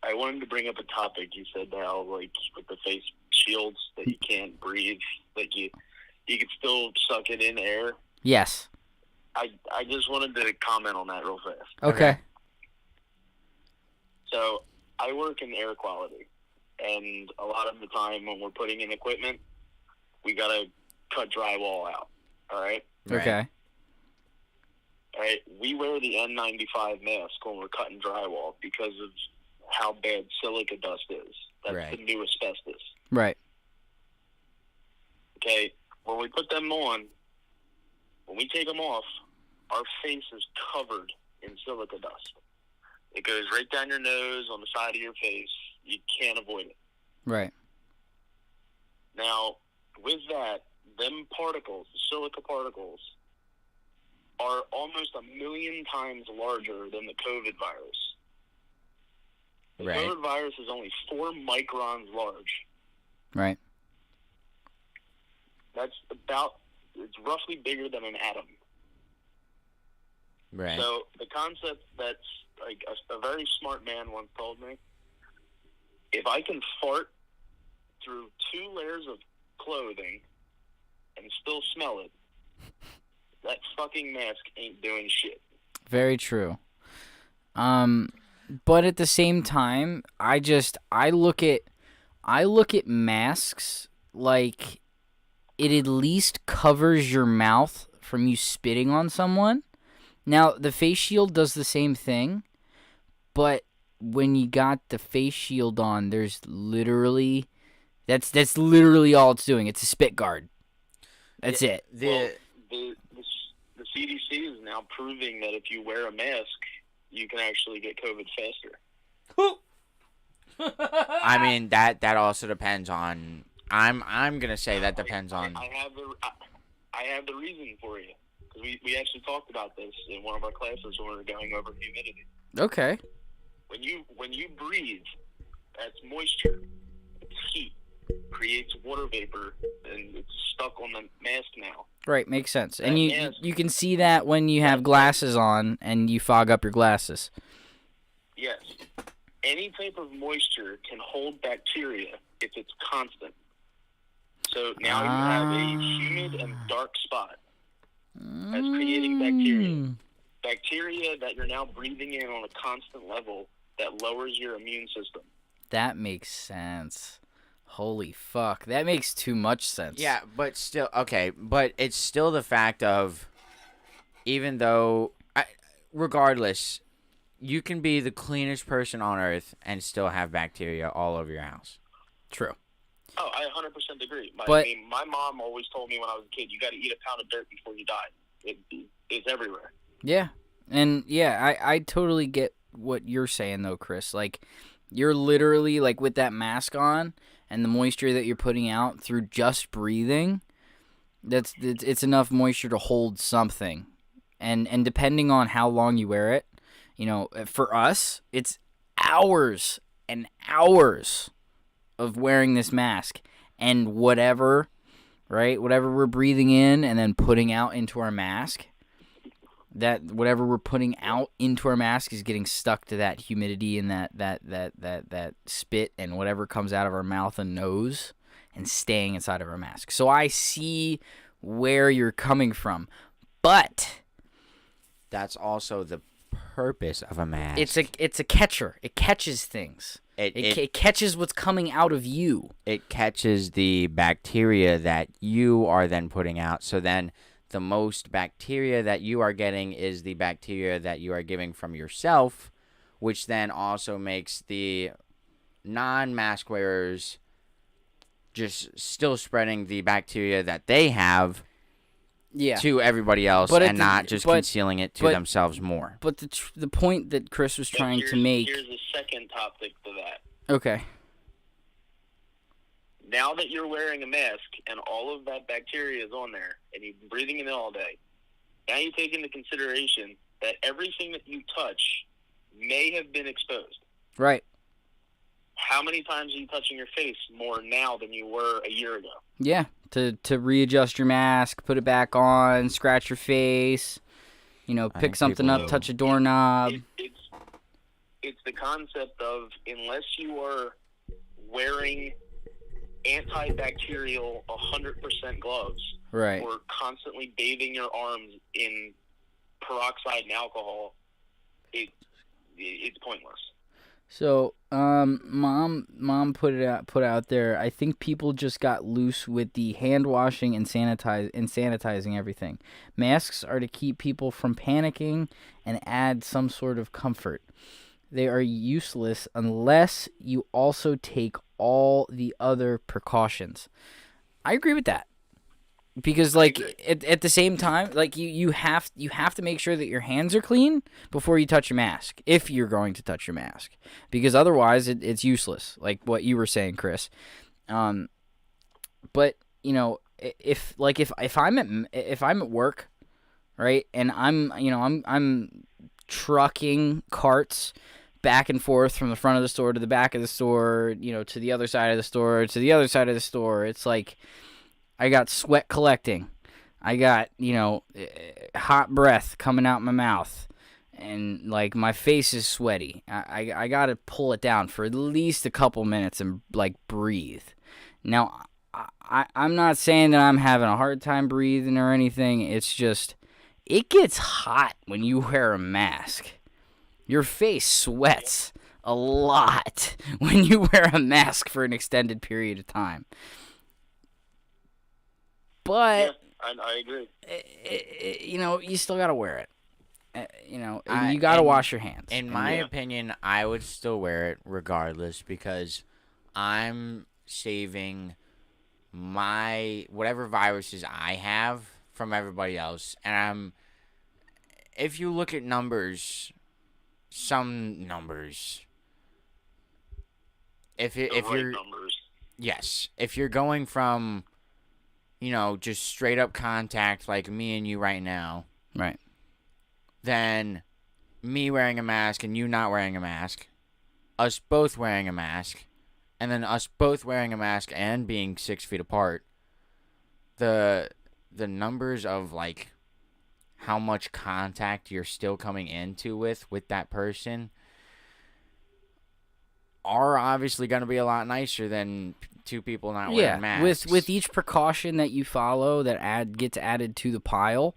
I wanted to bring up a topic. You said how, like, with the face shields that you can't breathe, that you could still suck it in air. Yes. I just wanted to comment on that real fast. Okay. So I work in air quality, and a lot of the time when we're putting in equipment, we gotta cut drywall out. All right. Okay. All right. We wear the N95 mask when we're cutting drywall because of how bad silica dust is. That's Right. the new asbestos. Right. Okay. When we put them on, when we take them off, our face is covered in silica dust. It goes right down your nose, on the side of your face. You can't avoid it. Right. Now, with that, them particles, the silica particles, are almost 1,000,000 times larger than the COVID virus. The Right. COVID virus is only 4 microns large. Right. It's roughly bigger than an atom. Right. So the concept that's like a very smart man once told me, if I can fart through 2 layers of clothing and still smell it, that fucking mask ain't doing shit. Very true. But at the same time, I look at masks like it at least covers your mouth from you spitting on someone. Now, the face shield does the same thing, but when you got the face shield on, there's literally that's literally all it's doing. It's a spit guard. That's it. Well, the CDC is now proving that if you wear a mask, you can actually get COVID faster. I mean that also depends on. I'm gonna say that depends on. I have the reason for you, because we actually talked about this in one of our classes when we were going over humidity. Okay. When you breathe, that's moisture. It's heat. Creates water vapor, and it's stuck on the mask now. Right, makes sense. And That you mask- you can see that when you have glasses on and you fog up your glasses. Yes. Any type of moisture can hold bacteria if it's constant. So now you have a humid and dark spot that's creating bacteria. Bacteria that you're now breathing in on a constant level that lowers your immune system. That makes sense. Holy fuck. That makes too much sense. Yeah, but still, okay, but it's still the fact of, even though, regardless, you can be the cleanest person on earth and still have bacteria all over your house. True. Oh, I 100% agree. But- My mom always told me when I was a kid, you got to eat a pound of dirt before you die. It's everywhere. Yeah. And yeah, I totally get what you're saying though, Chris. Like, you're literally, like, with that mask on and the moisture that you're putting out through just breathing, it's enough moisture to hold something. And depending on how long you wear it, you know, for us, it's hours and hours of wearing this mask, and whatever we're breathing in and then putting out into our mask, that whatever we're putting out into our mask is getting stuck to that humidity and that spit and whatever comes out of our mouth and nose and staying inside of our mask. So I see where you're coming from, but That's also the purpose of a mask. it's a catcher. It catches things. It catches what's coming out of you. It catches the bacteria that you are then putting out. So then the most bacteria that you are getting is the bacteria that you are giving from yourself, which then also makes the non-mask wearers just still spreading the bacteria that they have Yeah. to everybody else, But and not just concealing it to themselves more. But the point that Chris was trying to make. Here's the second topic to that. Okay. Now that you're wearing a mask and all of that bacteria is on there, and you've been breathing it all day, now you take into consideration that everything that you touch may have been exposed. Right. How many times are you touching your face more now than you were a year ago? Yeah. To readjust your mask, put it back on, scratch your face, pick something up, touch a doorknob. It's the concept of, unless you are wearing antibacterial 100% gloves, Right. or constantly bathing your arms in peroxide and alcohol, it's pointless. So, mom put out there. I think people just got loose with the hand washing and sanitizing everything. Masks are to keep people from panicking and add some sort of comfort. They are useless unless you also take all the other precautions. I agree with that. Because at the same time, you have to make sure that your hands are clean before you touch your mask, if you're going to touch your mask, because otherwise it's useless, like what you were saying, Chris. But if I'm at work, right, and I'm trucking carts back and forth from the front of the store to the back of the store, to the other side of the store, to the other side of the store, it's like I got sweat collecting. I got, hot breath coming out my mouth. And, my face is sweaty. I got to pull it down for at least a couple minutes and, breathe. Now, I'm not saying that I'm having a hard time breathing or anything. It's just, it gets hot when you wear a mask. Your face sweats a lot when you wear a mask for an extended period of time. But yeah, I agree. You still gotta wear it. You gotta wash your hands. In my opinion, I would still wear it regardless, because I'm saving my whatever viruses I have from everybody else. And if you look at numbers, some numbers, if you're numbers. Yes, if you're going from just straight up contact like me and you right now, right, then me wearing a mask and you not wearing a mask, us both wearing a mask, and then us both wearing a mask and being 6 feet apart, the numbers of how much contact you're still coming into with that person are obviously going to be a lot nicer than two people not wearing masks. With each precaution that you follow that gets added to the pile,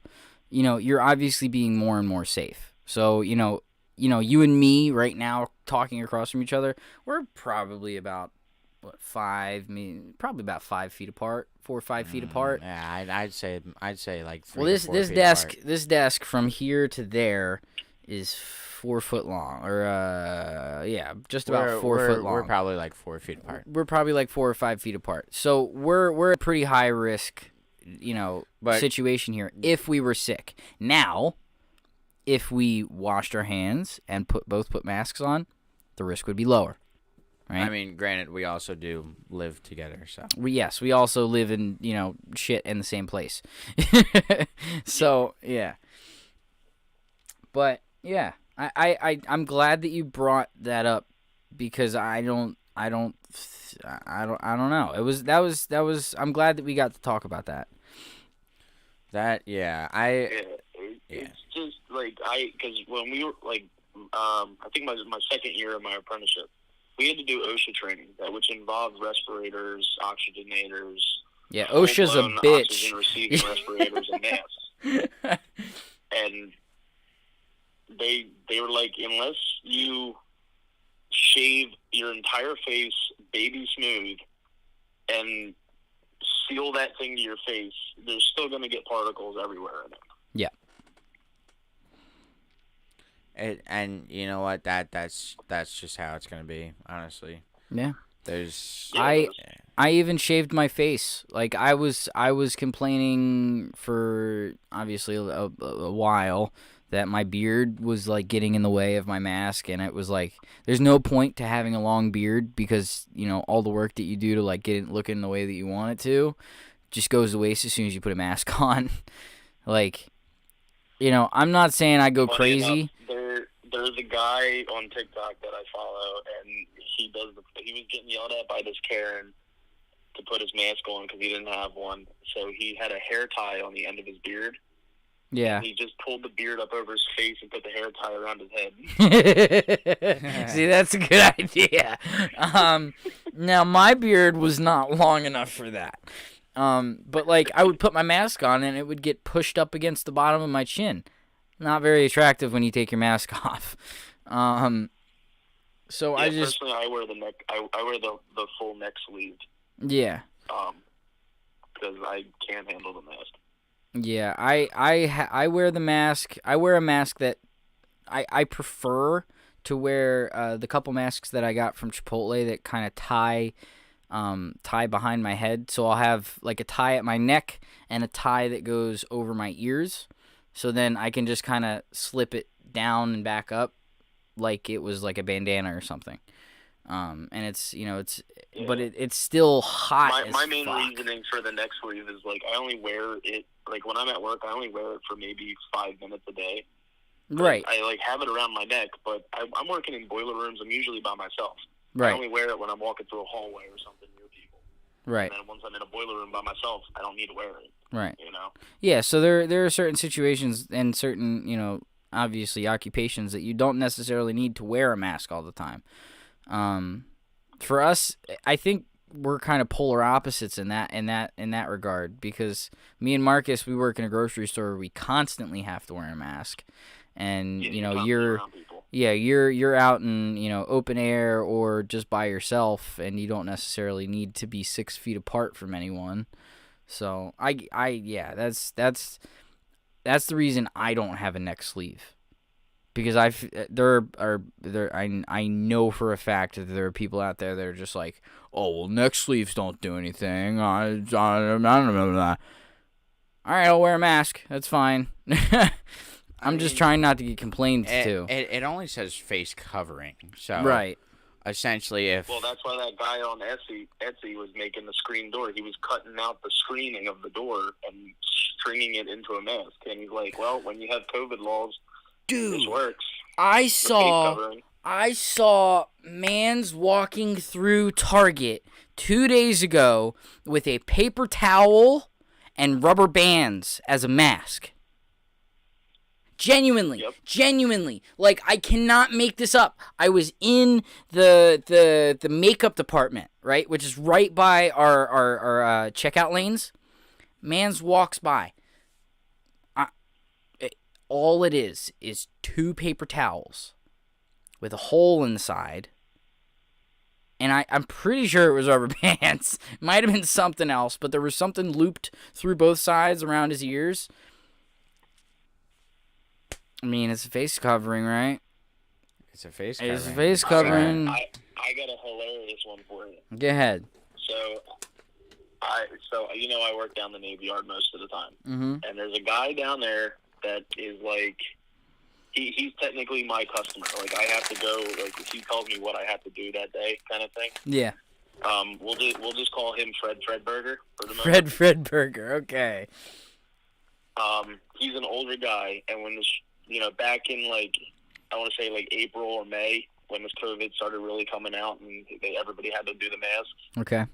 you're obviously being more and more safe. So, you and me right now talking across from each other, we're probably about probably about 5 feet apart, 4 or 5 feet apart. Yeah, I'd say 3 well, to 4 this feet desk apart. this desk from here to there is 4 foot long, or just about 4 foot long. We're probably 4 feet apart. We're probably 4 or 5 feet apart. So we're a pretty high risk, situation here if we were sick. Now, if we washed our hands and put masks on, the risk would be lower. Right? I mean, granted, we also do live together, so. We also live in, shit in the same place. So, yeah. But, yeah. I'm glad that you brought that up, because I don't know. I'm glad that we got to talk about that. It's just because when we were I think my second year of my apprenticeship, we had to do OSHA training, which involved respirators, oxygenators. Yeah, OSHA's a bitch. Oxygen receiving respirators and masks. And they were like, unless you shave your entire face baby smooth and seal that thing to your face, there's still going to get particles everywhere in it. And you know what? That's just how it's gonna be. Honestly, Yeah. there's. I even shaved my face. Like I was complaining for obviously a while that my beard was like getting in the way of my mask, and it was like there's no point to having a long beard because all the work that you do to like get it looking the way that you want it to just goes to waste as soon as you put a mask on. Like, I'm not saying I go Funny crazy. enough, there's a guy on TikTok that I follow, and he was getting yelled at by this Karen to put his mask on because he didn't have one. So he had a hair tie on the end of his beard. Yeah. He just pulled the beard up over his face and put the hair tie around his head. See, that's a good idea. Now my beard was not long enough for that. But like I would put my mask on and it would get pushed up against the bottom of my chin. Not very attractive when you take your mask off. So yeah, I just personally, I wear the neck. I wear the full neck sleeve. Yeah. Because I can't handle the mask. Yeah, I wear the mask. I wear a mask that I prefer to wear the couple masks that I got from Chipotle that kind of tie behind my head. So I'll have like a tie at my neck and a tie that goes over my ears. So then I can just kind of slip it down and back up like it was like a bandana or something. And it's but it's still hot. My main reasoning for the neck sleeve is like I only wear it like when I'm at work. I only wear it for maybe 5 minutes a day. Right. I like have it around my neck, but I'm working in boiler rooms. I'm usually by myself. Right. I only wear it when I'm walking through a hallway or something near people. Right. And then once I'm in a boiler room by myself, I don't need to wear it. Right. Yeah. So there are certain situations and certain obviously occupations that you don't necessarily need to wear a mask all the time. For us, I think we're kind of polar opposites in that regard because me and Marcus, we work in a grocery store where we constantly have to wear a mask, and you're out in open air or just by yourself, and you don't necessarily need to be 6 feet apart from anyone. So that's the reason I don't have a neck sleeve. Because I know for a fact that there are people out there that are just like, oh well, neck sleeves don't do anything. All right, I'll wear a mask. That's fine. I'm just trying not to get complained to. It only says face covering, so right. Essentially, Well, that's why that guy on Etsy was making the screen door. He was cutting out the screening of the door and stringing it into a mask. And he's like, well, when you have COVID laws, dude, this works. I saw mans walking through Target 2 days ago with a paper towel and rubber bands as a mask. Genuinely. Like, I cannot make this up. I was in the makeup department, right, which is right by our checkout lanes. Mans walks by. All it is 2 paper towels with a hole in the side. And I'm pretty sure it was rubber bands. Might have been something else, but there was something looped through both sides around his ears. I mean, it's a face covering, right? It's a face covering. It's a face covering. I got a hilarious one for you. Go ahead. So I work down the Navy Yard most of the time. Mm-hmm. And there's a guy down there that is like, he's technically my customer. Like, I have to go, like, if he tells me what I have to do that day kind of thing. Yeah. We'll just call him Fredburger for the moment. Fredburger, okay. He's an older guy, and when this, back in, like, I want to say, like, April or May, when this COVID started really coming out and everybody had to do the masks. Okay.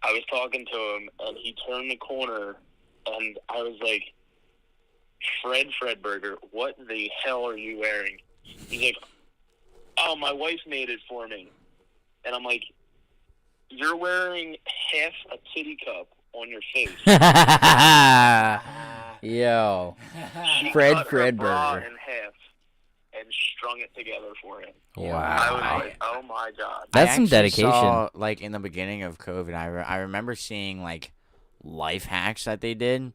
I was talking to him, and he turned the corner, and I was like, Fredburger, what the hell are you wearing? He's like, oh, my wife made it for me. And I'm like, you're wearing half a titty cup on your face. Yo. She cut her bra Fredburger. in half and strung it together for him. Wow. I was like, oh my God. That's some I actually dedication. saw, like, in the beginning of COVID, I remember seeing, like, life hacks that they did,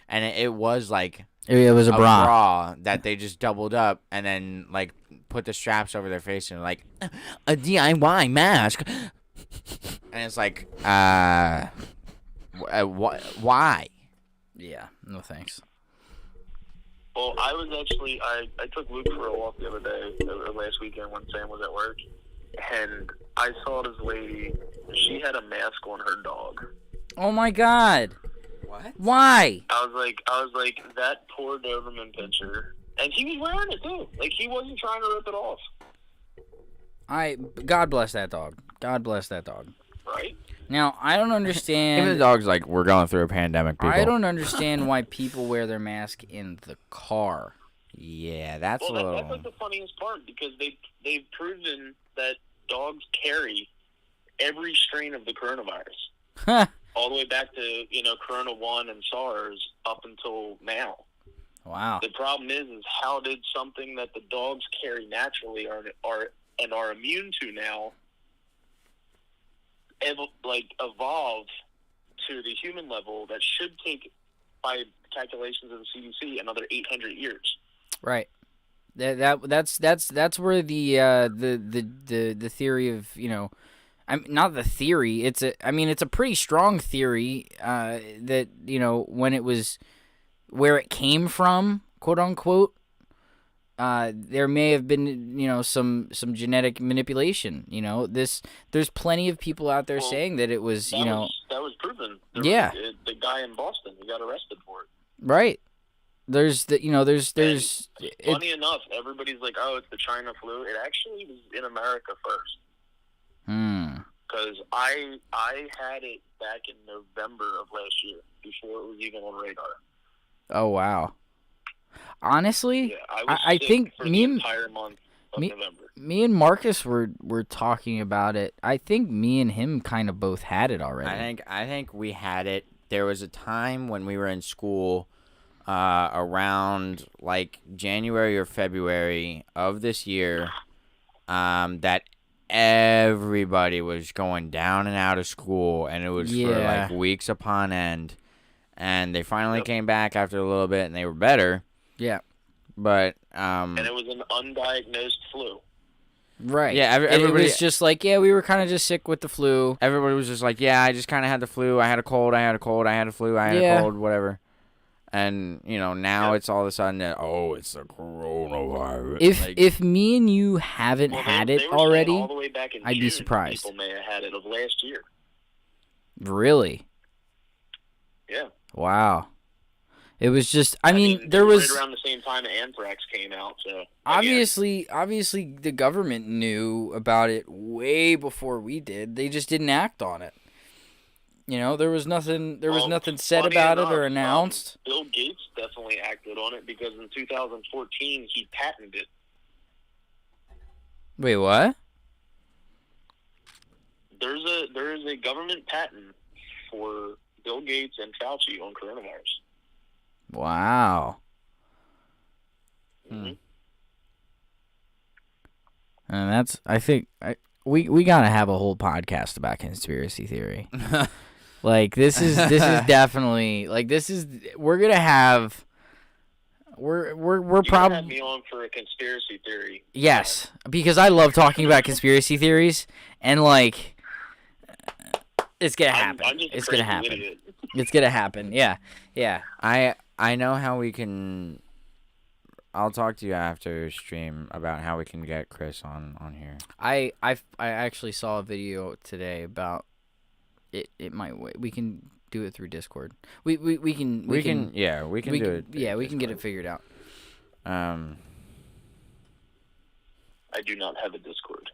and it was like It was a bra. bra that they just doubled up and then like put the straps over their face and like a DIY mask, and it's like why? Yeah, no thanks. Well, I was actually I took Luke for a walk the other day, last weekend when Sam was at work, and I saw this lady. She had a mask on her dog. Oh my God. What? Why? I was like that poor Doberman pincher, and he was wearing it too. Like he wasn't trying to rip it off. God bless that dog. God bless that dog. Right? Now, I don't Even the understand. dog's like, we're going through a pandemic, people. I don't understand why people wear their mask in the car. Yeah, that's Well, a little. that's like the funniest part because they've proven that dogs carry every strain of the coronavirus, all the way back to Corona 1 and SARS up until now. Wow. The problem is how did something that the dogs carry naturally are immune to now evolve to the human level that should take, by calculations of the CDC, another 800 years. Right. That's where the theory of not the theory. It's a pretty strong theory that when it was where it came from, quote unquote. There may have been, some genetic manipulation. There's plenty of people out there saying that it was, that was proven. Yeah. The guy in Boston, he got arrested for it. Right. There's Funny enough, everybody's like, "Oh, it's the China flu." It actually was in America first. Because I had it back in November of last year, before it was even on radar. Oh wow. Honestly, Yeah, I was I sick think for the entire month of November. Me and Marcus were talking about it. I think me and him kind of both had it already. I think we had it. There was a time when we were in school, around like January or February of this year, that everybody was going down and out of school, and it was for like weeks upon end. And they finally came back after a little bit, and they were better. Yeah. But and it was an undiagnosed flu. Right. Yeah, everybody it was just like, we were kind of just sick with the flu. Everybody was just like, I just kind of had the flu. I had a cold. I had a cold. I had a flu. I had a cold. Whatever. And now it's all of a sudden that, it's the coronavirus. If me and you haven't had it already, all the way back in I'd June, be surprised. People may have had it of last year. Really? Yeah. Wow. It was just. I mean, there was right around the same time anthrax came out. So obviously, the government knew about it way before we did. They just didn't act on it. There was nothing. There was nothing said about it or announced. Bill Gates definitely acted on it because in 2014 he patented it. Wait, what? There is a government patent for Bill Gates and Fauci on coronavirus. Wow. Mm-hmm. And that's. I think we gotta have a whole podcast about conspiracy theory. Like this is definitely we're gonna have. We're probably have me on for a conspiracy theory. Yes, because I love talking about conspiracy theories, and it's gonna happen. I'm just it's a gonna crazy happen. idiot. It's gonna happen. Yeah. I know how we can. I'll talk to you after stream about how we can get Chris on here. I actually saw a video today about it. It might we can do it through Discord. We can do it. Yeah, we can get it figured out. I do not have a Discord.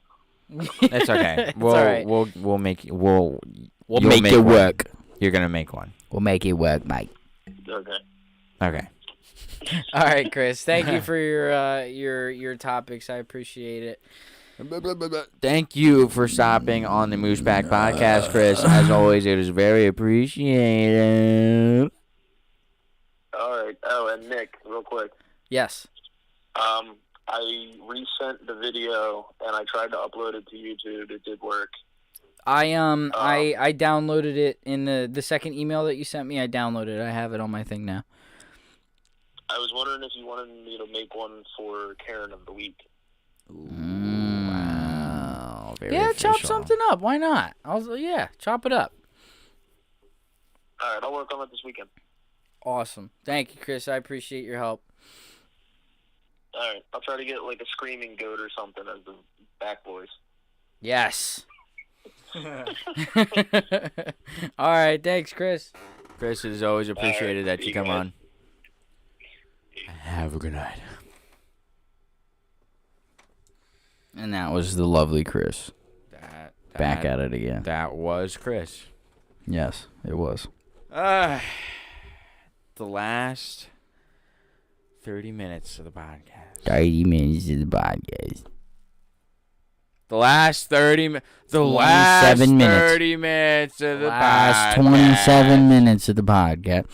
It's okay. It's all right. We'll make it work. You're gonna make one. We'll make it work, Mike. Okay. All right, Chris. Thank you for your topics. I appreciate it. Thank you for stopping on the MoosePack Podcast, Chris. As always, it is very appreciated. All right. Oh, and Nick, real quick. Yes. I resent the video and I tried to upload it to YouTube. It did work. I downloaded it in the second email that you sent me. I downloaded it. I have it on my thing now. I was wondering if you wanted me to make one for Karen of the Week. Wow. Very Chop official. something up. Why not? Chop it up. All right, I'll work on it this weekend. Awesome. Thank you, Chris. I appreciate your help. All right, I'll try to get like a screaming goat or something as the back voice. Yes. All right. Thanks, Chris. Chris, it is always appreciated that you come guys. on. Have a good night. And that was the lovely Chris. Back at it again. That was Chris. Yes, it was. The last 30 minutes of the podcast. 30 minutes of the podcast. The last 30 minutes. The 27 last minutes. 30 minutes of the Last podcast. 27 minutes of the podcast.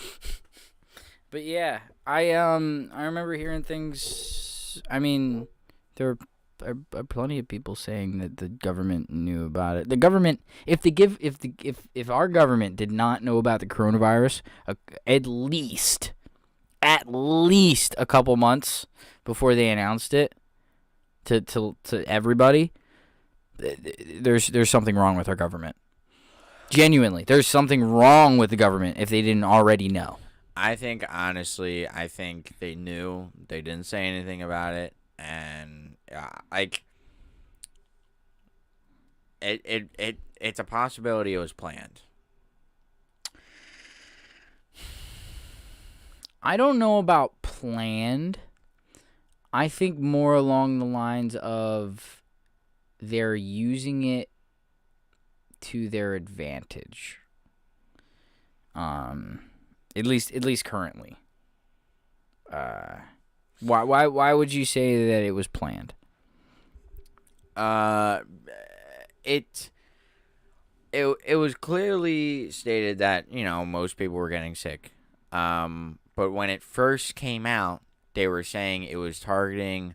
But yeah, I remember hearing things. I mean, there are plenty of people saying that the government knew about it. The government, if our government did not know about the coronavirus, at least a couple months before they announced it to everybody, there's something wrong with our government. Genuinely, there's something wrong with the government if they didn't already know. I think, honestly, they knew. They didn't say anything about it. And, it's a possibility it was planned. I don't know about planned. I think more along the lines of they're using it to their advantage. At least currently. Why would you say that it was planned? It was clearly stated that, most people were getting sick. But when it first came out, they were saying it was targeting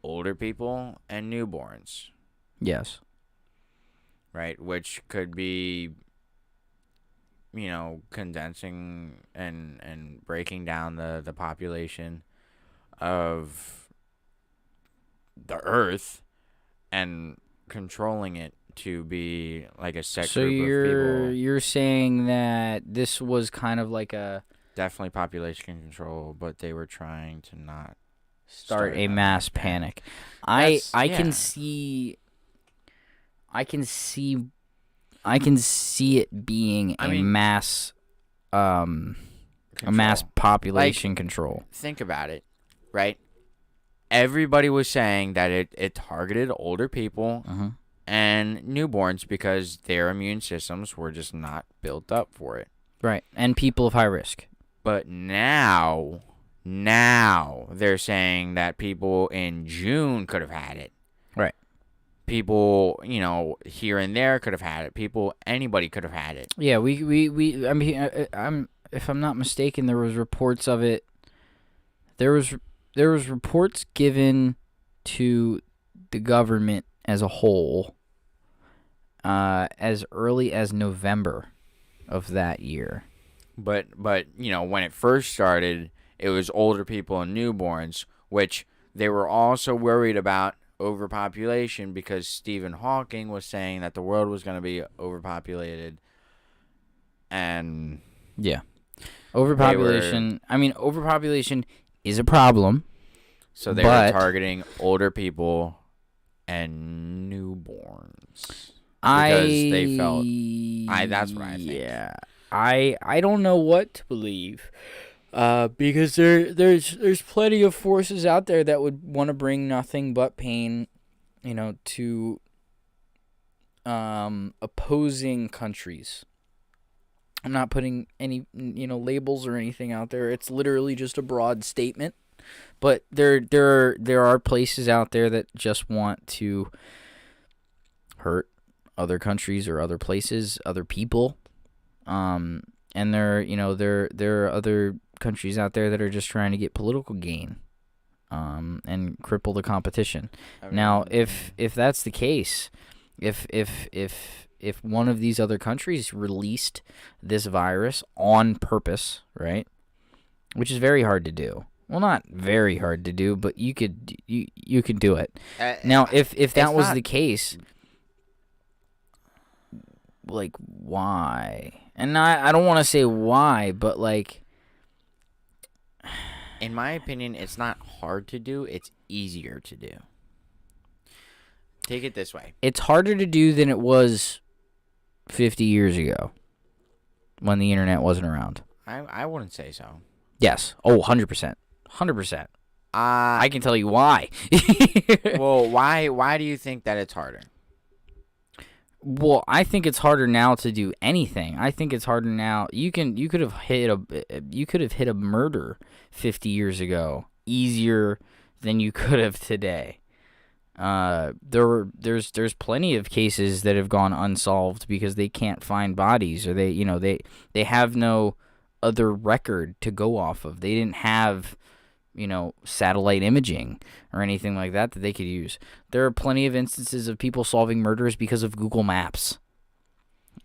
older people and newborns, Yes. right? Which could be, condensing and breaking down the population of the Earth and controlling it to be like a set So group of people. you're saying that this was kind of like a Definitely population control, but they were trying to not start a that mass panic. I yeah. can see it being a mass population control. Think about it, right? Everybody was saying that it targeted older people and newborns because their immune systems were just not built up for it. Right. And people of high risk. But now they're saying that people in June could have had it. Right. People, here and there could have had it. Anybody could have had it. Yeah, I mean, if I'm not mistaken, there was reports of it. There was reports given to the government as a whole as early as November of that year. But when it first started, it was older people and newborns, which they were also worried about overpopulation because Stephen Hawking was saying that the world was going to be overpopulated. And yeah, overpopulation. Overpopulation is a problem. So they were targeting older people and newborns because they felt. That's what I think. Yeah. I don't know what to believe, because there's plenty of forces out there that would want to bring nothing but pain, to opposing countries. I'm not putting any labels or anything out there. It's literally just a broad statement, but there are places out there that just want to hurt other countries or other places, other people. And there are other countries out there that are just trying to get political gain, and cripple the competition. Now, if that's the case, if if one of these other countries released this virus on purpose, right? Which is very hard to do. Well, not very hard to do, but you could do it. Now, if that was the case, like, why? And I don't want to say why, but like, in my opinion, it's not hard to do. It's easier to do. Take it this way. it's harder to do than it was 50 years ago when the internet wasn't around. I wouldn't say so. Yes. Oh, 100%. 100%. I can tell you why. Well, why do you think that it's harder? Well, I think it's harder now to do anything. I think it's harder now. You could have hit a murder 50 years ago easier than you could have today. There's plenty of cases that have gone unsolved because they can't find bodies, or they have no other record to go off of. They didn't have satellite imaging or anything like that they could use. There are plenty of instances of people solving murders because of Google Maps.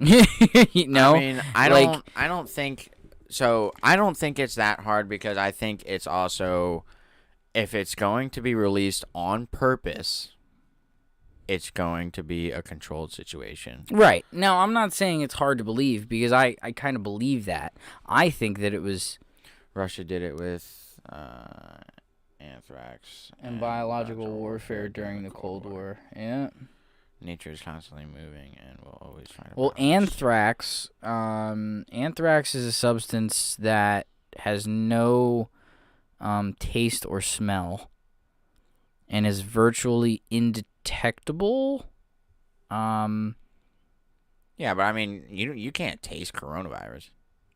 I mean, I don't think so. I don't think it's that hard, because I think it's also, if it's going to be released on purpose, it's going to be a controlled situation. Right. Now, I'm not saying it's hard to believe, because I kind of believe that. I think that it was Russia did it with anthrax and biological warfare during the Cold War. Yeah. Nature is constantly moving and will always find a Well, balance. anthrax is a substance that has no taste or smell and is virtually indetectable. Yeah, but I mean, you can't taste coronavirus.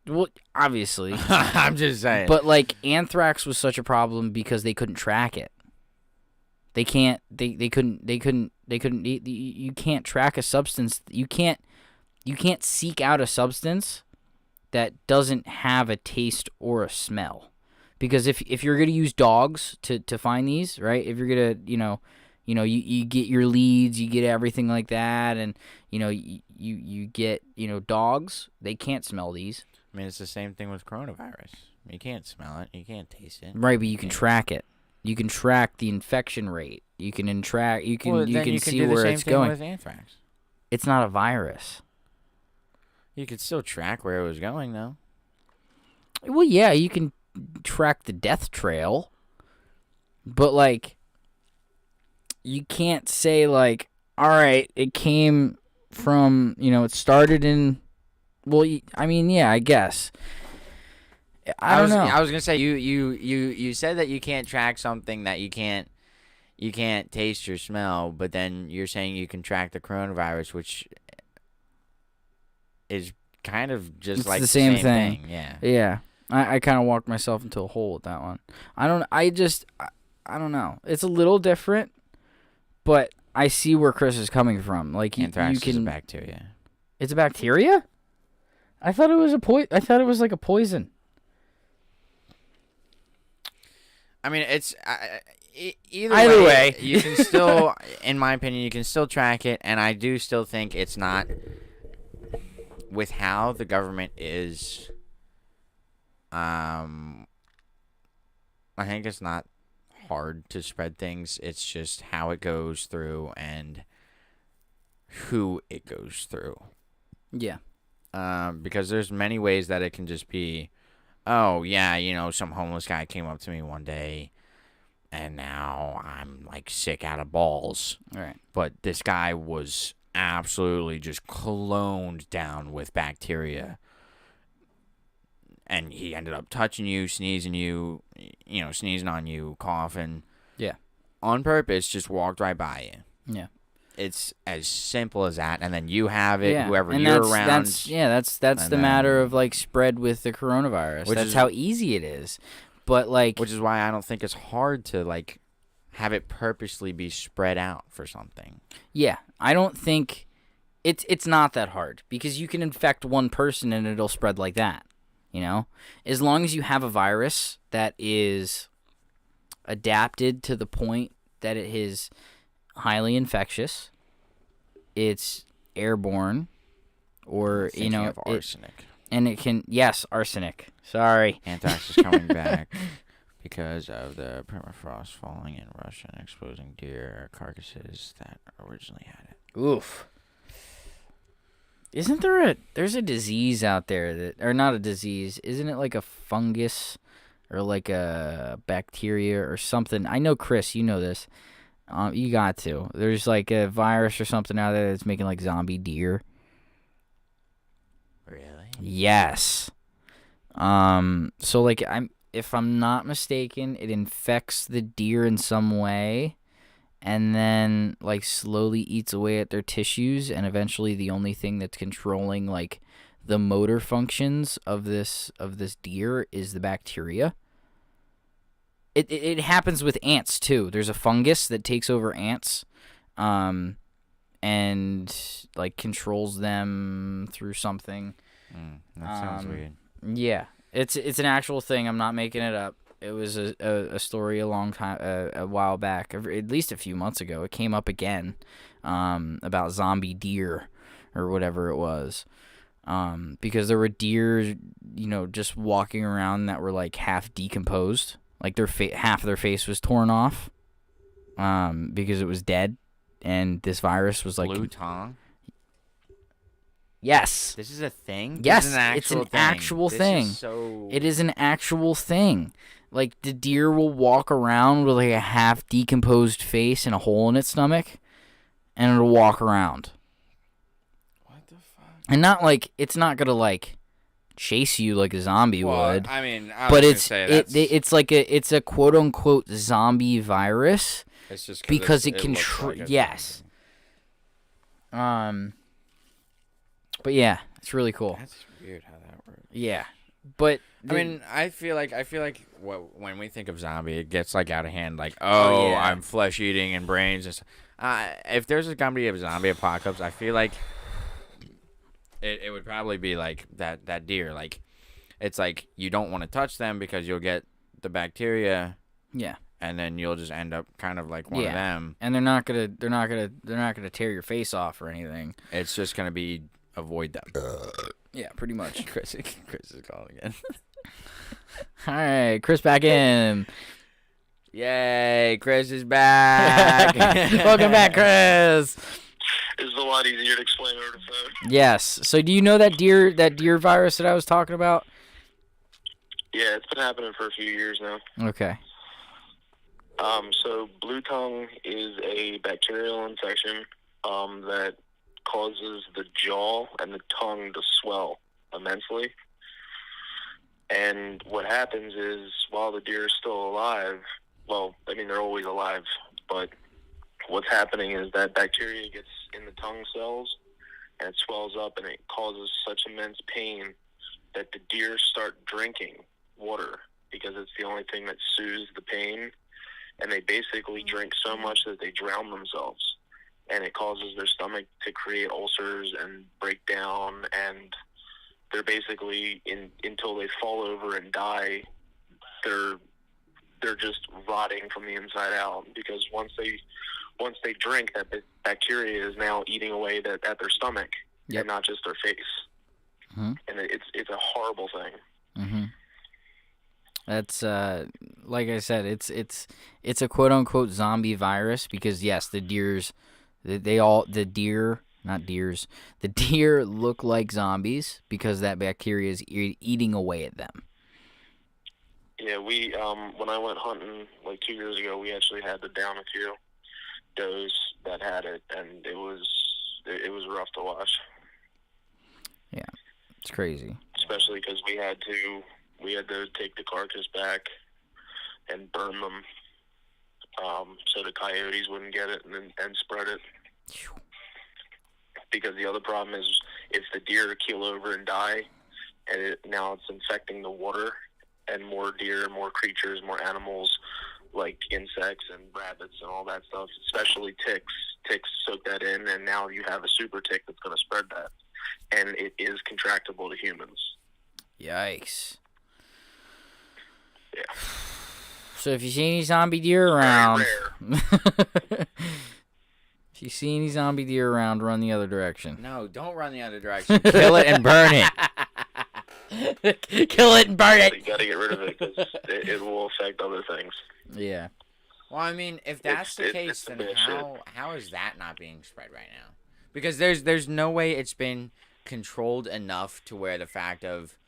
Well, obviously. I'm just saying. But like, anthrax was such a problem because they couldn't track it. They couldn't you can't track a substance. You can't seek out a substance that doesn't have a taste or a smell. Because if you're going to use dogs to find these, right? If you're going to, you get your leads, you get everything like that, and you get, dogs, they can't smell these. I mean, it's the same thing with coronavirus. You can't smell it. You can't taste it. Right, but you can track it. You can track the infection rate. You can see where it's going. With anthrax. It's not a virus. You could still track where it was going, though. Well, yeah, you can track the death trail, but like, you can't say like, all right, it came from, it started in. Well, I mean, yeah, I guess. I don't know. I was gonna say you said that you can't track something that you can't taste or smell, but then you're saying you can track the coronavirus, which is kind of just it's like the same thing. Yeah. Yeah. I kind of walked myself into a hole with that one. I don't know. It's a little different, but I see where Chris is coming from. Like, anthrax is a bacteria. It's a bacteria? I thought it was I thought it was like a poison. I mean, it's either way. You can still, in my opinion, you can still track it, and I do still think it's not, with how the government is. I think it's not hard to spread things. It's just how it goes through and who it goes through. Yeah. Because there's many ways that it can just be, oh, yeah, some homeless guy came up to me one day, and now I'm, like, sick out of balls. All right. But this guy was absolutely just cloned down with bacteria. And he ended up touching you, sneezing on you, coughing. Yeah. On purpose, just walked right by you. Yeah. It's as simple as that, and then you have it. Yeah. Whoever and you're that's, around. That's the matter of like spread with the coronavirus. That's how easy it is. But like, which is why I don't think it's hard to like have it purposely be spread out for something. Yeah, I don't think it's not that hard, because you can infect one person and it'll spread like that. As long as you have a virus that is adapted to the point that it is highly infectious, it's airborne, or Thinking of it, arsenic. and it can arsenic. Sorry. Anthrax is coming back because of the permafrost falling in Russia and exposing deer carcasses that originally had it. Oof. Isn't there's a disease out there that, or not a disease, isn't it like a fungus or like a bacteria or something? I know, Chris, you know this. You got to. There's like a virus or something out there that's making like zombie deer. Really? Yes. So like if I'm not mistaken, it infects the deer in some way, and then like slowly eats away at their tissues, and eventually the only thing that's controlling like the motor functions of this deer is the bacteria. It happens with ants too. There's a fungus that takes over ants, and like controls them through something. That sounds weird. Yeah, it's an actual thing. I'm not making it up. It was a story a while back, at least a few months ago. It came up again, about zombie deer or whatever it was, because there were deer, just walking around that were like half decomposed, like half of their face was torn off, because it was dead, and this virus was like Blue tongue? Yes. This is a thing? Yes, This is an it's an actual thing. actual This thing. Is so... It is an actual thing. Like, the deer will walk around with like a half decomposed face and a hole in its stomach, and it'll walk around. What the fuck? And not like, it's not gonna like chase you like a zombie would. I mean, But it's like it's a quote unquote zombie virus it's just because it looks can like a yes. But yeah, it's really cool. That's weird how that works. Yeah, but I mean, I feel like when we think of zombie, it gets like out of hand. Like, Oh, yeah. I'm flesh eating and brains. And if there's gonna be a zombie apocalypse, I feel like it would probably be like that deer. Like, it's like you don't want to touch them because you'll get the bacteria. Yeah. And then you'll just end up kind of like one of them. And they're not gonna tear your face off or anything. It's just gonna be avoid them. Yeah, pretty much. Chris is calling again. All right, Chris back in. Yay, Chris is back. Welcome back, Chris. It's a lot easier to explain over the phone. Yes. So do you know that deer virus that I was talking about? Yeah, it's been happening for a few years now. Okay. So blue tongue is a bacterial infection that causes the jaw and the tongue to swell immensely. And what happens is, while the deer is still alive, well, I mean, they're always alive, but what's happening is that bacteria gets in the tongue cells and it swells up, and it causes such immense pain that the deer start drinking water because it's the only thing that soothes the pain. And they basically drink so much that they drown themselves. And it causes their stomach to create ulcers and break down, and they're basically until they fall over and die, they're just rotting from the inside out, because once they drink, that bacteria is now eating away at their stomach. Yep. And not just their face. Mm-hmm. And it's a horrible thing. Mm-hmm. That's like I said, it's a quote unquote zombie virus because yes, the deer look like zombies because that bacteria is eating away at them. Yeah, we when I went hunting like 2 years ago, we actually had to down a few does that had it, and it was rough to watch. Yeah, it's crazy. Especially because we had to take the carcass back and burn them, so the coyotes wouldn't get it and spread it. Because the other problem is, if the deer keel over and die, and now it's infecting the water, and more deer, more creatures, more animals, like insects and rabbits and all that stuff, especially ticks. Ticks soak that in, and now you have a super tick that's going to spread that. And it is contractable to humans. Yikes. Yeah. So if you see any zombie deer around, If you see any zombie deer around, run the other direction. No, don't run the other direction. Kill it and burn it. Kill it and burn You it. got to get rid of it because it will affect other things. Yeah. Well, I mean, if that's the case, it's then bullshit. how is that not being spread right now? Because there's no way it's been controlled enough to where the fact of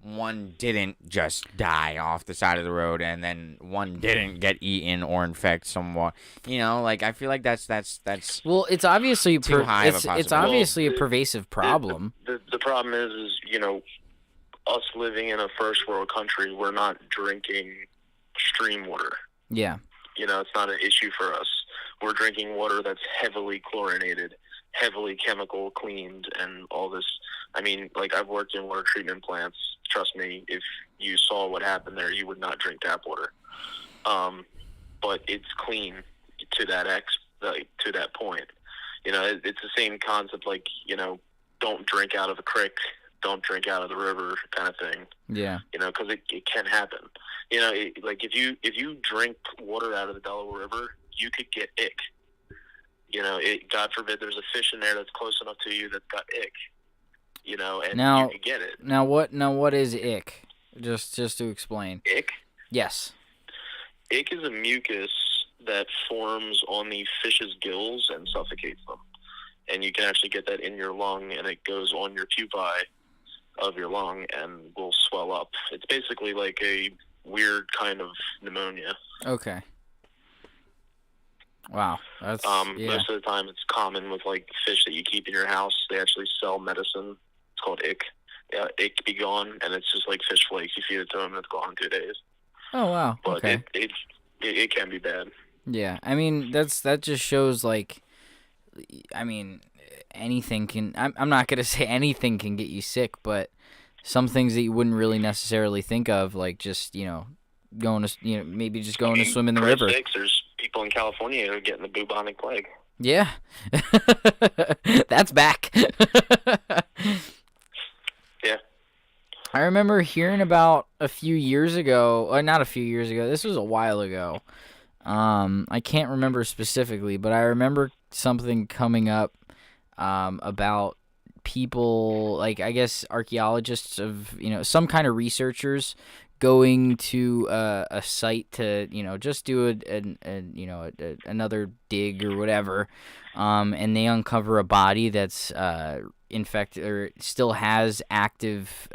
one didn't just die off the side of the road and then one didn't get eaten or infect someone. You know, like I feel like that's Well, it's obviously Too high of a it's possibility. obviously a pervasive problem. The problem is, us living in a first world country, we're not drinking stream water. Yeah. It's not an issue for us. We're drinking water that's heavily chlorinated, heavily chemical cleaned, and all this. I mean, like, I've worked in water treatment plants. Trust me, if you saw what happened there, you would not drink tap water. But it's clean to that to that point. It's the same concept, like, don't drink out of a creek, don't drink out of the river kind of thing. Yeah. Because it can happen. Like if you drink water out of the Delaware River, you could get ick. God forbid there's a fish in there that's close enough to you that's got ick. And Now- you could get it. Now what is ick? Just to explain. Ick? Yes. Ick is a mucus that forms on the fish's gills and suffocates them. And you can actually get that in your lung, and it goes on your pupae of your lung and will swell up. It's basically like a weird kind of pneumonia. Okay. Wow. That's yeah. Most of the time it's common with like fish that you keep in your house. They actually sell medicine. It's called ick. Yeah, ick be gone, and it's just like fish flakes. You feed it to them, and it's gone in 2 days. Oh wow. But Okay. it can be bad. Yeah. I mean, that just shows like, I mean, anything can. I'm not gonna say anything can get you sick, but some things that you wouldn't really necessarily think of, like just going to maybe just going to swim in the for river. sakes, there's people in California who are getting the bubonic plague. Yeah. That's back. Yeah. I remember hearing about a few years ago, or not a few years ago, this was a while ago. I can't remember specifically, but I remember something coming up about people, like I guess archaeologists of, some kind of researchers going to a site to, just do another dig or whatever, and they uncover a body that's infected or still has active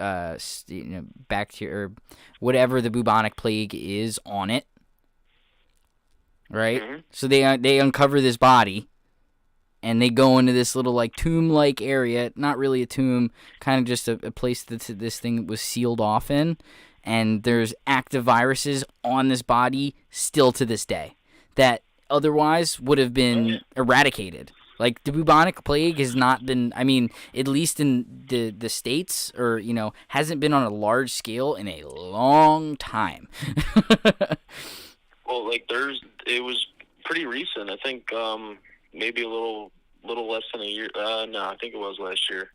bacteria or whatever the bubonic plague is on it, right? Mm-hmm. So they uncover this body, and they go into this little like tomb-like area, not really a tomb, kind of just a place that this thing was sealed off in, and there's active viruses on this body still to this day that otherwise would have been eradicated. Like, the bubonic plague has not been, I mean, at least in the States, or, hasn't been on a large scale in a long time. Well, like it was pretty recent. I think maybe a little less than a year. No, I think it was last year.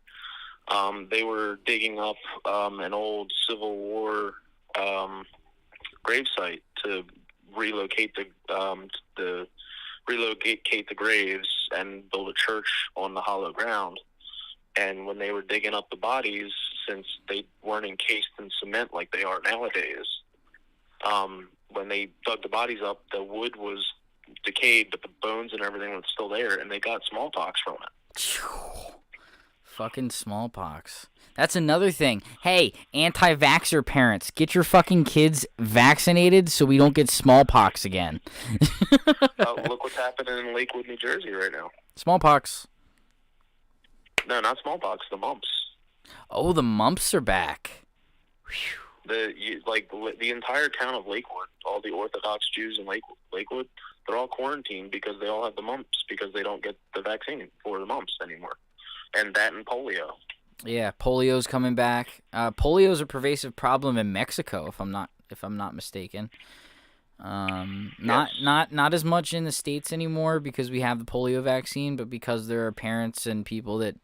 They were digging up an old Civil War gravesite to relocate the graves and build a church on the hollow ground. And when they were digging up the bodies, since they weren't encased in cement like they are nowadays, when they dug the bodies up, the wood was decayed, but the bones and everything was still there, and they got smallpox from it. Fucking smallpox. That's another thing. Hey, anti-vaxxer parents, get your fucking kids vaccinated so we don't get smallpox again. Look what's happening in Lakewood, New Jersey right now. Smallpox. No, not smallpox, the mumps. Oh, the mumps are back. The entire town of Lakewood, all the Orthodox Jews in Lakewood, they're all quarantined because they all have the mumps because they don't get the vaccine for the mumps anymore. And that and polio. Yeah, polio's coming back. Polio's a pervasive problem in Mexico, if I'm not mistaken. Not as much in the States anymore because we have the polio vaccine, but because there are parents and people that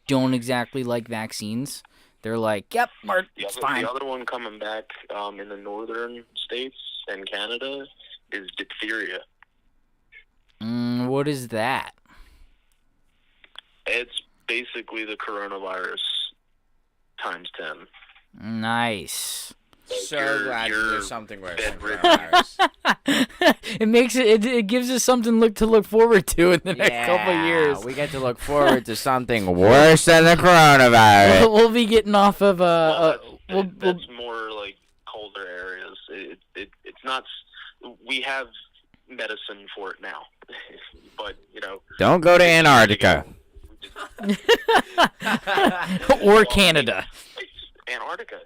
don't exactly like vaccines, they're like, "Yep, it's fine." The other one coming back in the northern states and Canada is diphtheria. What is that? It's basically the coronavirus times 10. Nice. So glad you're there's something worse than bedridden. coronavirus. It makes it gives us something to look forward to in the next couple years. We get to look forward to something worse than the coronavirus. We'll be getting off of That's more like colder areas. It's not. We have medicine for it now, but Don't go to Antarctica. or Canada. Antarctica.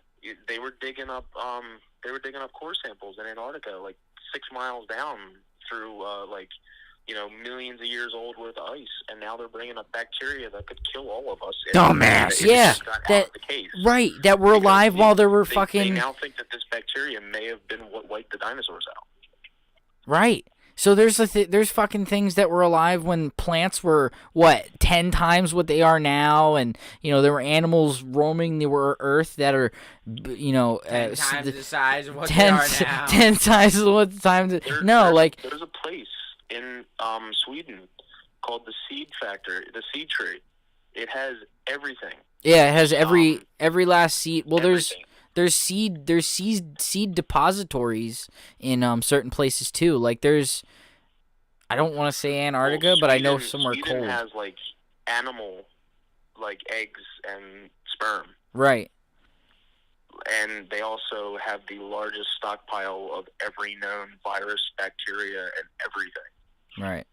They were digging up core samples in Antarctica, like 6 miles down through millions of years old with ice, and now they're bringing up bacteria that could kill all of us. Dumbass. Yeah, that the case. Right, that we're alive while there were They fucking now think that this bacteria may have been what wiped the dinosaurs out. right. So there's there's fucking things that were alive when plants were 10 times what they are now, and there were animals roaming the Earth that are 10 times the size of what 10, they are now. 10 times what times. There's a place in Sweden called the Seed Factory, the Seed Tree. It has everything. Yeah, it has every last seed. Well, Everything. there's seed depositories in certain places too. Like I don't want to say Antarctica, Well, but I know Sweden- somewhere Sweden cold. has like animal, like eggs and sperm, Right. and they also have the largest stockpile of every known virus, bacteria, and everything Right.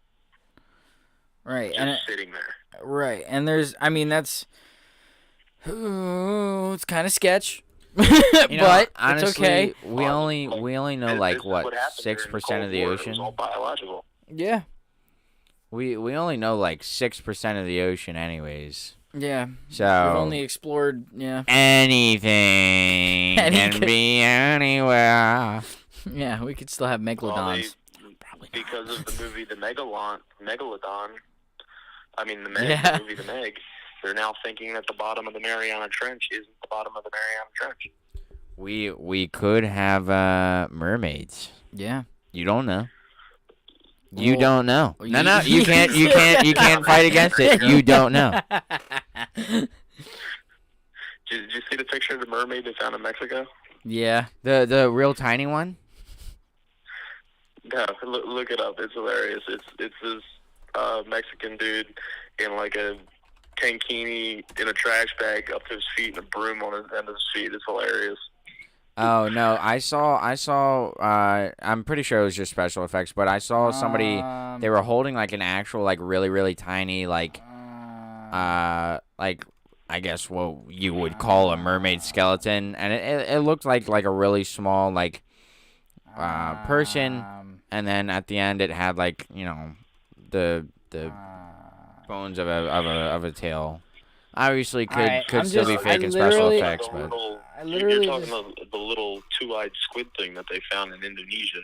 Right. just And sitting there. right. And that's it's kind of sketch. But honestly, it's okay. we only know This like is what happened 6% during of the Cold War. It ocean. was all biological. Yeah. We only know like 6% of the ocean, anyways. Yeah. So We've only explored, anything can be anywhere. Yeah, we could still have Well, megalodons. because of the movie The Megalodon, the Meg, Yeah. the movie The Meg, they're now thinking that the bottom of the Mariana Trench isn't the bottom of the Mariana Trench. We could have mermaids. Yeah. You don't know. You Well, don't know. you- No, you can't fight against it. You don't know. Did you see the picture of the mermaid they found in Mexico? Yeah. The real tiny one? No, look it up. It's hilarious. It's this Mexican dude in like a tankini in a trash bag up to his feet and a broom on his end of his feet. It's hilarious. Oh no, I saw I'm pretty sure it was just special effects, but I saw somebody they were holding like an actual like really really tiny like I guess what you would call a mermaid skeleton, and it looked like a really small like person, and then at the end it had like the bones of a tail. Obviously could still be fake and special effects, but You're talking about the little two-eyed squid thing that they found in Indonesia.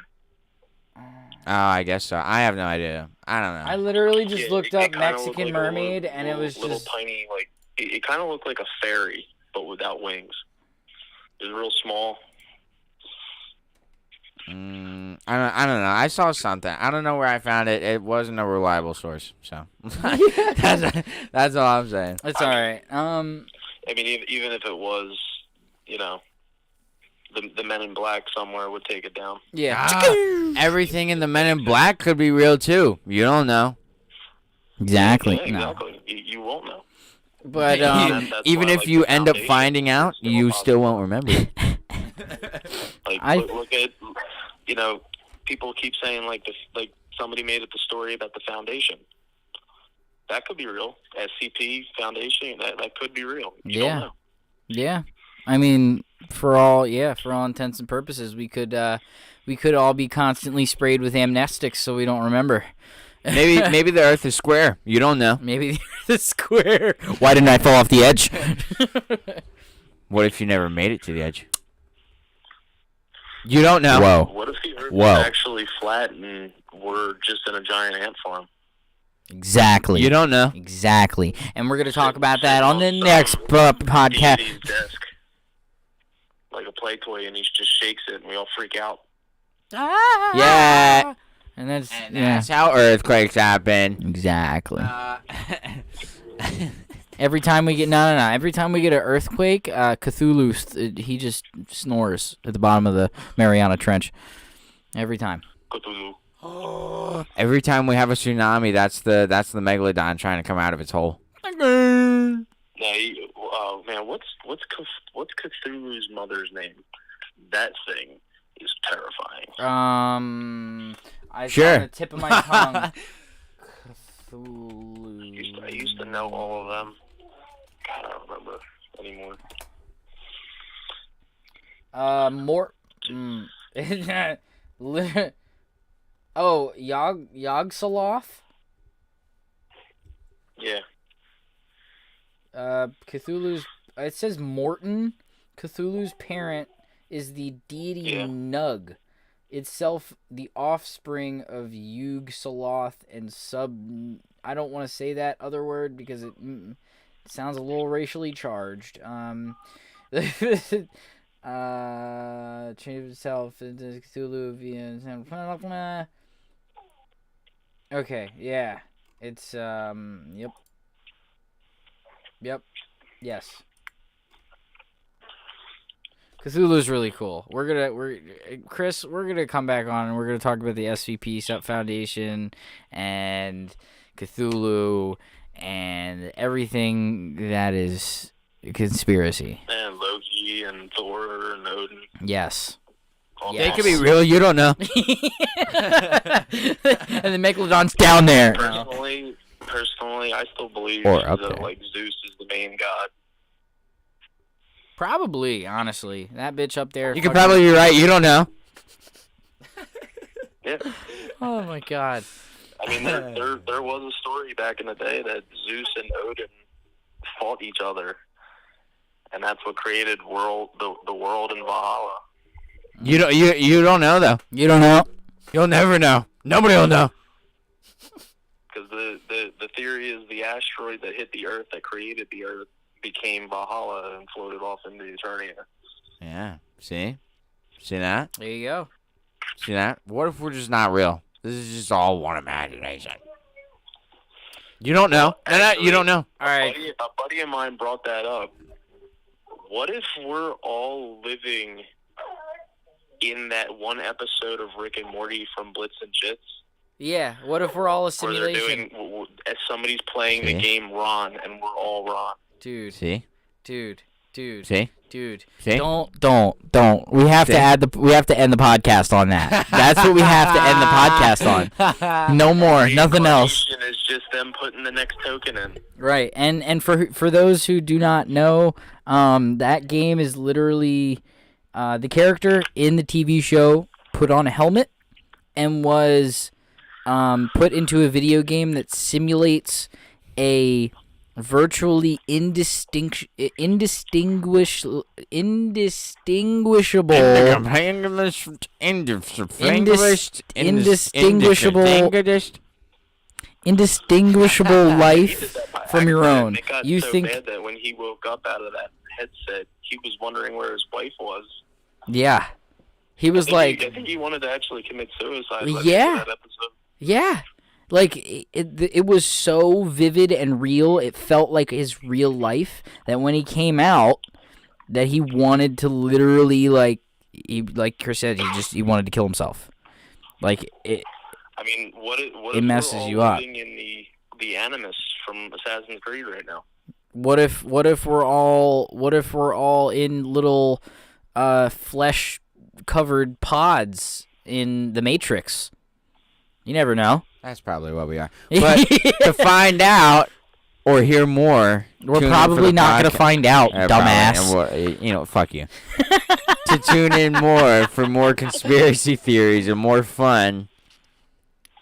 oh, I guess so. I have no idea. I don't know. I literally just Yeah, looked it up kinda Mexican looked like a mermaid, and it was little just tiny, like it kind of looked like a fairy, but without wings. It was real small. I don't know. I saw something. I don't know where I found it. It wasn't a reliable source, so that's all I'm saying. it's all right. I mean, even if it was, the Men in Black somewhere would take it down. Yeah. Everything in the Men in Black could be real too. You don't know. Exactly. Yeah, No. exactly. You won't know. But That's Even why, if like, you the end up foundation finding out, is still you possible. still won't remember it. Like look at, people keep saying like somebody made up the story about the foundation. That could be real. SCP Foundation, that could be real. You don't know. Yeah. I mean, for all intents and purposes, we could all be constantly sprayed with amnestics so we don't remember. Maybe the Earth is square. You don't know. Maybe the Earth is square. Why didn't I fall off the edge? What if you never made it to the edge? You don't know. Whoa. What if the Earth Whoa. is actually flat and we're just in a giant ant farm? Exactly. You don't know. Exactly. And we're going to talk about that Sitting on the some next podcast. deity's desk, like a play toy, and he just shakes it, and we all freak out. Yeah. And that's And that's how earthquakes happen. exactly. Every time we get Every time we get an earthquake, Cthulhu he just snores at the bottom of the Mariana Trench. Every time. Cthulhu. Every time we have a tsunami, that's the megalodon trying to come out of its hole. Oh man, what's Cthulhu's mother's name? That thing is terrifying. I Sure. on the tip of my tongue. Cthulhu. I used to know all of them. God, I don't remember anymore. Yog-Sothoth? Yeah. Cthulhu's. It says Morton. Cthulhu's parent is the deity Nug, itself the offspring of Yog-Sothoth and I don't want to say that other word because it sounds a little racially charged. Changed itself into Cthulhu via. Okay, yeah, it's Yep. Yes. Cthulhu's really cool. Chris, we're gonna come back on and we're gonna talk about the SVP Foundation and Cthulhu and everything that is conspiracy. And Loki and Thor and Odin. Yes. They could be real. You don't know. And the Megalodon's down there. Personally, I still believe Or up that there. like Zeus is the main god. Probably, honestly, that bitch up there. You could probably be right. You don't know. Yeah. Oh my god. I mean, there was a story back in the day that Zeus and Odin fought each other, and that's what created the world in Valhalla. You don't know though. You don't know. You'll never know. Nobody will know. Because the theory is the asteroid that hit the Earth, that created the Earth, became Valhalla and floated off into Eternia. Yeah. See that? There you go. See that? What if we're just not real? This is just all one imagination. You don't know. Actually, You don't know. All right. A buddy of mine brought that up. What if we're all living in that one episode of Rick and Morty from Blitz and Jits? Yeah. What if we're all a Where they're simulation? doing, as somebody's playing the game Ron, and we're all Ron. Dude. See? Dude. See? See? Don't. We have to end the podcast on that. That's what we have to end the podcast on. No more, nothing else. The is just them putting the next token in. Right. And for those who do not know, that game is literally the character in the TV show put on a helmet and was put into a video game that simulates a virtually indistinguishable indistinguishable life from your own. It got You so think bad that when he woke up out of that headset, he was wondering where his wife was. yeah. He was I think he wanted to actually commit suicide. Yeah. That episode. Yeah. Like, it was so vivid and real, it felt like his real life, that when he came out, that he wanted to literally, like Chris said, he wanted to kill himself. Like, it... I mean, what it if messes we're all you up. living in the Animus from Assassin's Creed right now? What if we're all in little flesh-covered pods in the Matrix? You never know. That's probably what we are. But to find out or hear more, We're probably not going to find out, dumbass. Fuck you. To tune in more for more conspiracy theories and more fun.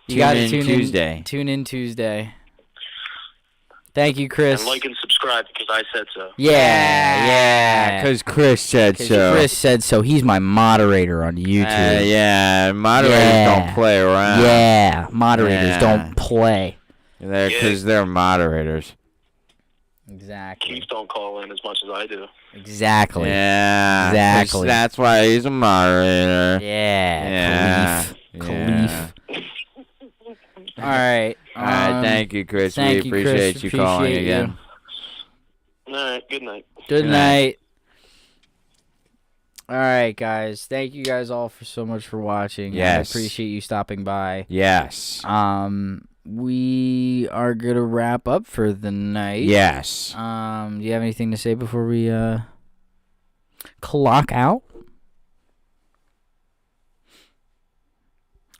You got to tune in Tuesday. Tune in Tuesday. Thank you, Chris. And like and subscribe because I said so. Yeah. Because Chris said so. Chris said so. He's my moderator on YouTube. Moderators don't play around. Yeah, moderators don't play. Because they're moderators. Exactly. Keith don't call in as much as I do. Exactly. Yeah. Exactly. That's why he's a moderator. Yeah. Khalif. Yeah. All right. All right, thank you, Chris. Thank We you, Chris. appreciate you calling Appreciate you. again. All right. Good night. Good Good night. night. All right, guys. Thank you guys all for so much for watching. Yes. I appreciate you stopping by. Yes. We are gonna wrap up for the night. Yes. Do you have anything to say before we clock out?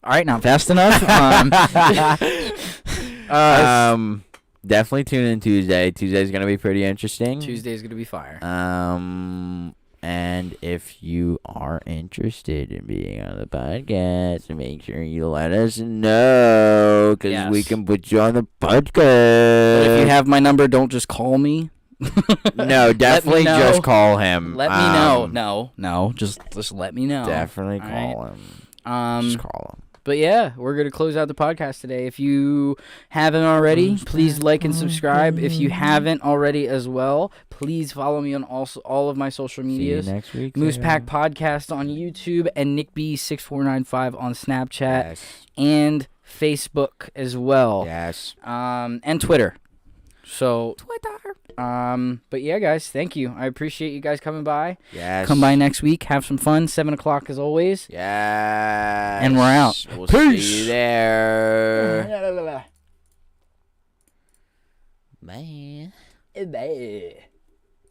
All right, not fast enough. Definitely tune in Tuesday. Tuesday's gonna be pretty interesting. Tuesday's gonna be fire. And if you are interested in being on the podcast, make sure you let us know, because we Yes. can put you on the podcast. But if you have my number, don't just call me. No, definitely know. just call him. Let me know. No, just let me know. Definitely All call him. Just call him. But yeah, we're gonna close out the podcast today. If you haven't already, please like and subscribe. If you haven't already as well, please follow me on all of my social medias. See you next week. MoosePack Podcast on YouTube and NickB6495 on Snapchat Yes. and Facebook as well. Yes. And Twitter. So but yeah, guys, thank you. I appreciate you guys coming by. Yes. Come by next week. Have some fun. 7 o'clock as always. Yes. And we're out. We'll Peace. see you there. Bye. Bye.